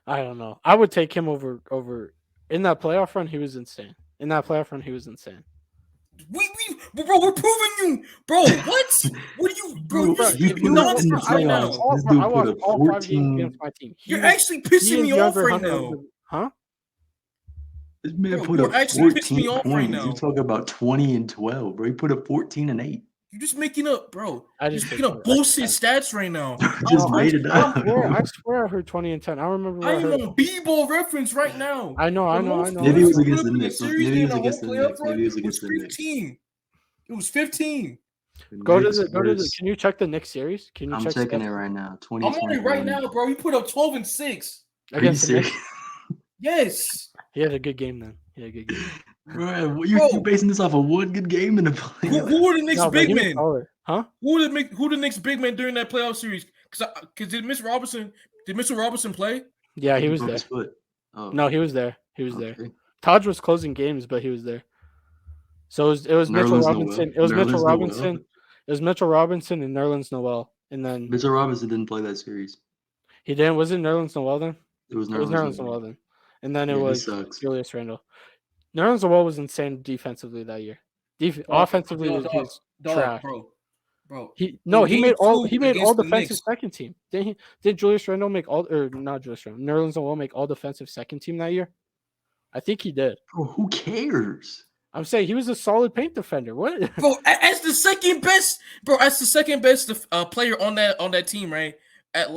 Speaker 2: I don't know. I would take him over in that playoff run. He was insane.
Speaker 1: Bro, we're proving you, bro. What? What are you, bro?
Speaker 3: Bro,
Speaker 1: You're
Speaker 3: he
Speaker 1: speaking
Speaker 3: put up in the
Speaker 1: nonsense right now.
Speaker 3: playoffs. This dude
Speaker 2: I
Speaker 3: put
Speaker 2: watched
Speaker 3: up
Speaker 2: all 5 games
Speaker 3: 14.
Speaker 2: against my team.
Speaker 1: You're actually pissing me off right now.
Speaker 2: Huh?
Speaker 3: This man
Speaker 1: Bro,
Speaker 3: put
Speaker 1: you're
Speaker 3: up
Speaker 1: actually pissing
Speaker 3: 14
Speaker 1: me off right
Speaker 3: points.
Speaker 1: now.
Speaker 3: You talk about 20 and 12, bro. He put up 14 and 8.
Speaker 1: You're just making up, bro.
Speaker 2: I
Speaker 1: You're
Speaker 2: just
Speaker 1: making up bullshit stats right now.
Speaker 3: Just made it up.
Speaker 2: I swear I heard 20 and 10. I remember.
Speaker 1: I am on B-ball reference right now.
Speaker 2: I know.
Speaker 3: Maybe it was
Speaker 1: We
Speaker 3: against
Speaker 1: put
Speaker 3: the
Speaker 1: up in
Speaker 3: Knicks.
Speaker 1: series
Speaker 3: Maybe it
Speaker 1: in
Speaker 3: was
Speaker 1: the whole
Speaker 3: against the
Speaker 1: playoff
Speaker 3: Knicks.
Speaker 1: run,
Speaker 3: Maybe it was
Speaker 1: it
Speaker 3: against the Knicks.
Speaker 1: 15. It was 15.
Speaker 2: Go to
Speaker 3: Knicks
Speaker 2: the.
Speaker 3: versus-
Speaker 2: Can you check the Knicks series? Can you
Speaker 3: I'm
Speaker 2: check?
Speaker 3: checking
Speaker 2: stats?
Speaker 3: it right now.
Speaker 1: I'm on it right
Speaker 3: 2021.
Speaker 1: now, bro. He put up 12 and 6.
Speaker 3: Are you
Speaker 2: Against the Knicks?
Speaker 3: serious?
Speaker 1: Yes.
Speaker 2: He had a good game then.
Speaker 3: Bro, you basing this off of one good game in the playoffs?
Speaker 1: Who were the Knicks
Speaker 2: No, but
Speaker 1: big
Speaker 2: he was
Speaker 1: men?
Speaker 2: solid. Huh?
Speaker 1: Who the Knicks big men during that playoff series? Because did Mr. Robinson play?
Speaker 2: Yeah, he was
Speaker 3: broke
Speaker 2: there.
Speaker 3: his foot. Oh,
Speaker 2: No, he was there. He was there.
Speaker 3: okay.
Speaker 2: Taj was closing games, but he was there. So it was Mitchell
Speaker 3: Nerlens
Speaker 2: Robinson.
Speaker 3: Noel.
Speaker 2: It was
Speaker 3: Nerlens
Speaker 2: Mitchell
Speaker 3: Noel.
Speaker 2: Robinson. It was Mitchell Robinson and Nerlens Noel. And then
Speaker 3: Mitchell Robinson didn't play that series.
Speaker 2: he didn't. Was it Nerlens Noel then?
Speaker 3: It was
Speaker 2: It was
Speaker 3: Nerlens
Speaker 2: Nerlens Noel then. And then it
Speaker 3: Yeah, he
Speaker 2: was
Speaker 3: sucks.
Speaker 2: Julius Randle. Nerlens Noel was insane defensively that year. Offensively, he was trash.
Speaker 1: Bro.
Speaker 2: He
Speaker 1: In
Speaker 2: made all
Speaker 1: game two
Speaker 2: defensive
Speaker 1: against the Knicks.
Speaker 2: second team. Did Julius Randle make all or not Julius Randle? Nerlens Noel make all defensive second team that year? I think he did.
Speaker 3: Bro, who cares?
Speaker 2: I'm saying he was a solid paint defender. What?
Speaker 1: Bro, as the second best player on that team, right?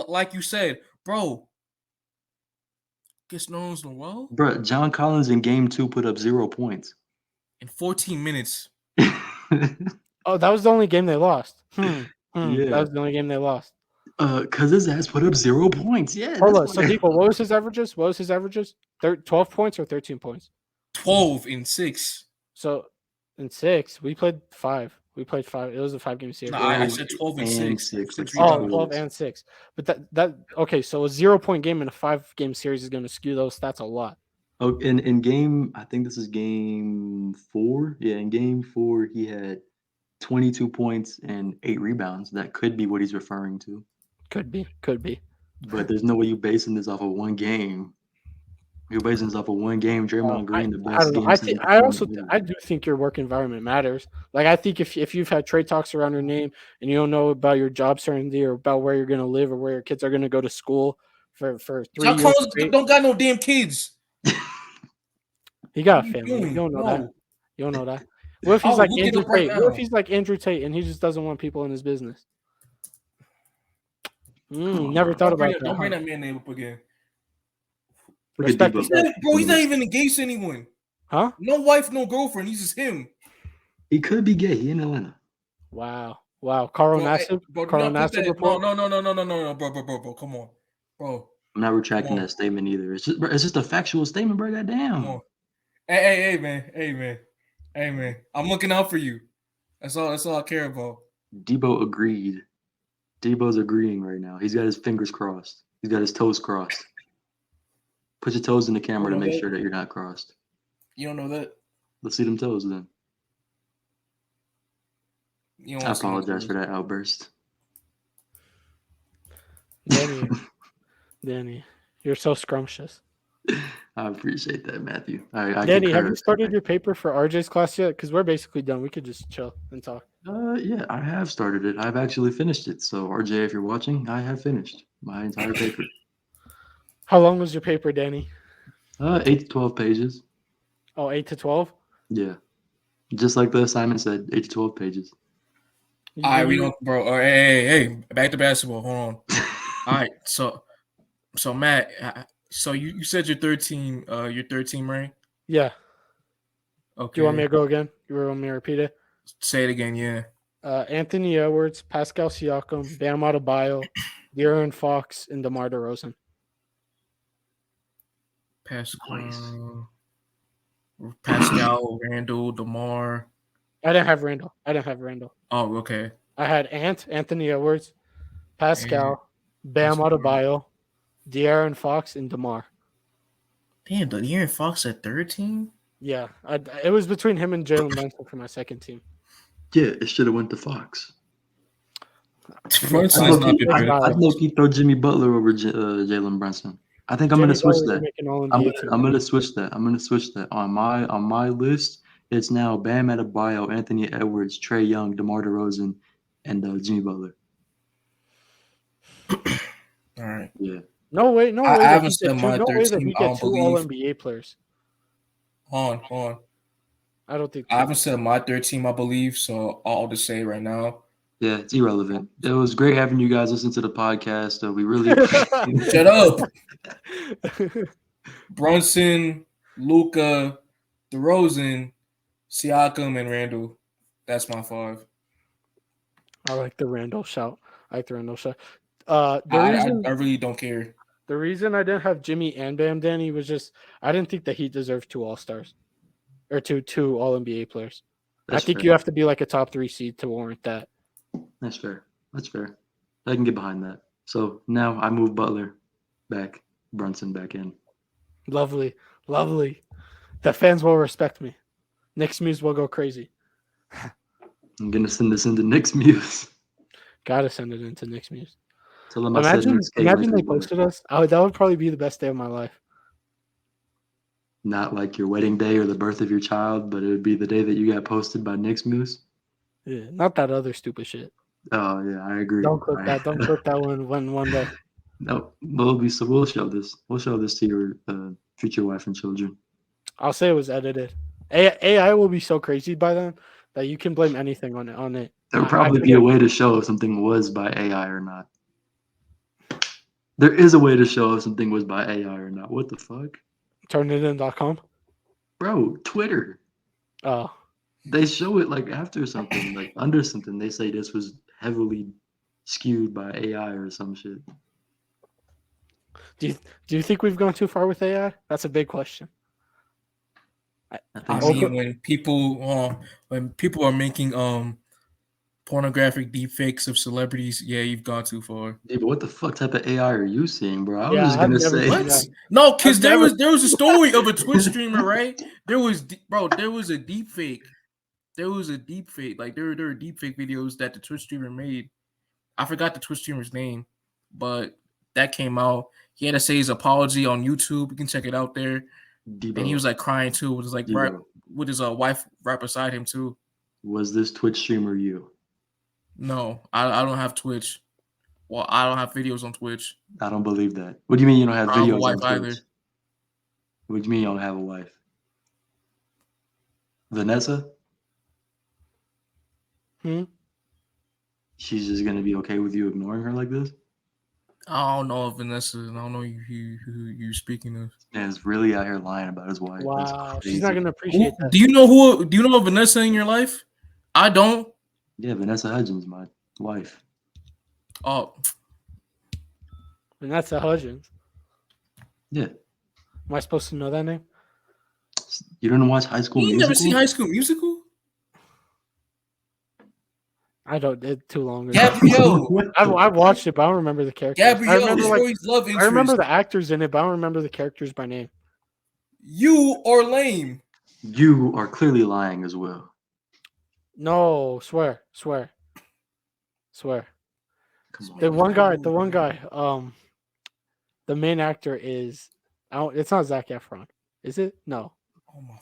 Speaker 1: Like you said, bro. Guess Nerlens Noel
Speaker 3: Bro, John Collins in game 2 put up 0 points.
Speaker 1: in 14 minutes.
Speaker 2: Oh, that was the only game they lost.
Speaker 3: Yeah.
Speaker 2: That was the only game they lost.
Speaker 3: Cause his ass put up 0 points. Yeah.
Speaker 2: Hold on.
Speaker 3: that's
Speaker 2: So,
Speaker 3: why-
Speaker 2: Debo, what was his averages? 12 points or 13 points?
Speaker 1: 12 and 6.
Speaker 2: So, in 6, we played 5. It was a 5-game series.
Speaker 1: Nah, I said 12 and 6.
Speaker 3: 6. It's
Speaker 2: Oh,
Speaker 3: ridiculous.
Speaker 2: 12 and 6. But okay, so a 0-point game in a 5-game series is going to skew those stats a lot.
Speaker 3: Oh, in game, I think this is game 4. Yeah, in game 4, he had 22 points and 8 rebounds. That could be what he's referring to.
Speaker 2: Could be.
Speaker 3: But there's no way you basing this off of one game. You're basing this off of one game. Draymond Green, the
Speaker 2: I
Speaker 3: best
Speaker 2: don't know.
Speaker 3: game.
Speaker 2: I do think your work environment matters. Like, I think if you've had trade talks around your name and you don't know about your job certainty or about where you're going to live or where your kids are going to go to school for 3
Speaker 1: John
Speaker 2: years
Speaker 1: Collins
Speaker 2: straight,
Speaker 1: don't got no damn kids.
Speaker 2: He got
Speaker 1: What
Speaker 2: a
Speaker 1: are you
Speaker 2: family. You
Speaker 1: doing?
Speaker 2: don't know that.
Speaker 1: No.
Speaker 2: You don't know that. What if he's
Speaker 1: I'll
Speaker 2: like
Speaker 1: look it
Speaker 2: Andrew
Speaker 1: up right
Speaker 2: Tate? What if
Speaker 1: now.
Speaker 2: he's like Andrew Tate and he just doesn't want people in his business? Never thought about that.
Speaker 1: Don't bring
Speaker 2: Huh?
Speaker 1: that man name up again.
Speaker 3: Look at
Speaker 2: Respect
Speaker 3: Dibo.
Speaker 2: yourself.
Speaker 1: Bro, he's not even engaged to anyone.
Speaker 2: Huh?
Speaker 1: No wife, no girlfriend. He's just him.
Speaker 3: He could be gay. He in Atlanta.
Speaker 2: Wow. Carl Nassib.
Speaker 1: Bro, do
Speaker 2: Carl
Speaker 1: not put
Speaker 2: Nassib
Speaker 1: that.
Speaker 2: report.
Speaker 1: No, bro. Come on, bro.
Speaker 3: I'm not retracting
Speaker 1: Come on.
Speaker 3: that statement either. It's just a factual statement, bro.
Speaker 1: Come
Speaker 3: Goddamn.
Speaker 1: on. Hey, man. I'm looking out for you. That's all I care about.
Speaker 3: Dibo agreed. Dibo's agreeing right now. He's got his fingers crossed. He's got his toes crossed. Put your toes in the camera to make sure that you're not crossed.
Speaker 1: You don't know that?
Speaker 3: Let's see them toes then.
Speaker 1: You don't
Speaker 3: I
Speaker 1: wanna see
Speaker 3: apologize
Speaker 1: them
Speaker 3: for that outburst.
Speaker 2: Danny, you're so scrumptious.
Speaker 3: I appreciate that, Matthew. I
Speaker 2: Danny,
Speaker 3: concur.
Speaker 2: have you started your paper for RJ's class yet? Because we're basically done. We could just chill and talk.
Speaker 3: Yeah, I have started it. I've actually finished it. So, RJ, if you're watching, I have finished my entire paper.
Speaker 2: How long was your paper, Danny?
Speaker 3: 8 to 12 pages.
Speaker 2: Oh, 8 to 12?
Speaker 3: Yeah. Just like the assignment said, 8 to 12 pages.
Speaker 1: All right, we don't, bro. All right, hey, back to basketball. Hold on. All right, so Matt, so you said your third team, right?
Speaker 2: Yeah.
Speaker 1: Okay.
Speaker 2: Do you want me to go again? You want me to repeat it?
Speaker 1: Say it again, yeah.
Speaker 2: Anthony Edwards, Pascal Siakam, Bam Adebayo, De'Aaron Fox, and DeMar DeRozan.
Speaker 1: Pascal, Randall, DeMar.
Speaker 2: I didn't have Randall.
Speaker 1: Oh, okay.
Speaker 2: I had Anthony Edwards, Pascal, Bam Adebayo, De'Aaron Fox, and DeMar.
Speaker 1: Damn, De'Aaron Fox at third team?
Speaker 2: Yeah, it was between him and Jalen Brunson for my second team.
Speaker 3: Yeah, it should have went to Fox.
Speaker 1: Brunson has not been good.
Speaker 3: I'd low-key throw Jimmy Butler over Jalen Brunson. I think I'm going to switch that. I'm going to switch that. On my list, it's now Bam Adebayo, Anthony Edwards, Trae Young, DeMar DeRozan, and Jimmy Butler.
Speaker 1: All right.
Speaker 3: Yeah.
Speaker 2: No way.
Speaker 1: I haven't said my third
Speaker 2: that
Speaker 1: team.
Speaker 2: he
Speaker 1: I don't
Speaker 2: gets two
Speaker 1: believe.
Speaker 2: All-NBA players.
Speaker 1: Hold on.
Speaker 2: I don't think.
Speaker 1: I haven't said my third team, I believe, so I'll just say right now.
Speaker 3: Yeah, it's irrelevant. It was great having you guys listen to the podcast. We really
Speaker 1: Shut up. Brunson, Luka, DeRozan, Siakam, and Randall. That's my five.
Speaker 2: I like the Randall shout. I
Speaker 1: really don't care.
Speaker 2: The reason I didn't have Jimmy and Bam, Danny, was just I didn't think the Heat deserved two All-Stars or two All-NBA players. I think you have to be like a top 3 seed to warrant that.
Speaker 3: That's fair. I can get behind that. So now I move Butler back, Brunson back in.
Speaker 2: Lovely. The fans will respect me. Knicks Muse will go crazy.
Speaker 3: I'm going to send this into Knicks Muse.
Speaker 2: Gotta send it into Knicks Muse.
Speaker 3: Tell them
Speaker 2: Imagine they posted us. That would probably be the best day of my life.
Speaker 3: Not like your wedding day or the birth of your child, but it would be the day that you got posted by Knicks Muse.
Speaker 2: Yeah, not that other stupid shit.
Speaker 3: Oh yeah, I agree.
Speaker 2: Don't clip that. Don't clip that one day.
Speaker 3: No, we'll show this. We'll show this to your future wife and children.
Speaker 2: I'll say it was edited. AI will be so crazy by then that you can blame anything on it.
Speaker 3: There will probably be a way to show if something was by AI or not. There is a way to show if something was by AI or not. What the fuck?
Speaker 2: Turnitin.com?
Speaker 3: Bro, Twitter.
Speaker 2: Oh.
Speaker 3: They show it like after something, like under something. They say this was heavily skewed by AI or some shit.
Speaker 2: Do you think we've gone too far with AI? That's a big question.
Speaker 3: I
Speaker 1: mean, when people are making pornographic deepfakes of celebrities, yeah, you've gone too far.
Speaker 3: Yeah, but what the fuck type of AI are you seeing, bro? I was just gonna say
Speaker 1: what? No, because there was a story of a Twitch streamer, right? There was a deepfake. There was a deepfake. Like there were deepfake videos that the Twitch streamer made. I forgot the Twitch streamer's name, but that came out. He had to say his apology on YouTube. You can check it out there.
Speaker 3: Dibo.
Speaker 1: And he was like crying too. It was like right with his wife right beside him too.
Speaker 3: Was this Twitch streamer you?
Speaker 1: No, I don't have Twitch. Well, I don't have videos on Twitch.
Speaker 3: I don't believe that. What do you mean you don't have videos
Speaker 1: on Twitch?
Speaker 3: Either. What do you mean you don't have a wife? Vanessa, she's just gonna be okay with you ignoring her like this?
Speaker 1: I don't know if Vanessa. I don't know who you speaking of.
Speaker 3: Man, is really out here lying about his wife.
Speaker 2: Wow, she's not gonna appreciate that.
Speaker 1: Do you know Vanessa in your life? I don't.
Speaker 3: Yeah, Vanessa Hudgens, my wife.
Speaker 1: Oh,
Speaker 2: Vanessa Hudgens.
Speaker 3: Yeah.
Speaker 2: Am I supposed to know that name?
Speaker 3: You don't watch High School Musical?
Speaker 1: You never seen High School Musical?
Speaker 2: I don't. It's too long.
Speaker 1: Gabrielle.
Speaker 2: I watched it, but I don't remember the characters.
Speaker 1: Gabrielle is Roy's love interest.
Speaker 2: I remember the actors in it, but I don't remember the characters by name.
Speaker 1: You are lame.
Speaker 3: You are clearly lying as well.
Speaker 2: No, swear.
Speaker 3: Come on.
Speaker 2: The one guy. The main actor is. It's not Zac Efron, is it? No.
Speaker 1: Oh my.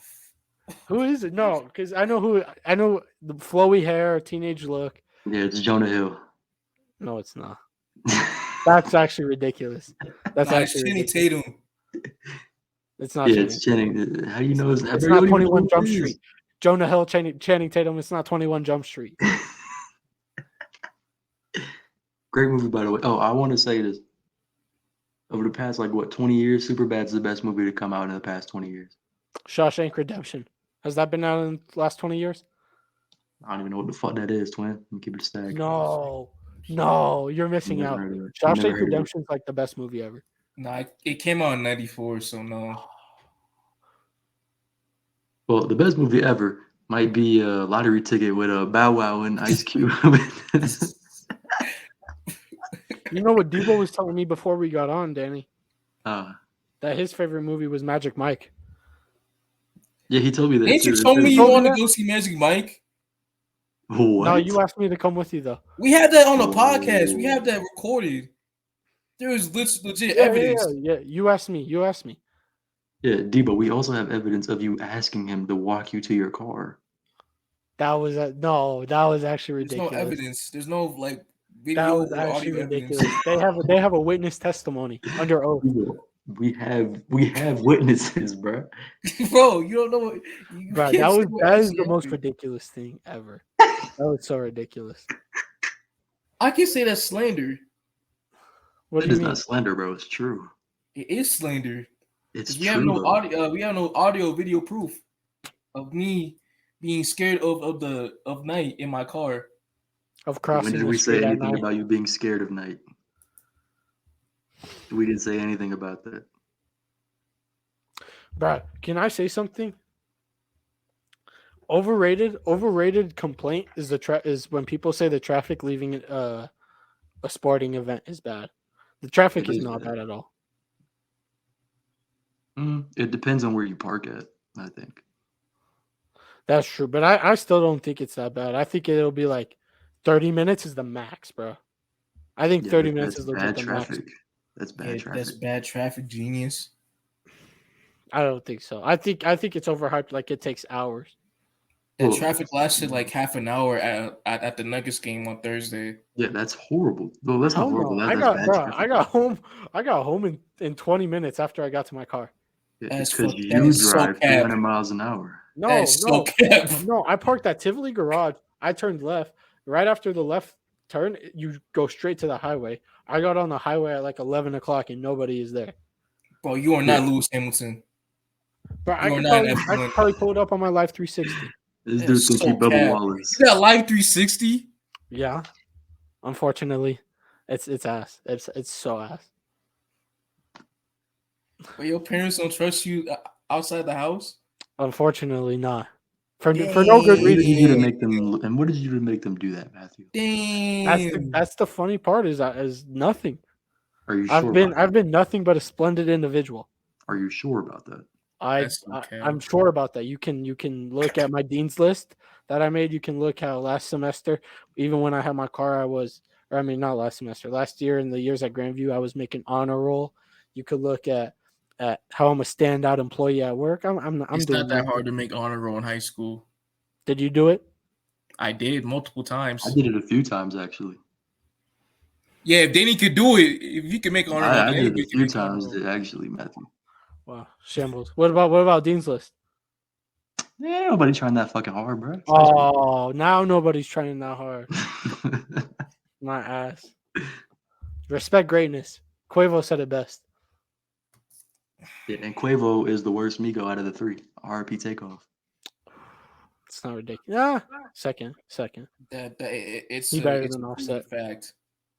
Speaker 2: Who is it? No, because I know the flowy hair, teenage look.
Speaker 3: Yeah, it's Jonah Hill.
Speaker 2: No, it's not. That's actually ridiculous. That's actually
Speaker 1: Channing
Speaker 2: ridiculous.
Speaker 1: Tatum.
Speaker 2: It's not.
Speaker 3: Yeah, it's Channing. How do you know?
Speaker 2: It's not 21 Jump Street. Jonah Hill, Channing Tatum. It's not 21 Jump Street.
Speaker 3: Great movie, by the way. Oh, I want to say this. Over the past, 20 years, Superbad's the best movie to come out in the past 20 years.
Speaker 2: Shawshank Redemption. Has that been out in the last 20 years?
Speaker 3: I don't even know what the fuck that is, twin. I'm keep it a stack.
Speaker 2: No, you're missing out. Shawshank Redemption is like the best movie ever.
Speaker 1: Nah, it came out in '94, so no.
Speaker 3: Well, the best movie ever might be a lottery ticket with a Bow Wow and Ice Cube.
Speaker 2: You know what Dibo was telling me before we got on, Danny?
Speaker 3: That
Speaker 2: his favorite movie was Magic Mike.
Speaker 3: Yeah, he told me that.
Speaker 1: Didn't you tell me you want to go see Magic Mike?
Speaker 3: What?
Speaker 2: No, you asked me to come with you though.
Speaker 1: We had that on the podcast. We have that recorded. There was legit evidence.
Speaker 2: Yeah, you asked me.
Speaker 3: Yeah, Debo, we also have evidence of you asking him to walk you to your car.
Speaker 2: That was actually ridiculous.
Speaker 1: There's no evidence. There's no video.
Speaker 2: That was actually ridiculous. They have a witness testimony under oath.
Speaker 3: We have witnesses, bro.
Speaker 1: Bro, you don't know what.
Speaker 2: Bro, that is the most ridiculous thing ever. That was so ridiculous.
Speaker 1: I can say that's slander.
Speaker 2: What do you
Speaker 3: That is
Speaker 2: mean?
Speaker 3: not slander, bro. It's true.
Speaker 1: It is slander.
Speaker 3: It's
Speaker 1: We
Speaker 3: true.
Speaker 1: have no audio. We have no audio video proof of me being scared of night in my car.
Speaker 2: Of crossing.
Speaker 3: When did we say anything about you being scared of night? We didn't say anything about that.
Speaker 2: Bro, can I say something? Overrated complaint is is when people say the traffic leaving a sporting event is bad. The traffic is not bad at all.
Speaker 3: It depends on where you park at, I think.
Speaker 2: That's true, but I still don't think it's that bad. I think it'll be 30 minutes is the max, bro. I think 30 minutes is legit the max.
Speaker 3: That's bad traffic.
Speaker 1: That's bad traffic, genius.
Speaker 2: I don't think so. I think it's overhyped. It takes hours.
Speaker 1: The traffic lasted half an hour at the Nuggets game on Thursday.
Speaker 3: Yeah, that's horrible. No, that's not horrible.
Speaker 2: I got home in 20 minutes after I got to my car.
Speaker 3: Yeah, it's because you drive 300 miles an hour.
Speaker 2: No, I parked at Tivoli Garage. I turned left. Right after the left turn, you go straight to the highway. I got on the highway at 11 o'clock and nobody is there.
Speaker 1: Bro, you are not Lewis Hamilton.
Speaker 2: But I could probably pull it up on my Live 360.
Speaker 3: This dude's thinking Bubba Wallace.
Speaker 1: You got Live 360?
Speaker 2: Yeah. Unfortunately, it's ass. It's so ass.
Speaker 1: But your parents don't trust you outside the house?
Speaker 2: Unfortunately, not. For no good reason.
Speaker 3: What did you do to make them do that, Matthew?
Speaker 1: Damn.
Speaker 2: That's the funny part is nothing.
Speaker 3: Are you sure?
Speaker 2: I've been nothing but a splendid individual.
Speaker 3: Are you sure about that?
Speaker 2: I'm sure about that. You can look at my dean's list that I made. You can look how last semester, even when I had my car, not last semester, last year in the years at Grandview, I was making honor roll. You could look at how I'm a standout employee at work.
Speaker 1: It's not that hard to make honor roll in high school.
Speaker 2: Did you do it?
Speaker 1: I did multiple times.
Speaker 3: I did it a few times actually.
Speaker 1: Yeah, if Danny could do it, if you can make honor roll,
Speaker 3: I did it a few times actually, Matthew.
Speaker 2: Wow, shambles. What about Dean's list?
Speaker 3: Yeah, nobody trying that fucking hard, bro.
Speaker 2: Oh, now nobody's trying that hard. My ass. Respect greatness. Quavo said it best.
Speaker 3: Yeah, and Quavo is the worst Migo out of the three. RP Takeoff.
Speaker 2: It's not ridiculous. Ah, second.
Speaker 1: It's
Speaker 2: He better
Speaker 1: it's
Speaker 2: than
Speaker 1: a
Speaker 2: Offset.
Speaker 1: proven fact.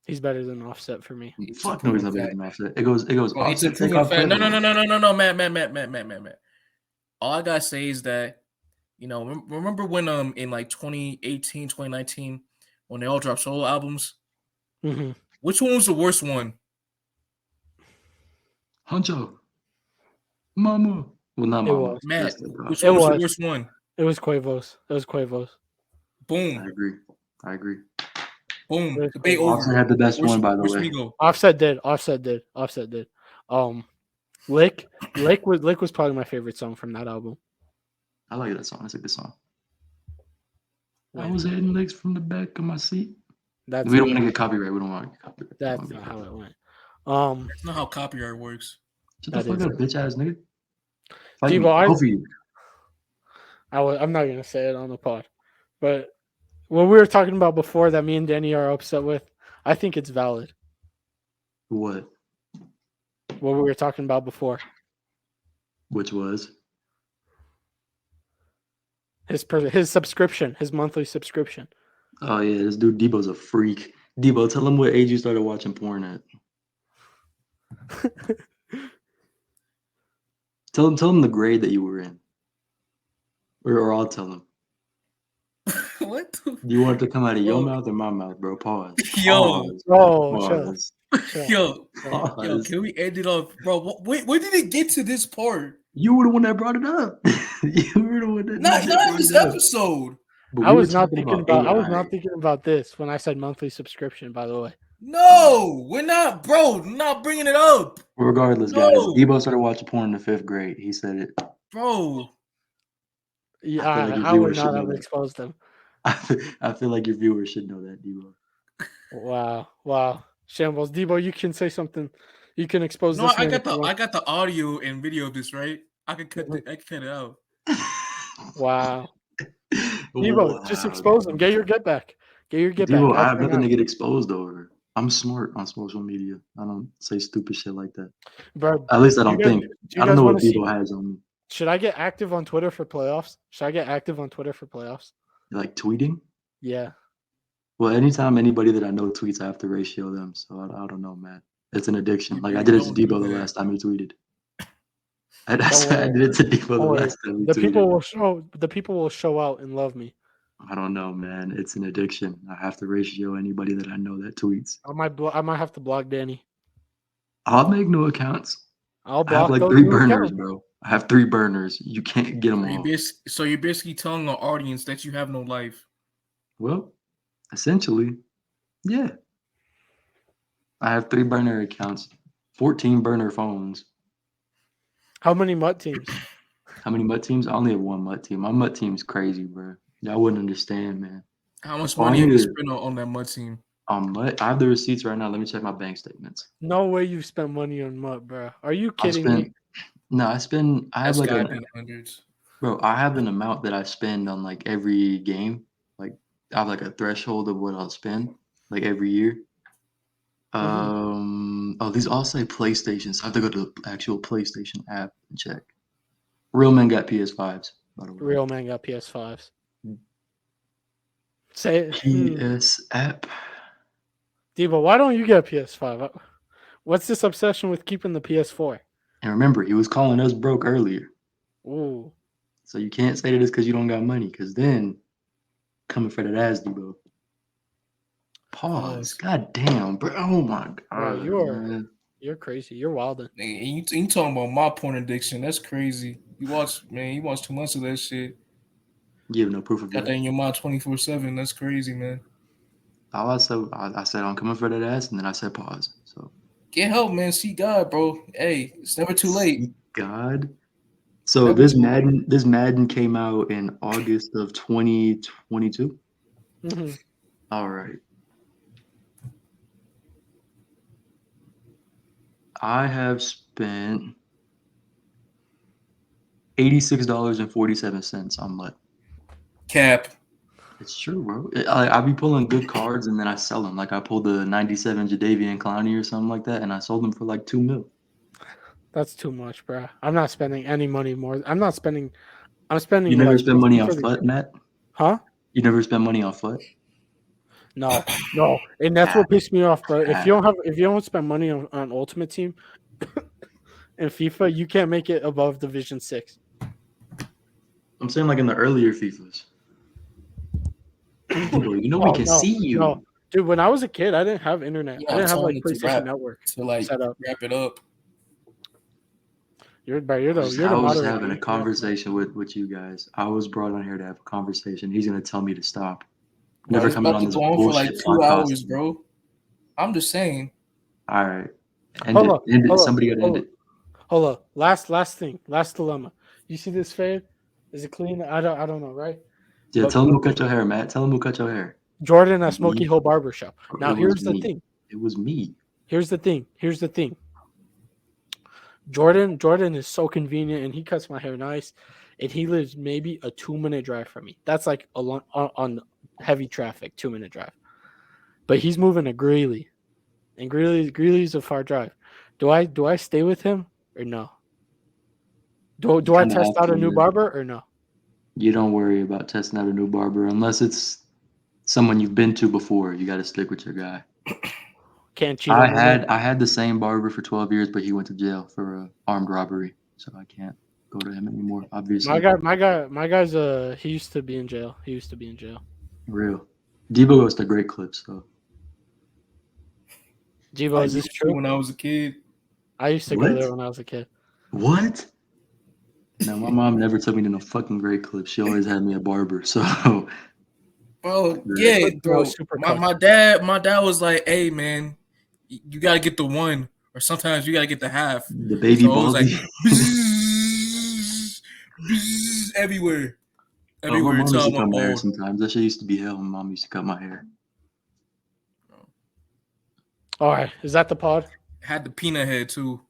Speaker 2: He's better than Offset for me.
Speaker 1: It's a
Speaker 3: Fuck no, he's not better
Speaker 1: proven
Speaker 3: than
Speaker 1: fact.
Speaker 3: Offset. It goes
Speaker 1: Bro, it's a
Speaker 3: Offset
Speaker 1: proven
Speaker 3: Takeoff
Speaker 1: fact. No,
Speaker 3: Quavo.
Speaker 1: Matt. All I gotta say is that, you know, remember when in like 2018, 2019, when they all dropped solo albums?
Speaker 2: Mm-hmm.
Speaker 1: Which one was the worst one?
Speaker 3: Huncho. Mama. Well, not
Speaker 2: It
Speaker 3: Mama.
Speaker 2: was.
Speaker 1: Matt,
Speaker 3: That's the
Speaker 1: which
Speaker 2: It
Speaker 1: one was the
Speaker 2: was.
Speaker 1: worst one?
Speaker 2: It was Quavo's.
Speaker 1: Boom.
Speaker 3: I agree.
Speaker 1: Boom.
Speaker 2: It was
Speaker 1: Debate
Speaker 2: Quavo's.
Speaker 3: Offset
Speaker 1: over.
Speaker 3: had the best
Speaker 1: Where's
Speaker 3: one, by the way.
Speaker 1: Migo?
Speaker 2: Offset did. Lick was probably my favorite song from that album.
Speaker 3: I like that song. That's a good song. I
Speaker 2: When
Speaker 3: was hitting licks from the back of my seat.
Speaker 2: that's
Speaker 3: We don't want to get copyright. We don't want to get copyright.
Speaker 2: that's not how it went.
Speaker 1: That's not how copyright works.
Speaker 3: Shut the
Speaker 2: That
Speaker 3: fuck
Speaker 2: is
Speaker 3: up,
Speaker 2: it.
Speaker 3: bitch ass nigga. Fight me.
Speaker 2: Debo,
Speaker 3: Go for you.
Speaker 2: I'm not gonna say it on the pod, but what we were talking about before that me and Danny are upset with, I think it's valid.
Speaker 3: What?
Speaker 2: What we were talking about before,
Speaker 3: Which was?
Speaker 2: his subscription, his monthly subscription.
Speaker 3: Oh yeah, this dude Debo's a freak. Debo, tell him what age you started watching porn at. Tell him the grade that you were in. Or I'll tell him.
Speaker 1: What?
Speaker 3: Do you want it to come out of your
Speaker 1: Oh.
Speaker 3: mouth or my mouth, bro? Pause.
Speaker 1: Yo.
Speaker 3: Pause.
Speaker 2: Oh, shut up.
Speaker 3: Pause.
Speaker 1: Yo,
Speaker 3: Pause.
Speaker 1: can we end it off, bro? Where did it get to this part?
Speaker 3: You were the one that brought it up. You were the one that
Speaker 1: Not
Speaker 3: legit
Speaker 1: in
Speaker 3: brought
Speaker 1: this
Speaker 3: it up.
Speaker 1: episode.
Speaker 3: But
Speaker 2: I
Speaker 3: we were
Speaker 2: was not
Speaker 3: talking
Speaker 2: thinking about. I was
Speaker 3: AI.
Speaker 2: not thinking about this when I said monthly subscription. By the way,
Speaker 1: No, we're not, bro. I'm not bringing it up,
Speaker 3: Regardless,
Speaker 1: No.
Speaker 3: guys, Debo started watching porn in the 5th grade. He said it.
Speaker 1: bro.
Speaker 2: yeah,
Speaker 3: I feel like your
Speaker 2: I would
Speaker 3: viewers should
Speaker 2: not
Speaker 3: know
Speaker 2: have
Speaker 3: that.
Speaker 2: exposed them.
Speaker 3: I feel like your viewers should know that, Debo.
Speaker 2: Wow, Shambles, Debo, you can say something. You can expose
Speaker 1: No,
Speaker 2: this.
Speaker 1: I
Speaker 2: man
Speaker 1: got
Speaker 2: if you
Speaker 1: the
Speaker 2: want.
Speaker 1: audio and video of this, right? I can cut it out.
Speaker 2: Wow, Debo, just
Speaker 3: Wow.
Speaker 2: expose them. Get your get back.
Speaker 3: Debo, I have
Speaker 2: After
Speaker 3: nothing
Speaker 2: now.
Speaker 3: to get exposed over. I'm smart on social media. I don't say stupid shit like that.
Speaker 2: Bro,
Speaker 3: At least I
Speaker 2: do you
Speaker 3: don't
Speaker 2: guys-
Speaker 3: think.
Speaker 2: do you
Speaker 3: I don't
Speaker 2: guys
Speaker 3: know
Speaker 2: wanna
Speaker 3: what
Speaker 2: see-
Speaker 3: Debo has on me.
Speaker 2: Should I get active on Twitter for playoffs?
Speaker 3: Like tweeting?
Speaker 2: Yeah.
Speaker 3: Well, anytime anybody that I know tweets, I have to ratio them. So I don't know, man. It's an addiction. Like I did it to
Speaker 1: Don't do
Speaker 3: Debo the
Speaker 1: that.
Speaker 3: last time he tweeted. I
Speaker 2: worry.
Speaker 3: did it to Debo the
Speaker 2: Don't worry.
Speaker 3: last time he
Speaker 2: The people
Speaker 3: tweeted.
Speaker 2: will show out and love me.
Speaker 3: I don't know, man. It's an addiction. I have to ratio anybody that I know that tweets.
Speaker 2: I might have to block Danny.
Speaker 3: I'll make new accounts.
Speaker 2: I'll
Speaker 3: I have
Speaker 2: block
Speaker 3: like
Speaker 2: those
Speaker 3: 3
Speaker 2: new
Speaker 3: burners,
Speaker 2: accounts.
Speaker 3: bro. I have 3 burners. You can't get them all.
Speaker 1: So you're basically telling our audience that you have no life.
Speaker 3: Well, essentially, yeah. I have 3 burner accounts, 14 burner phones.
Speaker 2: How many MUT teams?
Speaker 3: How many MUT teams? I only have 1 MUT team. My MUT team's crazy, bro. Y'all wouldn't understand, man.
Speaker 1: How much
Speaker 3: All I
Speaker 1: money have
Speaker 3: need
Speaker 1: you
Speaker 3: is-
Speaker 1: spent on that mud team?
Speaker 3: On MUT, I have the receipts right now. Let me check my bank statements.
Speaker 2: No way you spent money on MUT, bro. Are you
Speaker 3: I
Speaker 2: kidding me?
Speaker 3: have
Speaker 1: That's
Speaker 3: like
Speaker 1: gotta be hundreds.
Speaker 3: bro, I have an amount that I spend on like every game. Like I have like a threshold of what I'll spend like every year. Oh, these all say PlayStation, so I have to go to the actual PlayStation app and check. Real men got PS5s, by the way.
Speaker 2: Real man got PS5s. Say it.
Speaker 3: PS app.
Speaker 2: Debo, why don't you get a PS5? What's this obsession with keeping the PS4?
Speaker 3: And remember, he was calling us broke earlier.
Speaker 2: Ooh.
Speaker 3: So you can't say that it's because you don't got money, because then coming for that ass, Debo. Pause. God damn, bro. Oh my god.
Speaker 2: Bro, you're crazy. You're wilding.
Speaker 1: You talking about my porn addiction? That's crazy. You watch 2 months of that shit.
Speaker 3: You have no proof of
Speaker 1: Got
Speaker 3: that.
Speaker 1: that in your mind 24/7. That's crazy, man.
Speaker 3: All I said I'm coming for that ass, and then I said pause. So
Speaker 1: Get help, man. See God, bro. Hey, it's never too late.
Speaker 3: See God. So
Speaker 1: Never
Speaker 3: this
Speaker 1: too
Speaker 3: Madden came out in August of 2022.
Speaker 2: Mm-hmm.
Speaker 3: All right. I have spent $86.47 on Mutt.
Speaker 1: Cap.
Speaker 3: It's true, bro. I be pulling good cards and then I sell them. Like I pulled the 97 Jadeveon Clowney or something like that, and I sold them for like $2 million.
Speaker 2: That's too much, bro. I'm not spending any money more. I'm spending
Speaker 3: You never
Speaker 2: like
Speaker 3: spend money on
Speaker 2: for the-
Speaker 3: foot, Matt?
Speaker 2: Huh?
Speaker 3: You never spend money on foot?
Speaker 2: No. And that's what pissed me off, bro. If you don't spend money on Ultimate Team and FIFA, you can't make it above Division 6.
Speaker 3: I'm saying like in the earlier FIFAs. Bro, you know we can see you.
Speaker 2: No. Dude, when I was a kid, I didn't have internet.
Speaker 1: Yeah,
Speaker 2: I didn't have
Speaker 1: I'm
Speaker 2: like
Speaker 1: telling you
Speaker 2: PlayStation Network
Speaker 1: to like
Speaker 2: set up.
Speaker 1: wrap it up.
Speaker 2: You're the
Speaker 3: I was
Speaker 2: moderator.
Speaker 3: having a conversation with you guys. I was brought on here to have a conversation. He's gonna tell me to stop.
Speaker 1: Bro,
Speaker 3: Never
Speaker 1: it's
Speaker 3: coming
Speaker 1: about
Speaker 3: on
Speaker 1: to
Speaker 3: this
Speaker 1: go on for like
Speaker 3: bullshit
Speaker 1: 2
Speaker 3: podcast.
Speaker 1: hours, bro. I'm just saying.
Speaker 3: All right. End it. Somebody gotta end it.
Speaker 2: Hold up. Last thing. Last dilemma. You see this fade? Is it clean? I don't know, right?
Speaker 3: Yeah,
Speaker 2: But-
Speaker 3: tell him who cut your hair, Matt. Tell him who cut your hair.
Speaker 2: Jordan at Smoky Hill Barber Shop.
Speaker 3: Bro,
Speaker 2: Now
Speaker 3: it
Speaker 2: here's
Speaker 3: was
Speaker 2: the
Speaker 3: me.
Speaker 2: thing.
Speaker 3: It was me.
Speaker 2: Here's the thing. Jordan is so convenient and he cuts my hair nice, and he lives maybe a 2-minute drive from me. That's like on heavy traffic, 2-minute drive. But he's moving to Greeley, and Greeley's a far drive. Do I stay with him or no? Do I
Speaker 3: kinda
Speaker 2: test
Speaker 3: have
Speaker 2: out a
Speaker 3: to,
Speaker 2: new
Speaker 3: man.
Speaker 2: barber or no?
Speaker 3: You don't worry about testing out a new barber unless it's someone you've been to before. You got to stick with your guy.
Speaker 2: Can't cheat.
Speaker 3: I had the same barber for 12 years, but he went to jail for armed robbery, so I can't go to him anymore. Obviously,
Speaker 2: My guy's he used to be in jail.
Speaker 3: real. Dibo goes to great clips though.
Speaker 2: Dibo, is this
Speaker 1: used to
Speaker 2: true?
Speaker 1: when I was a kid.
Speaker 2: I used to go there when I was a kid.
Speaker 3: What? No, my mom never took me to no fucking great clips. She always had me a barber. So,
Speaker 1: Bro, yeah, bro.
Speaker 2: Super
Speaker 1: My dad was like, "Hey, man, you gotta get the one, or sometimes you gotta get the half."
Speaker 3: the baby
Speaker 1: So it was like
Speaker 3: baldy.
Speaker 1: bzzz, bzzz, everywhere.
Speaker 3: Oh, my
Speaker 1: Everywhere
Speaker 3: mom
Speaker 1: until
Speaker 3: used
Speaker 1: I
Speaker 3: to cut
Speaker 1: went
Speaker 3: my hair
Speaker 1: bald.
Speaker 3: sometimes. That shit used to be hell. My mom used to cut my hair.
Speaker 2: All right, is that the pod?
Speaker 1: Had the peanut head too.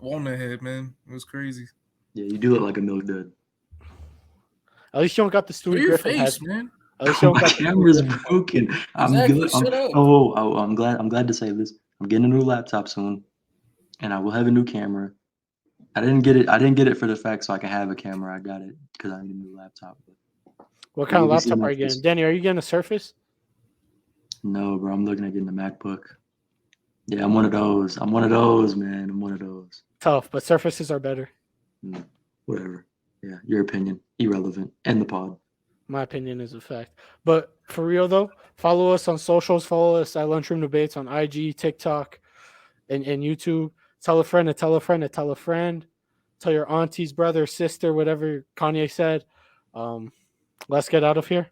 Speaker 1: Walnut head, man. It was crazy.
Speaker 3: Yeah, you do look like a milk dud.
Speaker 2: At least you don't got the
Speaker 1: Show
Speaker 2: Stewie
Speaker 1: your
Speaker 2: Griffin head.
Speaker 1: face, man.
Speaker 2: At least you don't
Speaker 3: My
Speaker 2: got the Stewie
Speaker 3: camera's
Speaker 2: Griffin head.
Speaker 3: broken. I'm
Speaker 1: Exactly,
Speaker 3: good.
Speaker 1: shut up.
Speaker 3: I'm glad to say this. I'm getting a new laptop soon, and I will have a new camera. I didn't get it for the fact so I can have a camera. I got it because I need a new laptop.
Speaker 2: What kind of
Speaker 3: You'll be seeing
Speaker 2: laptop are
Speaker 3: my
Speaker 2: you getting?
Speaker 3: face.
Speaker 2: Danny, are you getting a Surface?
Speaker 3: No, bro. I'm looking at getting a MacBook. Yeah, I'm one of those. I'm one of those, man. I'm one of those.
Speaker 2: Tough, but Surfaces are better.
Speaker 3: Whatever. Yeah, your opinion. Irrelevant. End the pod.
Speaker 2: My opinion is a fact. But for real though, follow us on socials. Follow us at Lunchroom Debates on IG, TikTok, and YouTube. Tell a friend to tell a friend to tell a friend. Tell your aunties, brother, sister, whatever Kanye said. Let's get out of here.